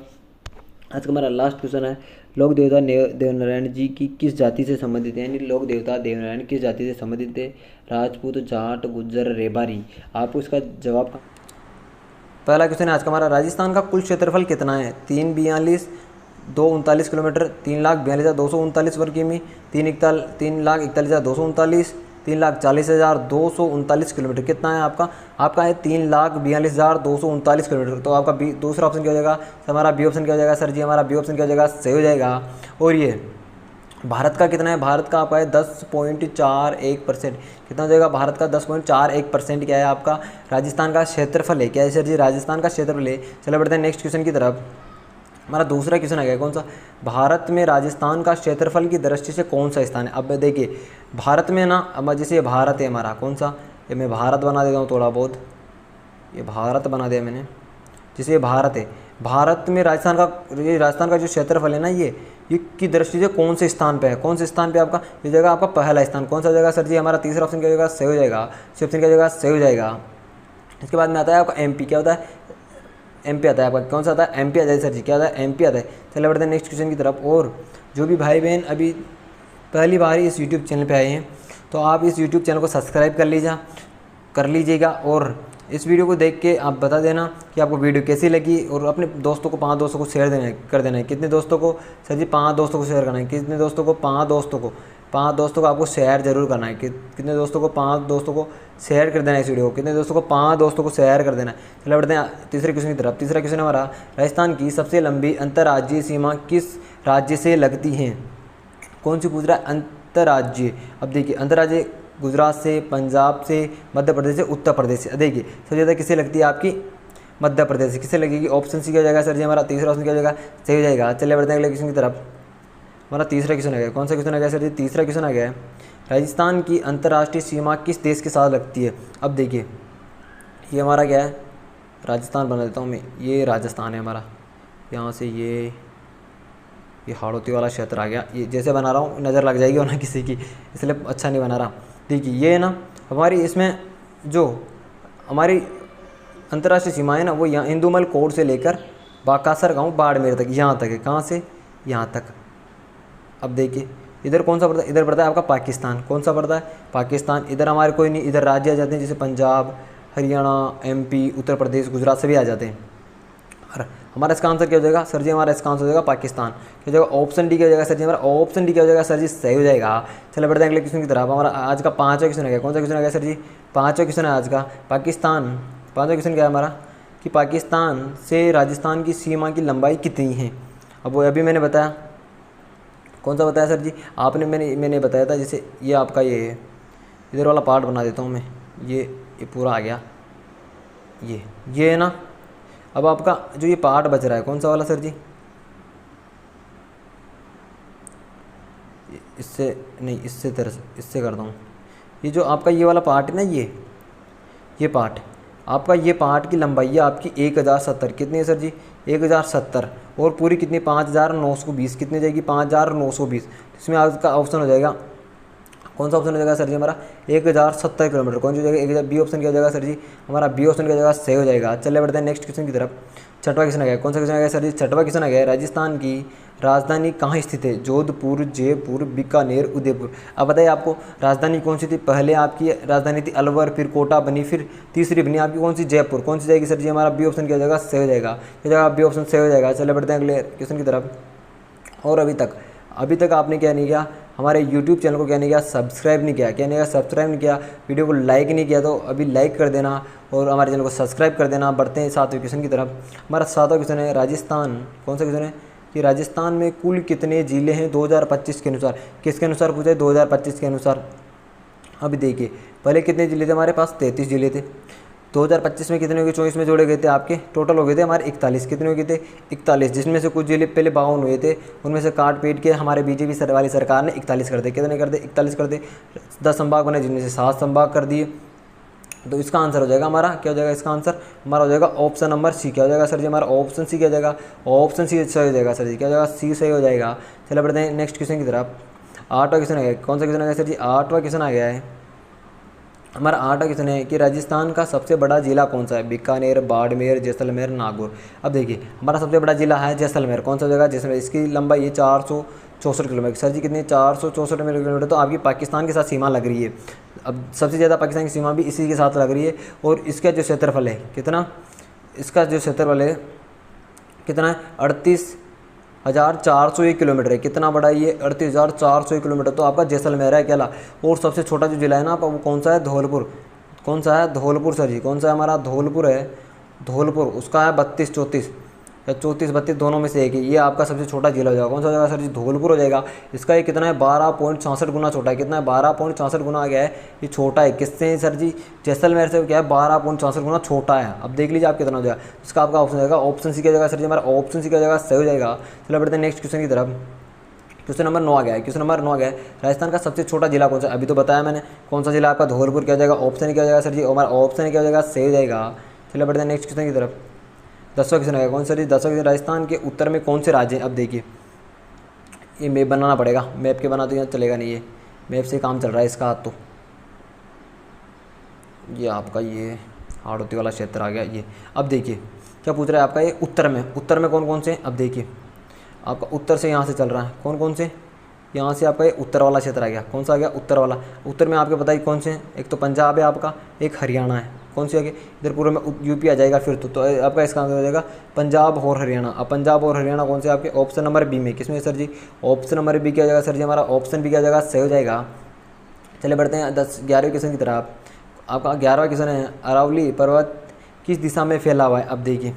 आज का हमारा लास्ट क्वेश्चन है, लोक देवता देवनारायण जी की किस जाति से संबंधित है। यानी लोक देवता देवनारायण किस जाति से संबंधित है, राजपूत, जाट, गुज्जर, रेबारी। आपको इसका जवाब, पहला क्वेश्चन है आज का हमारा, राजस्थान का कुल क्षेत्रफल कितना है। 3,42,239 किलोमीटर, 3,42,239 वर्ग किमी, 3,41,239, 3,40,239 किलोमीटर। कितना है आपका, आपका है 3,42,239 किलोमीटर। तो आपका बी दूसरा ऑप्शन क्या हो जाएगा, हमारा बी ऑप्शन क्या हो जाएगा सर जी, हमारा बी ऑप्शन क्या हो जाएगा, सही हो जाएगा। और ये भारत का कितना है, भारत का आपका है 10.41%। कितना हो जाएगा भारत का, 10.41% क्या है आपका, राजस्थान का क्षेत्रफल है। क्या है सर जी, राजस्थान का क्षेत्रफल है। चलो बढ़ते हैं नेक्स्ट क्वेश्चन की तरफ। हमारा दूसरा क्वेश्चन आ गया कौन सा, भारत में राजस्थान का क्षेत्रफल की दृष्टि से कौन सा स्थान है। अब देखिए भारत में ना, अब जैसे ये भारत है हमारा, कौन सा, ये मैं भारत बना देता हूँ थोड़ा बहुत, ये भारत बना दिया मैंने, जैसे ये भारत है, भारत में राजस्थान का, ये राजस्थान का जो क्षेत्रफल है ना, ये की दृष्टि से कौन से स्थान पे है, कौन से स्थान पे आपका, ये जगह आपका पहला स्थान। कौन सा जगह सर जी, हमारा तीसरा ऑप्शन क्या हो जाएगा, सही हो जाएगा। सी ऑप्शन क्या हो जाएगा, सही हो जाएगा। इसके बाद में आता है आपका एमपी। क्या होता है, एमपी आता है आपका, कौन सा आता है, एमपी आता है सर जी। क्या आता है, एमपी आता है। चलिए बढ़ते हैं नेक्स्ट क्वेश्चन की तरफ। और जो भी भाई बहन अभी पहली बार ही इस यूट्यूब चैनल पे आए हैं, तो आप इस यूट्यूब चैनल को सब्सक्राइब कर लीजिएगा। और इस वीडियो को देख के आप बता देना कि आपको वीडियो कैसी लगी, और अपने दोस्तों को 5 दोस्तों को शेयर कर देना है। कितने दोस्तों को सर जी, 5 दोस्तों को शेयर करना है। कितने दोस्तों को, 5 दोस्तों को आपको शेयर जरूर करना है। कितने दोस्तों को, 5 दोस्तों को शेयर कर देना है इस वीडियो को। कितने दोस्तों को, 5 दोस्तों को शेयर कर देना है। चलो बढ़ते हैं तीसरे क्वेश्चन की तरफ। तीसरा क्वेश्चन हमारा, राजस्थान की सबसे लंबी अंतर्राज्यीय सीमा किस राज्य से लगती है। कौन सी पूछ रहा है, अंतर्राज्यीय। अब देखिए अंतर्राज्यीय गुजरात से, पंजाब से, मध्य प्रदेश से, उत्तर प्रदेश से। देखिए सबसे ज़्यादा किससे लगती है आपकी, मध्य प्रदेश से। किससे लगेगी, ऑप्शन सी क्या हो जाएगा सर जी, हमारा तीसरा ऑप्शन क्या हो जाएगा, सही हो जाएगा। चलिए बढ़ते हैं अगले क्वेश्चन की तरफ। हमारा तीसरा क्वेश्चन आ गया, कौन सा क्वेश्चन आ गया सर जी, तीसरा क्वेश्चन आ गया है, राजस्थान की अंतर्राष्ट्रीय सीमा किस देश के साथ लगती है। अब देखिए ये हमारा क्या है, राजस्थान बना देता हूँ मैं, ये राजस्थान है हमारा, यहाँ से ये हाड़ौती वाला क्षेत्र आ गया। ये जैसे बना रहा हूँ नज़र लग जाएगी और ना किसी की, इसलिए अच्छा नहीं बना रहा। देखिए ये ना हमारी, इसमें जो हमारी अंतर्राष्ट्रीय सीमा है ना, वो यहाँ इंदुमल कोट से लेकर बाकासर गाँव बाड़मेर तक, यहाँ तक है। कहाँ से, यहाँ तक। अब देखिए इधर कौन सा पड़ता है, इधर पड़ता है आपका पाकिस्तान। कौन सा पड़ता है, पाकिस्तान। इधर हमारे कोई नहीं, इधर राज्य आ जाते हैं, जैसे पंजाब, हरियाणा, एमपी, उत्तर प्रदेश, गुजरात सभी आ जाते हैं। और हमारा इसका आंसर क्या हो जाएगा सर जी, हमारा इसका आंसर हो जाएगा पाकिस्तान। क्या हो जाएगा, ऑप्शन डी क्या हो जाएगा सर जी, हमारा ऑप्शन डी क्या हो जाएगा सर जी, सही हो जाएगा। चलो बढ़ते हैं अगले क्वेश्चन की तरफ। हमारा आज का 5वां क्वेश्चन आ गया, कौन सा क्वेश्चन आ गया सर जी, 5वां क्वेश्चन है आज का, पाकिस्तान। 5वां क्वेश्चन क्या है हमारा, कि पाकिस्तान से राजस्थान की सीमा की लंबाई कितनी है। अब वो अभी मैंने बताया, कौन सा बताया सर जी, आपने मैंने बताया था। जैसे ये आपका ये है, इधर वाला पार्ट बना देता हूँ मैं, ये पूरा आ गया, ये है ना। अब आपका जो ये पार्ट बच रहा है, कौन सा वाला सर जी, इससे नहीं, इससे करता हूँ। ये जो आपका ये वाला पार्ट है ना, ये पार्ट आपका, ये पार्ट की लंबाई है आपकी 1070। कितनी है सर जी, 1070। और पूरी कितनी, 5920। कितनी जाएगी, 5920। इसमें आपका ऑप्शन हो जाएगा, कौन सा ऑप्शन हो जाएगा सर जी, हमारा 1070 किलोमीटर। कौन सी हो जाएगा, बी ऑप्शन क्या हो जाएगा सर जी, हमारा बी ऑप्शन क्या हो जाएगा, सही हो जाएगा। चलिए बढ़ते हैं नेक्स्ट क्वेश्चन की तरफ। 6वां क्वेश्चन आ गया, कौन सा क्वेश्चन आ गया सर जी, 6वां क्वेश्चन आ गया, राजस्थान की राजधानी कहाँ स्थित है। जोधपुर, जयपुर, बीकानेर, उदयपुर। अब बताइए आपको राजधानी कौन सी थी, पहले आपकी राजधानी थी अलवर, फिर कोटा बनी, फिर तीसरी बनी आपकी कौन सी, जयपुर। कौन सी जाएगी सर जी, हमारा बी ऑप्शन क्या हो जाएगा, सही हो जाएगा। क्या जाएगा, बी ऑप्शन सही हो जाएगा। चलिए बढ़ते हैं अगले क्वेश्चन की तरफ। और अभी तक अभी तक आपने क्या नहीं किया, हमारे यूट्यूब चैनल को क्या नहीं किया, सब्सक्राइब नहीं किया, क्या नहीं किया, सब्सक्राइब नहीं किया, वीडियो को लाइक नहीं किया तो अभी लाइक कर देना और हमारे चैनल को सब्सक्राइब कर देना। बढ़ते हैं 7वें क्वेश्चन की तरफ। हमारा 7वां क्वेश्चन है राजस्थान, कौन सा क्वेश्चन है कि राजस्थान में कुल कितने ज़िले हैं 2025 के अनुसार। किसके अनुसार पूछा है, 2025 के अनुसार। अभी देखिए पहले कितने ज़िले थे हमारे पास, 33 ज़िले थे। 2025 में कितने हो गए, 24 में जोड़े गए थे आपके, टोटल हो गए थे हमारे 41। कितने हो गए थे, 41, जिसमें से कुछ जिले पहले 52 हुए थे, उनमें से काट पीट के हमारे बीजेपी वाली सरकार ने 41 कर दिए। कितने कर दिए, 41 कर दिए। 10 संभाग बने जिनमें से 7 संभाग कर दिए। तो इसका आंसर हो जाएगा हमारा, क्या हो जाएगा इसका आंसर हमारा हो जाएगा ऑप्शन नंबर सी। क्या हो जाएगा सर जी हमारा ऑप्शन सी क्या हो जाएगा, ऑप्शन सी सही हो जाएगा सर जी, क्या हो जाएगा सी सही हो जाएगा। चलो बढ़ते हैं नेक्स्ट क्वेश्चन की तरफ। 8वां क्वेश्चन आ गया, कौन सा क्वेश्चन आ गया सर जी, 8वां क्वेश्चन आ गया है हमारा। 8वां क्वेश्चन है कि राजस्थान का सबसे बड़ा जिला कौन सा है, बीकानेर, बाड़मेर, जैसलमेर, नागौर। अब देखिए हमारा सबसे बड़ा जिला है जैसलमेर। कौन सा जगह, जैसलमेर। इसकी लंबाई ये 464 किलोमीटर। सर जी कितनी, 464 किलोमीटर। तो आपकी पाकिस्तान के साथ सीमा लग रही है। अब सबसे ज़्यादा पाकिस्तान की सीमा भी इसी के साथ लग रही है। और इसका जो क्षेत्रफल है कितना, इसका जो क्षेत्रफल है कितना है, 38,401 किलोमीटर है। कितना बड़ा ये, 38,401 किलोमीटर। तो आपका जैसलमेर है अकेला। और सबसे छोटा जो जिला है ना वो कौन सा है, धौलपुर। कौन सा है, धौलपुर सर जी। कौन सा है हमारा, धौलपुर है। धौलपुर उसका है 32-34 या 34-32 दोनों में से एक है। ये आपका सबसे छोटा जिला हो जाएगा। कौन सा हो जाएगा सर जी, धौलपुर हो जाएगा। इसका ये कितना है, 12.66 गुना छोटा है। कितना है, 12.66 गुना आ गया है। ये छोटा है किससे सर जी, जैसलमेर से क्या है, 12.66 गुना छोटा है। अब देख लीजिए आप कितना हो जाएगा। इसका आपका ऑप्शन जाएगा ऑप्शन सी क्या जाएगा सर जी, हमारा ऑप्शन सी क्या जाएगा सही हो जाएगा। चलो बढ़ते हैं नेक्स्ट क्वेश्चन की तरफ। क्वेश्चन नंबर 9 आ गया है। क्वेश्चन नंबर 9 आ गया है, राजस्थान का सबसे छोटा जिला कौन सा। अभी तो बताया मैंने कौन सा जिला आपका, धौलपुर। क्या हो जाएगा, ऑप्शन क्या हो जाएगा सर जी, हमारा ऑप्शन क्या हो जाएगा सही हो जाएगा। चलो बढ़ते हैं नेक्स्ट क्वेश्चन की तरफ। 10वां क्वेश्चन आएगा, कौन सा जी, 10वां क्वेश्चन, राजस्थान के उत्तर में कौन से राज्य हैं। अब देखिए ये मैप बनाना पड़ेगा, मैप के बना तो यहाँ चलेगा नहीं, ये मैप से काम चल रहा है इसका हाथ। तो ये आपका ये हाड़ौती वाला क्षेत्र आ गया ये। अब देखिए क्या पूछ रहा है आपका, ये उत्तर में, उत्तर में कौन कौन से। अब देखिए आपका उत्तर से यहाँ से चल रहा है, कौन कौन से, यहाँ से आपका ये उत्तर वाला क्षेत्र आ गया। कौन सा आ गया, उत्तर वाला। उत्तर में आपके बताइए कौन से हैं, एक तो पंजाब है आपका, एक हरियाणा है। कौन सी आ गई, इधर पूरे में यूपी आ जाएगा फिर तो आपका इसका आंसर हो जाएगा पंजाब और हरियाणा। अब पंजाब और हरियाणा कौन से आपके, ऑप्शन नंबर बी में। किसमें सर जी, ऑप्शन नंबर बी क्या हो जाएगा सर जी, हमारा ऑप्शन बी क्या हो जाएगा सही हो जाएगा। चले बढ़ते हैं 11वें क्वेश्चन की तरफ। आपका 11वां क्वेश्चन है, अरावली पर्वत किस दिशा में फैला हुआ है। अब देखिए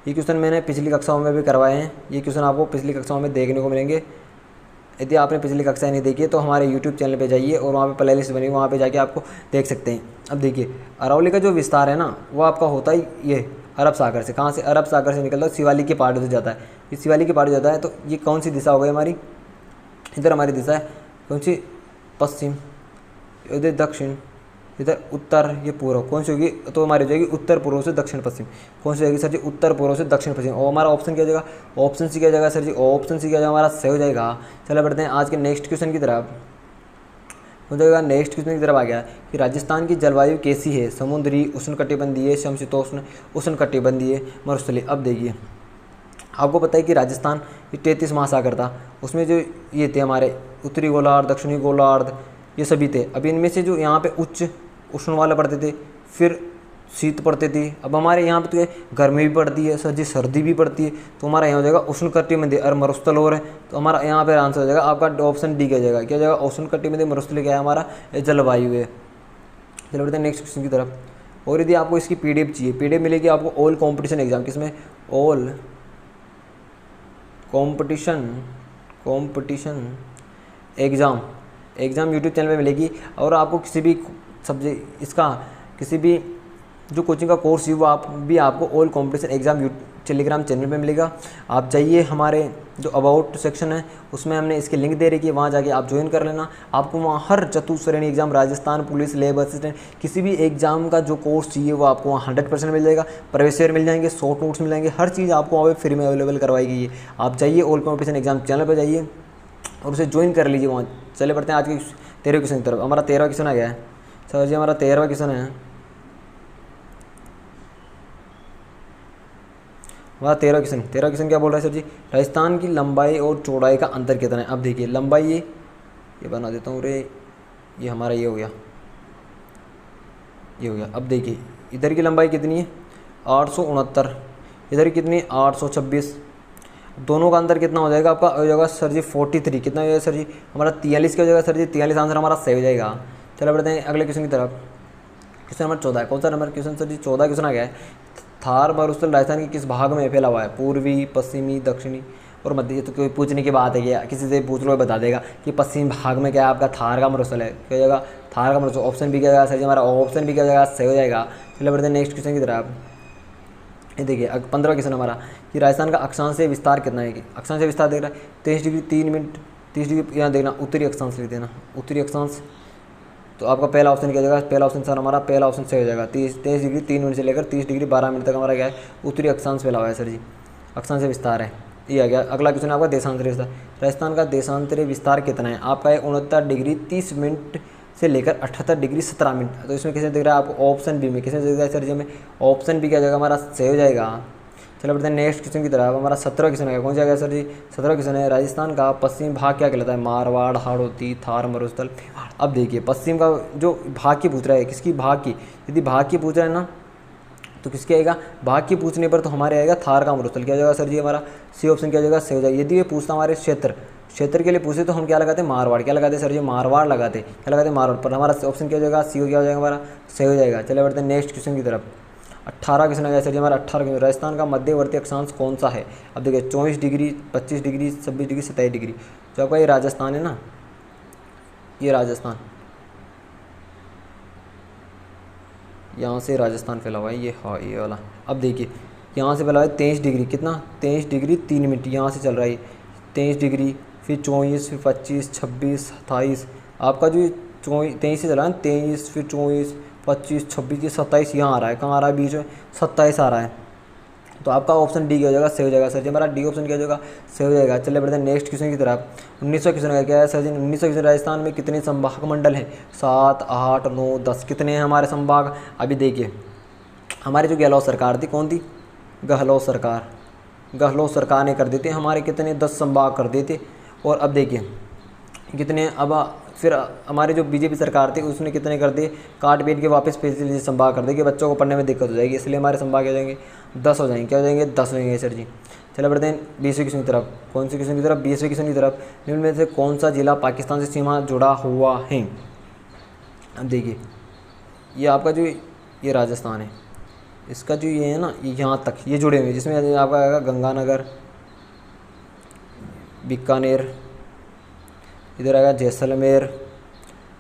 ये क्वेश्चन मैंने पिछली कक्षाओं में भी करवाए हैं। ये क्वेश्चन आपको पिछली कक्षाओं में देखने को मिलेंगे। यदि आपने पिछली कक्षाएं नहीं देखी है तो हमारे यूट्यूब चैनल पे जाइए और वहाँ पे प्ले लिस्ट बनी, वहाँ पे जाके आपको देख सकते हैं। अब देखिए अरावली का जो विस्तार है ना वो आपका होता ही ये अरब सागर से। कहाँ से, अरब सागर से निकलता है, शिवालिक की पहाड़ियों से जाता है। ये शिवालिक की पहाड़ियों जाता है। तो ये कौन सी दिशा हो गई हमारी, इधर हमारी दिशा है कौन सी, पश्चिम, इधर दक्षिण, इधर उत्तर, ये पूर्व। कौन सी होगी, तो हमारी हो जाएगी उत्तर पूर्व से दक्षिण पश्चिम। कौन सी जाएगी सर जी, उत्तर पूर्व से दक्षिण पश्चिम। और हमारा ऑप्शन क्या हो जाएगा, ऑप्शन सी क्या जाएगा सर जी, ऑप्शन सी क्या जाएगा हमारा सही हो जाएगा। चलो बढ़ते हैं आज के नेक्स्ट क्वेश्चन की तरफ। हो जाएगा नेक्स्ट क्वेश्चन की तरफ आ गया कि राजस्थान की जलवायु कैसी है, समुद्री, उष्णकटिबंधीय, समशीतोष्ण, उष्णकटिबंधीय, मरुस्थलीय। अब देखिए आपको पता है कि राजस्थान 33 महासागर था, उसमें जो ये थे हमारे उत्तरी गोलार्ध, दक्षिणी गोलार्ध, ये सभी थे। अब इनमें से जो यहाँ पे उच्च उष्ण वाले पड़ते थे, फिर शीत पड़ते थे। अब हमारे यहाँ पे तो गर्मी भी पड़ती है सर जी, सर्दी भी पड़ती है। तो हमारा यहाँ हो जाएगा उष्णकटिबंधीय और मरुस्थल और है। तो हमारा यहाँ पे आंसर हो जाएगा आपका ऑप्शन डी क्या जाएगा, क्या जाएगा, उष्णकटिबंधीय मरुस्थलीय क्या है हमारा, जलवायु है। चलो बढ़ते हैं नेक्स्ट क्वेश्चन की तरफ। और यदि आपको इसकी PDF चाहिए, PDF मिलेगी आपको ऑल कॉम्पिटिशन एग्जाम, किसमें, all competition exam YouTube channel पे मिलेगी। और आपको किसी भी सब्जेक्ट इसका किसी भी जो कोचिंग का कोर्स है वो आपको all competition exam Telegram channel पे मिलेगा। आप जाइए, हमारे जो अबाउट सेक्शन है उसमें हमने इसके लिंक दे रखी है, वहाँ जाके आप ज्वाइन कर लेना। आपको वहाँ हर चतुश्रेणी exam, Rajasthan police, labour assistant, किसी भी एग्जाम का जो कोर्स चाहिए वो आपको वहाँ 100% मिल जाएगा। प्रीवियस ईयर मिल जाएंगे, शॉर्ट नोट्स मिल जाएंगे, हर चीज़ आपको वहाँ पे फ्री में अवेलेबल करवाई गई है। आप जाइए ऑल कॉम्पिटिशन एग्जाम चैनल पर जाइए और उसे ज्वाइन कर लीजिए वहाँ। चले बढ़ते हैं आज की 13वें क्वेश्चन की तरफ। हमारा 13वां क्वेश्चन आ गया है सर जी, हमारा 13वां क्वेश्चन है, हमारा 13वां क्वेश्चन क्या बोल रहा है सर जी, राजस्थान की लंबाई और चौड़ाई का अंतर कितना है। अब देखिए लंबाई ये बना देता हूँ रे, ये हमारा ये हो गया। अब देखिए इधर की लंबाई कितनी है 869, इधर कितनी 826। दोनों का अंतर कितना हो जाएगा आपका, हो जाएगा सर जी 43। कितना हो जाएगा सर जी हमारा 43 का हो जाएगा सर जी, 43 आंसर हमारा सही हो जाएगा। चलो बढ़ते हैं अगले क्वेश्चन की तरफ। क्वेश्चन नंबर 14 है, कौन सा नंबर क्वेश्चन सर जी 14 क्वेश्चन आ गया है। थार मरुस्थल राजस्थान के किस भाग में फैला हुआ है, पूर्वी, पश्चिमी, दक्षिणी और मध्य। ये तो कोई पूछने की बात है क्या, किसी से पूछ लो बता देगा कि पश्चिम भाग में क्या है आपका थार का मरुस्थल है, क्या हो जाएगा थार का मरुस्थल। ऑप्शन बी क्या हो जाएगा सर जी हमारा, ऑप्शन बी क्या हो जाएगा सही हो जाएगा। चलो बढ़ते हैं नेक्स्ट क्वेश्चन की तरफ। ये देखिए 15वां क्वेश्चन हमारा कि राजस्थान का अक्षांश विस्तार कितना है। कि अक्षांश विस्तार देख रहा है 23 डिग्री 3 मिनट 30 डिग्री। यहाँ देखना उत्तरी अक्षांश लिख देना, उत्तरी अक्षांश। तो आपका पहला ऑप्शन क्या हो जाएगा, पहला ऑप्शन सर हमारा पहला ऑप्शन सही हो जाएगा। 23 डिग्री 3 मिनट से लेकर 30 डिग्री 12 मिनट तक हमारा क्या है उत्तरी अक्षांश फैला हुआ है सर जी, अक्षांश विस्तार है। ये आ गया। अगला क्वेश्चन आपका देशांतरी विस्तार। राजस्थान का देशांतरी विस्तार कितना है आपका है 69 डिग्री 30 मिनट से लेकर 78 डिग्री 17 मिनट। तो इसमें किसे दिख रहा है आपको, ऑप्शन बी में किसे दिख रहा है सर जी हमें, ऑप्शन बी क्या जाएगा हमारा सही हो जाएगा। चलो बढ़ते हैं नेक्स्ट क्वेश्चन की तरफ। हमारा 17वां क्वेश्चन है, कौन सा आएगा सर जी 17वां क्वेश्चन है, राजस्थान का पश्चिम भाग क्या कहलाता है, मारवाड़, हाड़ौती, थार, मरुस्थल। अब देखिए पश्चिम का जो भाग की पूछ रहा है, किसकी भाग की, यदि भाग की पूछ रहा है ना तो किसके आएगा, भाग की पूछने पर तो हमारे आएगा थार का मरुस्थल। क्या जाएगा सर जी हमारा सी ऑप्शन क्या जाएगा सही हो जाएगा। यदि ये पूछता हमारे क्षेत्र के लिए पूछे तो हम क्या लगाते हैं मारवाड़, क्या लगाते हैं सर जी मारवाड़ लगाते, क्या लगाते हैं मारवाड़। पर हमारा ऑप्शन क्या हो जाएगा सी क्या हो जाएगा हमारा सही हो जाएगा। चले बढ़ते हैं नेक्स्ट क्वेश्चन की तरफ। 18 क्वेश्चन आ गया सर जी हमारा 18 क्वेश्चन। राजस्थान का मध्यवर्ती अक्षांश कौन सा है। अब देखिए 24 डिग्री 25 डिग्री 26 डिग्री 27 डिग्री। जो आपका ये राजस्थान है ना, ये राजस्थान, यहाँ से राजस्थान फैला हुआ है ये, हाँ ये वाला। अब देखिए यहाँ से फैला हुआ है 23 डिग्री, कितना 23 डिग्री 3 मिनट यहाँ से चल रहा है 23 डिग्री, फिर 24, फिर 25, 26, 28। आपका जो 23 से चला है 23, फिर 24, 25, 26, ये 27 यहाँ आ रहा है, कहाँ आ रहा है बीच में 27 आ रहा है। तो आपका ऑप्शन डी क्या हो जाएगा सही हो जाएगा सर जी हमारा डी ऑप्शन क्या हो जाएगा सही हो जाएगा। चलिए बढ़ते हैं नेक्स्ट क्वेश्चन की तरफ। 19वां क्वेश्चन है, क्या है सर जी 19वां क्वेश्चन, राजस्थान में कितने संभाग मंडल हैं, 7, 8, 9, 10 कितने हैं हमारे संभाग। अभी देखिए हमारी जो गहलोत सरकार थी, कौन थी, गहलोत सरकार, गहलोत सरकार ने कर देते हमारे कितने 10 संभाग कर देते। और अब देखिए कितने, अब फिर हमारी जो बीजेपी सरकार थी उसने कितने कर दिए, काट पीट के वापस फिर संभाग कर दिए कि बच्चों को पढ़ने में दिक्कत हो जाएगी, इसलिए हमारे संभाग हो जाएंगे 10 हो जाएंगे, क्या हो जाएंगे 10 हो जाएंगे सर जी। चलो बढ़ते हैं 20वें क्वेश्चन की तरफ। कौन से क्वेश्चन की तरफ, 20वें क्वेश्चन की तरफ। निम्न में से कौन सा जिला पाकिस्तान से सीमा जुड़ा हुआ है। अब देखिए ये आपका जो ये राजस्थान है, इसका जो ये है ना यहाँ तक ये जुड़े हुए हैं, जिसमें आपका आएगा गंगानगर, बीकानेर, इधर आएगा जैसलमेर,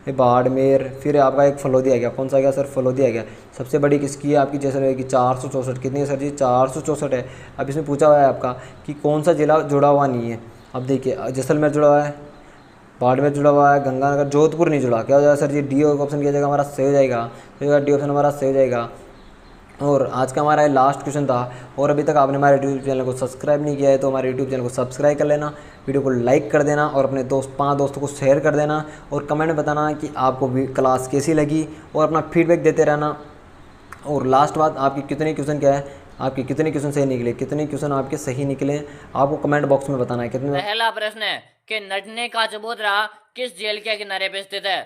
फिर बाड़मेर, फिर आपका एक फलोदी आ गया। कौन सा आ गया सर, फलोदी आ गया। सबसे बड़ी किसकी है आपकी जैसलमेर की, 464। कितनी है सर जी 464 है। अब इसमें पूछा हुआ है आपका कि कौन सा जिला जुड़ा हुआ नहीं है। अब देखिए जैसलमेर जुड़ा हुआ है, बाड़मेर जुड़ा हुआ है, गंगानगर, जोधपुर नहीं जुड़ा। क्या हो जाएगा सर जी डी ऑप्शन किया जाएगा हमारा सही हो जाएगा, डी ऑप्शन हमारा सही हो जाएगा। और आज का हमारा लास्ट क्वेश्चन था। और अभी तक आपने हमारे यूट्यूब चैनल को सब्सक्राइब नहीं किया है तो हमारे यूट्यूब चैनल को सब्सक्राइब कर लेना, वीडियो को लाइक कर देना और अपने 5 दोस्तों को शेयर कर देना और कमेंट में बताना कि आपको क्लास कैसी लगी और अपना फीडबैक देते रहना। और लास्ट बात, आपकी कितने क्वेश्चन क्या है, आपके कितने क्वेश्चन सही निकले, कितने क्वेश्चन आपके सही निकले आपको कमेंट बॉक्स में बताना है कितने। पहला प्रश्न है कि नटने का चबूतरा किस जेल के किनारे पे स्थित है।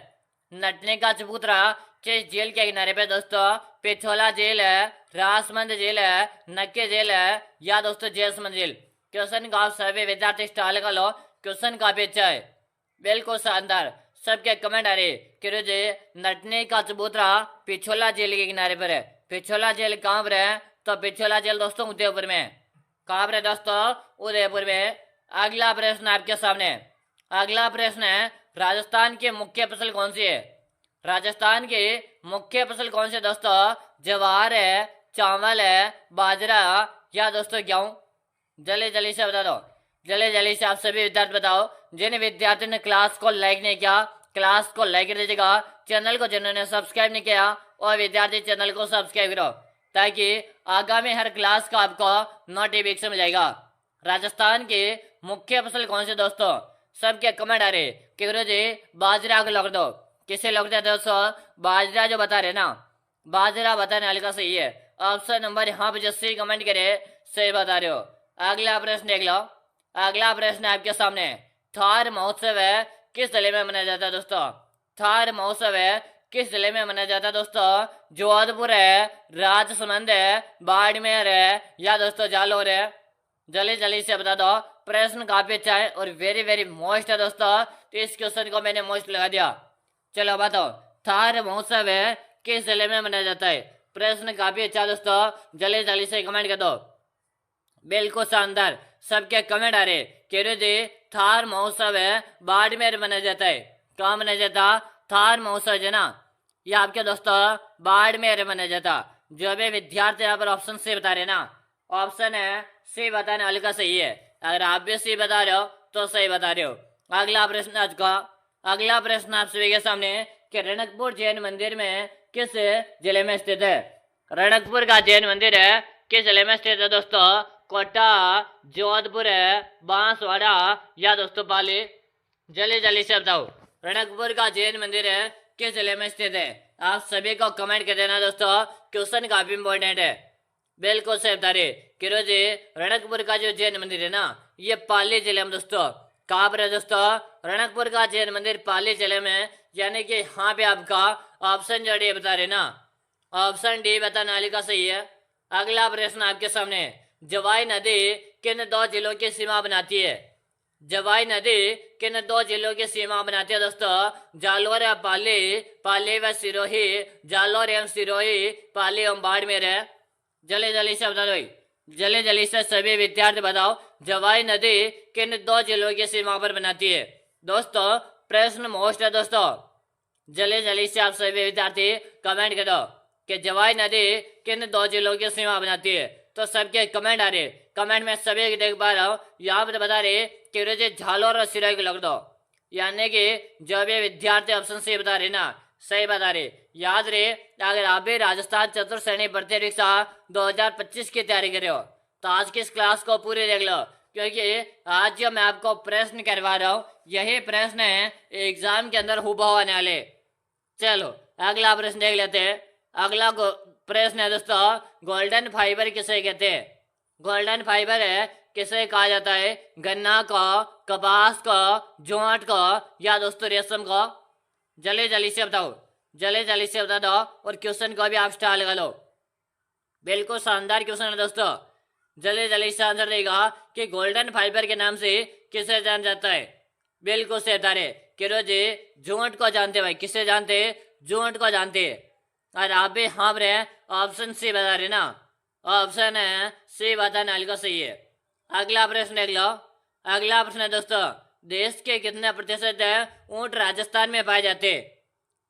नटने का चबूतरा किस जेल के किनारे पे दोस्तों, पिछोला जेल है, राजमंद जेल है, नक्के जेल है या दोस्तों जैसमंद जेल। क्वेश्चन का सभी विद्यार्थी स्टाल का लो, क्वेश्चन काफी अच्छा है, बिल्कुल शानदार। सबके कमेंट आ रहे कि नटने का चबूतरा पिछोला जेल के किनारे पर है। पिछोला जेल कहाँ पर है, तो पिछोला जेल दोस्तों उदयपुर में है। कहाँ पर है दोस्तों, उदयपुर में। अगला प्रश्न आपके सामने, अगला प्रश्न है राजस्थान की मुख्य फसल कौन सी है। राजस्थान की मुख्य फसल कौन सी है दोस्तों, ज्वार है, चावल है, बाजरा या दोस्तों गेहूं। जल्दी जल्दी से बता दो, जल्दी जल्दी से आप सभी विद्यार्थी बताओ। जिन विद्यार्थियों ने क्लास को लाइक नहीं किया, क्लास को लाइक कर दीजिएगा। चैनल को जिन्होंने सब्सक्राइब नहीं किया और विद्यार्थी चैनल को सब्सक्राइब करो ताकि आगामी हर क्लास का आपको नोटिफिकेशन मिल जाएगा। राजस्थान की मुख्य फसल कौन सी दोस्तों, सबके कमेंट आ रहे कि गुरु जी बाजरा को लग दो। किसे लग दे दोस्तों, बाजरा जो बता रहे ना, बाजरा बताने वाले का सही है। ऑप्शन नंबर यहाँ पे जो सही कमेंट करे सही बता रहे हो। अगला प्रश्न देख लो, अगला प्रश्न आपके सामने, थार महोत्सव है किस जिले में मनाया जाता है दोस्तों। थार महोत्सव है किस जिले में मनाया जाता है दोस्तों, जोधपुर है, राजसमंद है, बाड़मेर है या दोस्तों जालौर है। जल्दी जल्दी से बता दो। प्रश्न काफी अच्छा है और वेरी वेरी मोस्ट है दोस्तों, तो इस क्वेश्चन को मैंने मोस्ट लगा दिया। चलो बताओ, थार महोत्सव है किस जिले में मनाया जाता है? प्रश्न काफी अच्छा दोस्तों, जल्दी जल्दी से कमेंट कर दो। बिल्कुल शानदार, सबके कमेंट आ रहे। केरो जी, थार महोत्सव है बाड़मेर मनाया जाता है। कहाँ मनाया जाता? थार महोत्सव है ना, ये आपके दोस्तों बाड़मेर मनाया जाता। जो भी विद्यार्थी यहाँ पर ऑप्शन सी बता रहे ना, ऑप्शन है सी बताने वाले का सही है। अगर आप भी सी बता रहे हो तो सही बता रहे हो। अगला प्रश्न आज का, अगला प्रश्न आप सभी के सामने कि रणकपुर जैन मंदिर में किस जिले में स्थित है? रणकपुर का जैन मंदिर है किस जिले में स्थित है दोस्तों? कोटा, जोधपुर है, बांसवाड़ा या दोस्तों पाली? जल्दी जल्दी से बताओ, रणकपुर का जैन मंदिर है किस जिले में स्थित है? आप सभी को कमेंट कर देना दोस्तों, क्वेश्चन काफी इंपॉर्टेंट है। बिल्कुल सही बता रहे किरो जी, रणकपुर का जो जैन मंदिर है ना, ये पाली जिले में दोस्तों। कहाँ पर है दोस्तों? रणकपुर का जैन मंदिर पाली जिले में, यानी कि यहाँ पे आपका ऑप्शन जो डी बता रहे ना, ऑप्शन डी बताने वाले का सही है। अगला प्रश्न आपके सामने, जवाई नदी किन दो जिलों की सीमा बनाती है? जवाई नदी किन दो जिलों की सीमा बनाती है दोस्तों? जालोर या पाली, पाली व सिरोही, जालोर एवं सिरोही, पाली एवं बाड़मेर है। जल्दी जल्दी से बता दो, जल्दी जल्दी से सभी विद्यार्थी बताओ, जवाई नदी किन दो जिलों की सीमा पर बनाती है? दोस्तों प्रश्न मोस्ट है दोस्तों, जल्दी जल्दी से आप सभी विद्यार्थी कमेंट कर दो कि जवाई नदी किन दो जिलों की सीमा बनाती है। तो सबके कमेंट आ रहे, कमेंट में सभी देख पा रहा हूँ। यहाँ पर बता रहे कि मुझे झालोर और सिरोही को लग दो, यानी कि जो भी विद्यार्थी ऑप्शन सी बता रहे ना, सही बता रहे। याद रहे, अगर आप भी राजस्थान चतुर्थ श्रेणी भर्ती परीक्षा 2025 की तैयारी कर रहे हो तो आज की इस क्लास को पूरी देख लो, क्योंकि आज जो मैं आपको प्रश्न करवा रहा हूँ यही प्रश्न है एग्जाम के अंदर हुबहू आने वाले। चलो अगला प्रश्न देख लेते हैं। अगला प्रश्न है दोस्तों, गोल्डन फाइबर किसे कहते हैं? गोल्डन फाइबर है किसे कहा जाता है? गन्ना को, कपास को, जोंट को या दोस्तों रेशम को? जल्दी जल्दी से बताओ, जल्दी जल्दी से बता दो और क्वेश्चन को भी आप स्टार लगा लो। बिल्कुल शानदार क्वेश्चन है दोस्तों, जल्दी जल्दी से आंसर देगा कि गोल्डन फाइबर के नाम से किसे जाना जाता है? बिल्कुल से बता रहे किरो जी, जोंट को जानते भाई, किसे जानते? जोंट को जानते। और आप भी हाँ रहे, ऑप्शन सी बता रहे ना, ऑप्शन है सी बताने वाले को सही है। अगला प्रश्न देख लो। अगला प्रश्न है दोस्तों, देश के कितने प्रतिशत ऊंट राजस्थान में पाए जाते?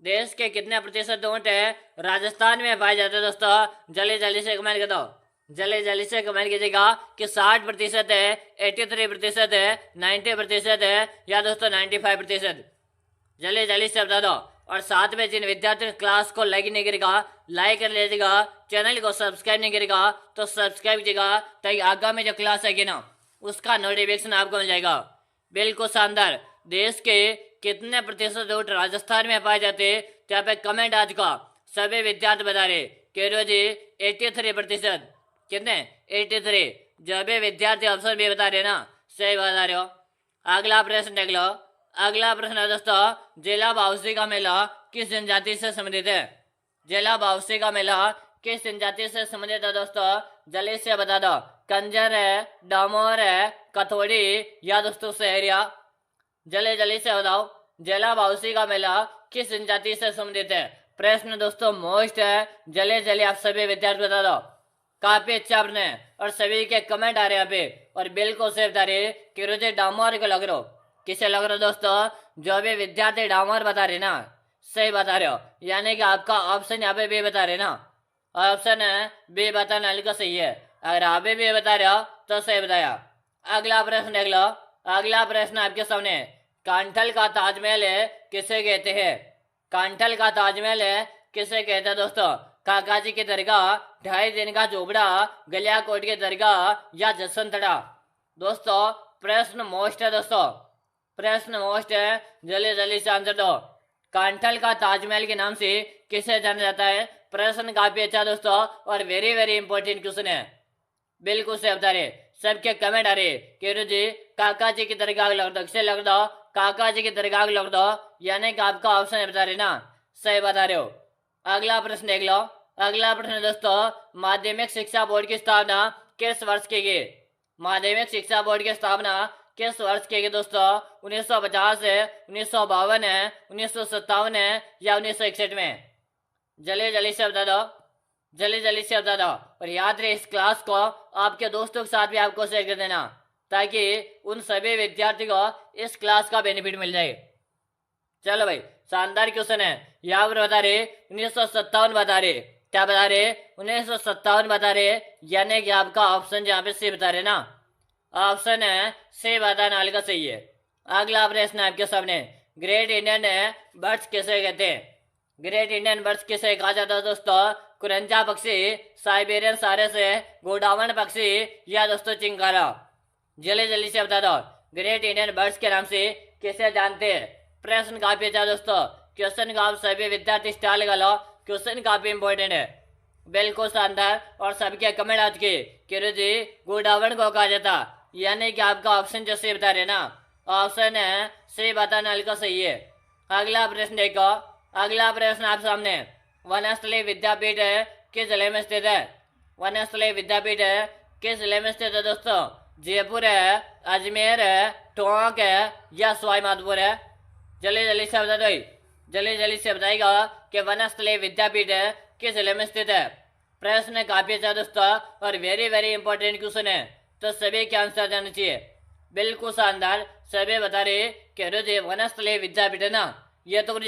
देश के कितने प्रतिशत ऊंट है राजस्थान में पाए जाते दोस्तों? जल्दी जल्दी से कमेंट कर दो, जल्दी जल्दी से कमेंट कीजिएगा कि 60% है, 83% है, 90% है या दोस्तों 95%? जल्दी जल्दी से बता दो। और साथ में जिन विद्यार्थियों क्लास को लाइक नहीं करेगा, लाइक कर लीजिएगा, चैनल को सब्सक्राइब नहीं करेगा तो सब्सक्राइब कीजिएगा, ताकि आगामी जो क्लास आएगी ना उसका नोटिफिकेशन आपको मिल जाएगा। बिल्कुल शानदार, देश के कितने प्रतिशत ऊंट राजस्थान में पाए जाते? तो यहाँ पे कमेंट आज का सभी विद्यार्थी बता रहे केरो जी 83%। कितने? 83। जो भी विद्यार्थी ऑप्शन भी बता रहे ना, सही बता रहे हो। अगला प्रश्न देख लो। अगला प्रश्न है दोस्तों, जिला वाउसी का मेला किस जनजाति से संबंधित है? जिला वाउसी का मेला किस जनजाति से संबंधित है दोस्तों? जल्दी से बता दो। कंजर है, डामोर है, कथोड़ी या दोस्तों सहरिया? जल्दी जल्दी से बताओ, जिला वाउसी का मेला किस जनजाति से संबंधित है? प्रश्न दोस्तों मोस्ट है, जल्दी जल्दी आप सभी विद्यार्थी बता दो। काफी अच्छा प्रश्न है और सभी के कमेंट आ रहे हैं यहाँ पे, और बिल्कुल से बता रहे कि रुझे डामोर को लग रहा हो। किसे लग रहा हो दोस्तों? जो भी विद्यार्थी डामोर बता रहे ना, सही बता रहे हो, यानी कि आपका ऑप्शन यहाँ पे बी बता रहे ना, ऑप्शन है बी बताने वाले का सही है। अगर आप भी बी बता रहे हो तो सही बताया। अगला प्रश्न देख लो। अगला प्रश्न आपके सामने, कांठल का ताजमहल है किसे कहते हैं? कांठल का ताजमहल है किसे कहते हैं दोस्तों? काका जी की दरगाह, 2.5 दिन का झोपड़ा, गलियाकोट की दरगाह या जसवंतड़ा? दोस्तों प्रश्न मोस्ट है दोस्तों, प्रश्न मोस्ट है, जल्दी जल्दी से आंसर दो। कांठल का ताजमहल के नाम से किसे जाना जाता है? प्रश्न काफी अच्छा दोस्तों और वेरी वेरी इंपॉर्टेंट क्वेश्चन है। बिल्कुल से बता रहे, सबके कमेंट आ रहे केरू जी काका जी की दरगाह लग दो, किसे लग दो? काका जी की दरगाह लग दो, यानी कि आपका ऑप्शन बता रहे ना, सही बता रहे हो। अगला प्रश्न देख लो। अगला प्रश्न दोस्तों, माध्यमिक शिक्षा बोर्ड की स्थापना किस वर्ष की गई? माध्यमिक शिक्षा बोर्ड की स्थापना किस वर्ष की गई दोस्तों? 1950 है, 1952 है, 1957 है या 1961 में? जल्दी जल्दी से बता दो, जल्दी जल्दी से बता दो। और याद रहे इस क्लास को आपके दोस्तों के साथ भी आपको शेयर कर देना, ताकि उन सभी विद्यार्थी को इस क्लास का बेनिफिट मिल जाए। चलो भाई, शानदार क्वेश्चन है। यहाँ पर बता रहे 1957 बता रहे, क्या बता रहे? 1957 बता रहे, यानी कि आपका ऑप्शन जहाँ पे सी बता रहे ना, ऑप्शन है सी बताना वाले का सही है। अगला प्रश्न आपके सामने, ग्रेट इंडियन बर्ड्स किसे कहते हैं? ग्रेट इंडियन बर्ड्स किसे कहा जाता है दोस्तों? कुरंजा पक्षी, साइबेरियन सारस, गोडावण पक्षी या दोस्तों चिंकारा? जल्दी जल्दी से बता दो, ग्रेट इंडियन बर्ड्स के नाम से किसे जानते हैं? प्रश्न काफी अच्छा दोस्तों, क्वेश्चन का आप सभी विद्यार्थी स्टार लगा लो, क्वेश्चन काफी इंपॉर्टेंट है, बिल्कुल शानदार। और सबके कमेंट आज के किरो जी गोडावण को कहा जाता, यानी कि आपका ऑप्शन जो सी बता रहे ना, ऑप्शन है सी बताने वाले का सही है। अगला प्रश्न देखो, अगला प्रश्न आप सामने, वनस्थली विद्यापीठ किस जिले में स्थित है? वनस्थली विद्यापीठ किस जिले में स्थित है दोस्तों? जयपुर है, अजमेर है, टोंक है या सवाई माधोपुर है? जल्दी जल्दी से बता दो, जल्दी जल्दी से बताएगा कि वनस्थली विद्यापीठ किस जिले में स्थित है। प्रश्न काफी अच्छा दोस्तों और वेरी वेरी इंपॉर्टेंट क्वेश्चन है, तो सभी के आंसर जाना चाहिए। बिल्कुल शानदार, सभी बता रहे कि वनस्थली विद्यापीठ है ना, ये तो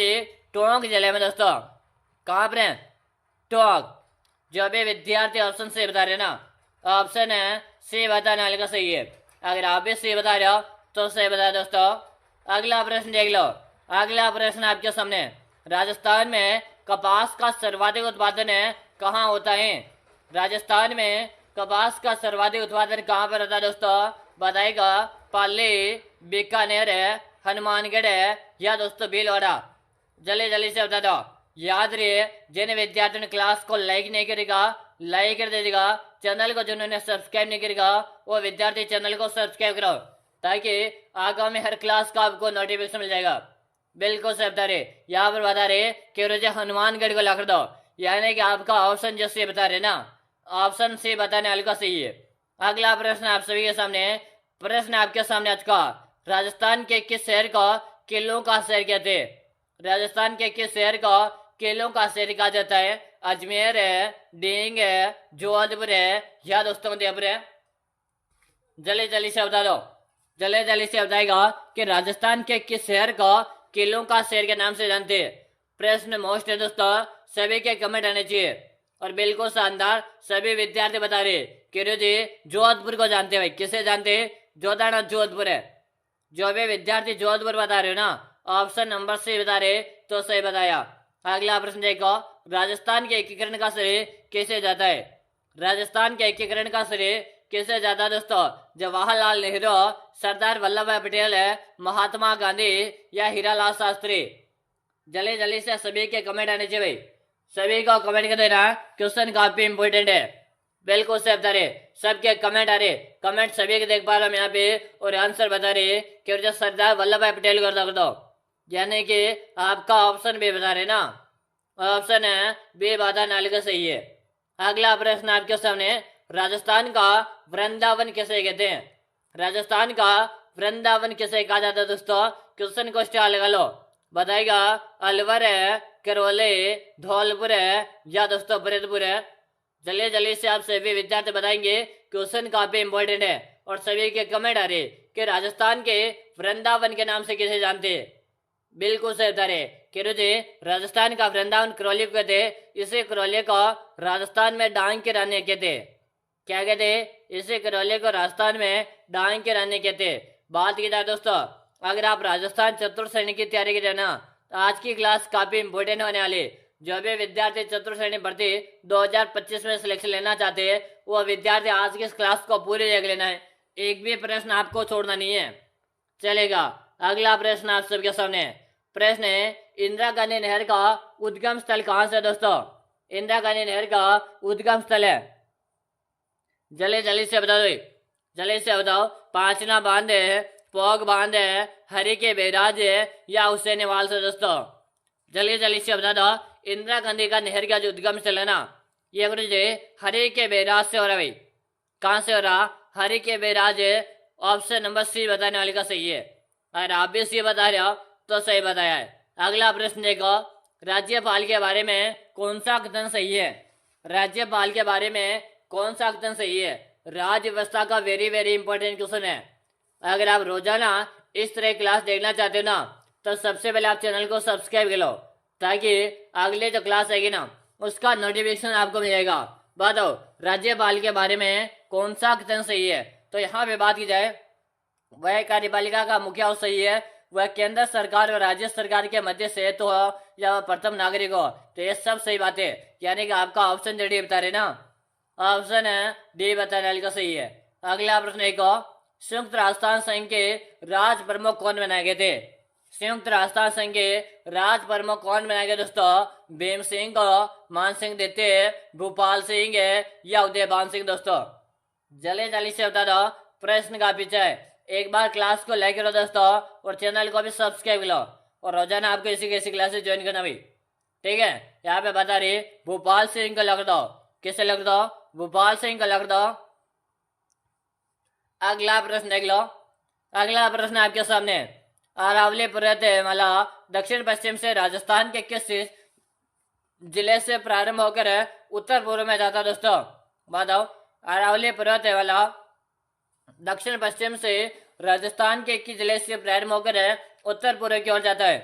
टोंक जिले में दोस्तों। कहाँ पर है? टोंक। जो भी विद्यार्थी ऑप्शन से बता रहे ना, ऑप्शन है सी बताने वाले का सही है। अगर आप भी सी बता रहे हो तो सही बता दोस्तों। अगला प्रश्न देख लो, अगला प्रश्न आपके सामने, राजस्थान में कपास का सर्वाधिक उत्पादन कहाँ होता है? राजस्थान में कपास का सर्वाधिक उत्पादन कहाँ पर होता है दोस्तों? बताएगा पाली, बीकानेर है, हनुमानगढ़ है या दोस्तों भीलवाड़ा? जल्दी जल्दी से बता दो। याद रहे, जिन विद्यार्थियों ने क्लास को लाइक नहीं करेगा, लाइक कर दीजिएगा। चैनल को जिन्होंने सब्सक्राइब नहीं करेगा वो विद्यार्थी चैनल को सब्सक्राइब करो, ताकि आगामी हर क्लास का आपको नोटिफिकेशन मिल जाएगा। बिल्कुल सही बता रहे, यहाँ पर बता रहे कि रोजे हनुमानगढ़ को ला कर दो, यानी कि आपका ऑप्शन जो सी बता रहे ना, ऑप्शन सी बताने वाले का सही है। अगला प्रश्न आप सभी के सामने, प्रश्न आपके सामने आज का, राजस्थान के किस शहर को किलों का शहर कहते हैं? राजस्थान के किस शहर को किलों का शहर कहा जाता है? अजमेर है, डींग है, जोधपुर है या दोस्तों उदयपुर है? जल्दी जल्दी से बता दो, जल्दी जल्दी से बताएगा कि राजस्थान के किस शहर को किलों का शहर के नाम से जानते हैं। प्रश्न मोस्ट है दोस्तों, सभी के कमेंट आने चाहिए। और बिल्कुल शानदार, सभी विद्यार्थी बता रहे कि जी जोधपुर को जानते हैं। भाई किसे जानते हैं? जोधाना जोधपुर है। जो भी विद्यार्थी जोधपुर बता रहे हो ना, ऑप्शन नंबर सी बता रहे तो सही बताया। अगला प्रश्न देखो, राजस्थान के एकीकरण का श्रेय किसे जाता है? राजस्थान के एकीकरण का श्रेय किसे जाता है दोस्तों? जवाहरलाल नेहरू, सरदार वल्लभ भाई पटेल, महात्मा गांधी या हीरालाल शास्त्री? जल्दी जल्दी से सभी के कमेंट आने चाहिए भाई, सभी को कमेंट कर देना, क्वेश्चन काफी इंपोर्टेंट है। बिल्कुल से बता रहे, सबके कमेंट आ रहे, कमेंट सभी के देख पा रहे हम यहाँ पे, और आंसर बता रहे कि जो सरदार वल्लभ भाई पटेल कर दो, यानी कि आपका ऑप्शन बी बता रहे ना, ऑप्शन है बी बाधा नाले का सही है। अगला प्रश्न आपके सामने, राजस्थान का वृंदावन किसे कहते हैं? राजस्थान का वृंदावन किसे कहा जाता है दोस्तों? क्वेश्चन को स्टार लगा लो, बताएगा अलवर है, करौली, धौलपुर है या दोस्तों भरतपुर है? जल्दी जल्दी से आप सभी विद्यार्थी बताएंगे, क्वेश्चन काफी इंपॉर्टेंट है। और सभी के कमेंट आ रहे कि राजस्थान के वृंदावन के नाम से किसे जानते हैं? बिल्कुल सही बता रहे कि राजस्थान का वृंदावन करौली को कहते, इसे करौली को राजस्थान में डांग के रानी कहते। क्या कहते? इसे करौली को राजस्थान में डांग के रानी कहते। बात की जाए दोस्तों, अगर आप राजस्थान चतुर्थ श्रेणी की तैयारी कर रहे ना, आज की क्लास काफी इंपोर्टेंट होने वाली। जो भी विद्यार्थी चतुर्थ श्रेणी भर्ती 2025 में सिलेक्शन लेना चाहते हैं, वो विद्यार्थी आज की इस क्लास को पूरी देख लेना है, एक भी प्रश्न आपको छोड़ना नहीं है, चलेगा। अगला प्रश्न आप सबके सामने, प्रश्न है इंदिरा गांधी नहर का उद्गम स्थल कहाँ से दोस्तों? इंदिरा गांधी नहर का उद्गम स्थल है, जल्दी जल्दी से बता दो, जल्दी से बताओ। पांचना बांध है, पोग बांध है, हरि के बैराज है या हुसैनवाल से दोस्तों? जल्दी जल्दी से बता दो। इंदिरा गांधी का नहर का जो उद्गम स्थल है ना, ये गुरु जी हरि के बैराज से हो रहा है। भाई कहाँ से हो रहा? हरि के बेराज ऑप्शन नंबर सी बताने वाले का सही है। अगर आप भी सी बता रहे हो तो सही बताया है। अगला प्रश्न देखो, राज्यपाल के बारे में कौन सा कथन सही है? राज्यपाल के बारे में कौन सा कथन सही है? राज्य व्यवस्था का वेरी वेरी इंपॉर्टेंट क्वेश्चन है। अगर आप रोजाना इस तरह क्लास देखना चाहते हो ना, तो सबसे पहले आप चैनल को सब्सक्राइब कर लो, ताकि अगले जो क्लास आएगी ना उसका नोटिफिकेशन आपको मिलेगा। बताओ राज्यपाल के बारे में कौन सा कथन सही है? तो यहाँ पे बात की जाए, वह कार्यपालिका का मुखिया हो सही है, वह केंद्र सरकार और राज्य सरकार के मध्य से तो हो या प्रथम नागरिक हो, तो ये सब सही बात है। यानी कि आपका ऑप्शन डी बता रहे ना, ऑप्शन डी बताने वाले का सही है। अगला प्रश्न एक, संयुक्त राष्ट्र संघ के राज प्रमुख कौन बनाए गए थे? संयुक्त राष्ट्र संघ के राज प्रमुख कौन बनाए गए दोस्तों? भीम सिंह को, मान सिंह देते, भूपाल सिंह या उदयभान सिंह? दोस्तों जल्दी से बता दो, प्रश्न का पीछे एक बार क्लास को लाइक करो दोस्तों, और चैनल को भी सब्सक्राइब करो, और रोजाना आपको इसी कैसी क्लासेस ज्वाइन करना भी, ठीक है। यहाँ पे बता रही भूपाल सिंह को लग दो, किसे लग दो? भूपाल सिंह को लग दो। अगला प्रश्न देख लो, अगला प्रश्न आपके सामने, अरावली पर्वतमाला दक्षिण पश्चिम से राजस्थान के किस जिले से प्रारंभ होकर उत्तर पूर्व में जाता? दोस्तों बताओ, अरावली पर्वतमाला दक्षिण पश्चिम से राजस्थान के किस जिले से प्रारंभ होकर उत्तर पूर्व की ओर जाता है?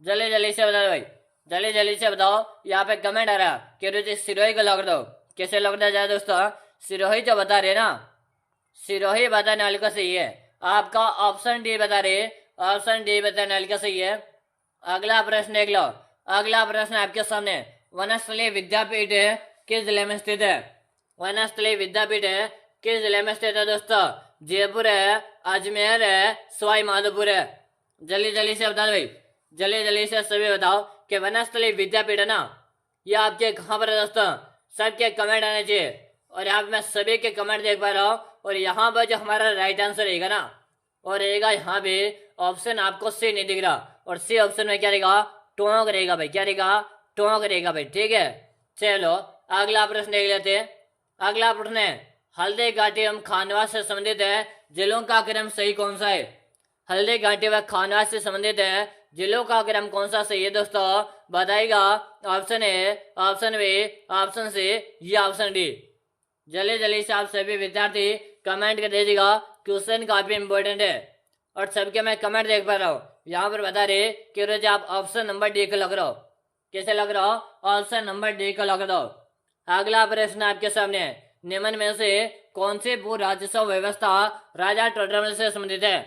जल्दी से बताओ भाई, जल्दी से बताओ। यहाँ पे कमेंट आ रहा कि रुचि सिरोही को लग दो, कैसे लग दिया जाए दोस्तों? सिरोही जो बता रहे ना, सिरोही बताने वाले का सही है। आपका ऑप्शन डी बता रहे, ऑप्शन डी बताने वाले का सही है। अगला प्रश्न देख लो, अगला प्रश्न आपके सामने, वनस्थली विद्यापीठ किस जिले में स्थित है? वनस्थली विद्यापीठ किस जिले में स्थित है दोस्तों? जयपुर है, अजमेर है, सवाई माधोपुर है? जल्दी से बता दो भाई, जल्दी से सभी बताओ कि वनस्थली विद्यापीठ है ना, ये आपके कहाँ पर है दोस्तों? सबके कमेंट आने चाहिए, और यहाँ पे मैं सभी के कमेंट देख पा रहा हूँ। और यहाँ पर जो हमारा राइट आंसर रहेगा ना, और रहेगा यहाँ पे ऑप्शन आपको सी नहीं दिख रहा, और सी ऑप्शन में क्या रहेगा? टोंक रहेगा भाई, क्या रहेगा? टोंक रहेगा भाई, ठीक है। चलो अगला प्रश्न देख लेते हैं। अगला प्रश्न है, हल्दी घाटी एवं खानवास से संबंधित है जिलों का क्रम सही कौन सा है? हल्दी घाटी व खानवास से संबंधित है जिलों का क्रम कौन सा सही है दोस्तों? बताइएगा। Option A, option B, option C या ऑप्शन डी? जल्दी से आप सभी विद्यार्थी कमेंट कर दीजिएगा, क्वेश्चन काफी इंपॉर्टेंट है। और सबके मैं कमेंट देख पा रहा हूँ, यहाँ पर बता रहे कि रोज आप ऑप्शन नंबर डी को लग रहा हो, कैसे लग रहा हो? ऑप्शन नंबर डी को लग रहा हो। अगला प्रश्न आपके सामने है, निम्न में से कौन सी भू राजस्व व्यवस्था राजा टोडरमल से संबंधित है?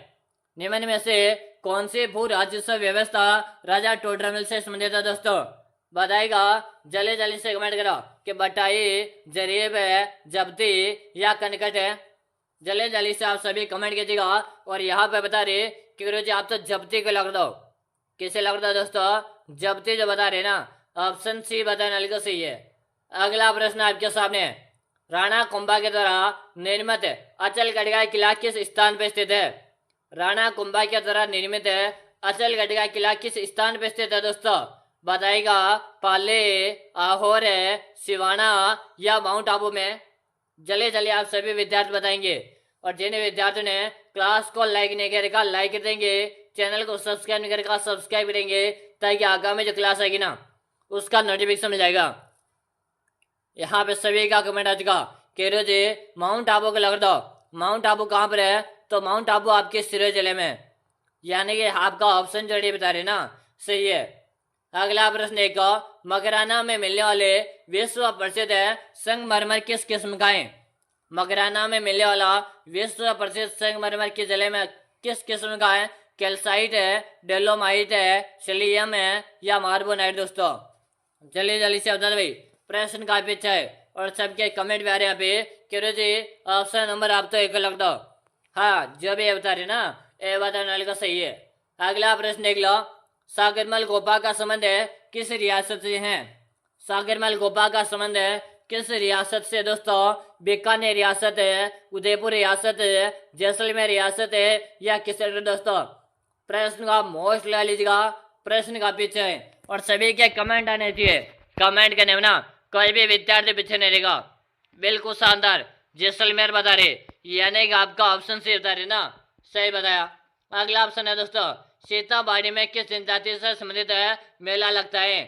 निम्न में से कौन सी भू राजस्व व्यवस्था राजा टोडरमल से संबंधित है दोस्तों? बताएगा। जल्दी से कमेंट करो कि बटाई, जरीब है, जब्ती या कनकट है? जल्दी से आप सभी कमेंट कीजिएगा। और यहाँ पे बता रहे कि गुरु जी आप तो जब्ती को लग दो, किसे लग दो दोस्तों? जब्ती जो बता रहे ना, ऑप्शन सी बताने वाले को सही है। अगला प्रश्न आपके सामने, राणा कुंभा के द्वारा निर्मित अचलगढ़ का किला किस स्थान पर स्थित है? राणा कुंभा के द्वारा निर्मित अचलगढ़ का किला किस स्थान पर स्थित है दोस्तों? बताएगा। पाले, आहोर, सिवाना या माउंट आबू में? जल्दी आप सभी विद्यार्थी बताएंगे। और जिन विद्यार्थियों ने क्लास को लाइक नहीं करेगा लाइक कर देंगे, चैनल को सब्सक्राइब नहीं करेगा सब्सक्राइब करेंगे, ताकि आगामी जो क्लास आएगी ना उसका नोटिफिकेशन मिल जाएगा। यहाँ पे सभी का कमेंट आ चुका कि रोजे माउंट आबू को लग दो। माउंट आबू कहाँ पर है? तो माउंट आबू आपके सिरोही जिले में, यानी कि आपका ऑप्शन जो बता रहे ना सही है। अगला प्रश्न एक, मकराना में मिलने वाले विश्व प्रसिद्ध संगमरमर किस किस्म का है? मकराना में मिलने वाला विश्व प्रसिद्ध संगमरमर के जिले में किस किस्म का है? कैल्साइट है, डेलोमाइट है, सिलियम है या मार्बोनाइट? दोस्तों जल्दी से बता दो भाई, प्रश्न का पीछा है और सबके कमेंट भी आ रहे हैं यहाँ पे कि जी ऑप्शन नंबर आप तो एक लग दो। हाँ जो भी बता रहे ना ये बताने वाले का सही है। अगला प्रश्न देख लो, सागरमल गोपा का संबंध है किस रियासत से है? सागरमल गोपा का संबंध है किस रियासत से दोस्तों? बीकानेर रियासत है, उदयपुर रियासत है, जैसलमेर रियासत है या किस? दोस्तों प्रश्न का मोस्ट लगा लीजिएगा, प्रश्न का पीछे है और सभी के कमेंट आने चाहिए। कमेंट करने में ना कोई भी विद्यार्थी पीछे नहीं रहेगा, बिल्कुल शानदार। जैसलमेर बता रहे, यानी कि आपका ऑप्शन सी बता रहे ना, सही बताया। अगला ऑप्शन है दोस्तों, सीताबाड़ी में किस जनजाति से संबंधित है मेला लगता है?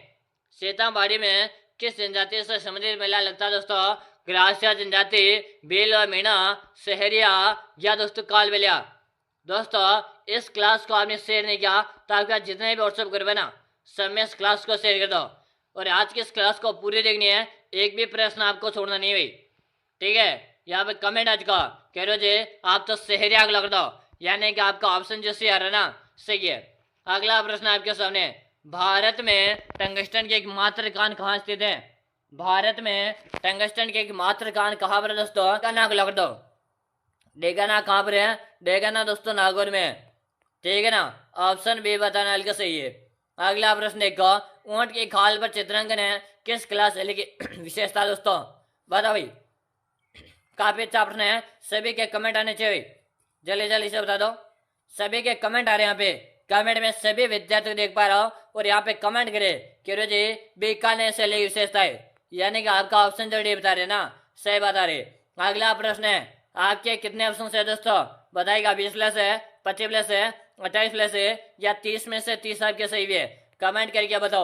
सीताबाड़ी में किस जनजाति से संबंधित मेला लगता है दोस्तों? ग्रासिया जनजाति, भील और मीणा, सहरिया या दोस्तों कालबेलिया। दोस्तों इस क्लास को आपने शेयर नहीं किया तो आपका जितने भी व्हाट्सएप ग्रुप है ना, सब में इस क्लास को शेयर कर दो। और आज की इस क्लास को पूरी देखनी है, एक भी प्रश्न आपको छोड़ना नहीं भाई, ठीक है। यहाँ पे कमेंट आज का कह रहे हो जी आप तो सहरिया लग दो, यानी कि आपका ऑप्शन जो सी आ रहा है ना, सही है। अगला प्रश्न आपके सामने, भारत में टंगस्टन के एकमात्र कान कहाँ स्थित है? भारत में टंगस्टन के एकमात्र कान कहाँ पर है दोस्तों? का नाक लग दो। डेगाना कहाँ पर है? डेगाना दोस्तों नागौर में, ठीक है ना। ऑप्शन बी बताना हल्का सही है। अगला प्रश्न देखो, ऊंट की खाल पर चित्रांकन है किस क्लास शैली की विशेषता दोस्तों? बताओ भाई, काफी अच्छा प्रश्न है, सभी के कमेंट आने चाहिए, जल्दी जल्दी से बता दो। सभी के कमेंट आ रहे हैं यहाँ पे, कमेंट में सभी विद्यार्थी को देख पा रहा हूँ। और यहाँ पे कमेंट करे कि जी बीकानेर शैली की विशेषता है, यानी कि आपका ऑप्शन जो डी बता रहे ना, सही बता रहे। अगला प्रश्न है, आपके कितने ऑप्शन है दोस्तों? बताइएगा, 20 प्लस है, 25 प्लस है, 28 प्लस है या 30 में से 30 आपके सही है? कमेंट करके बताओ।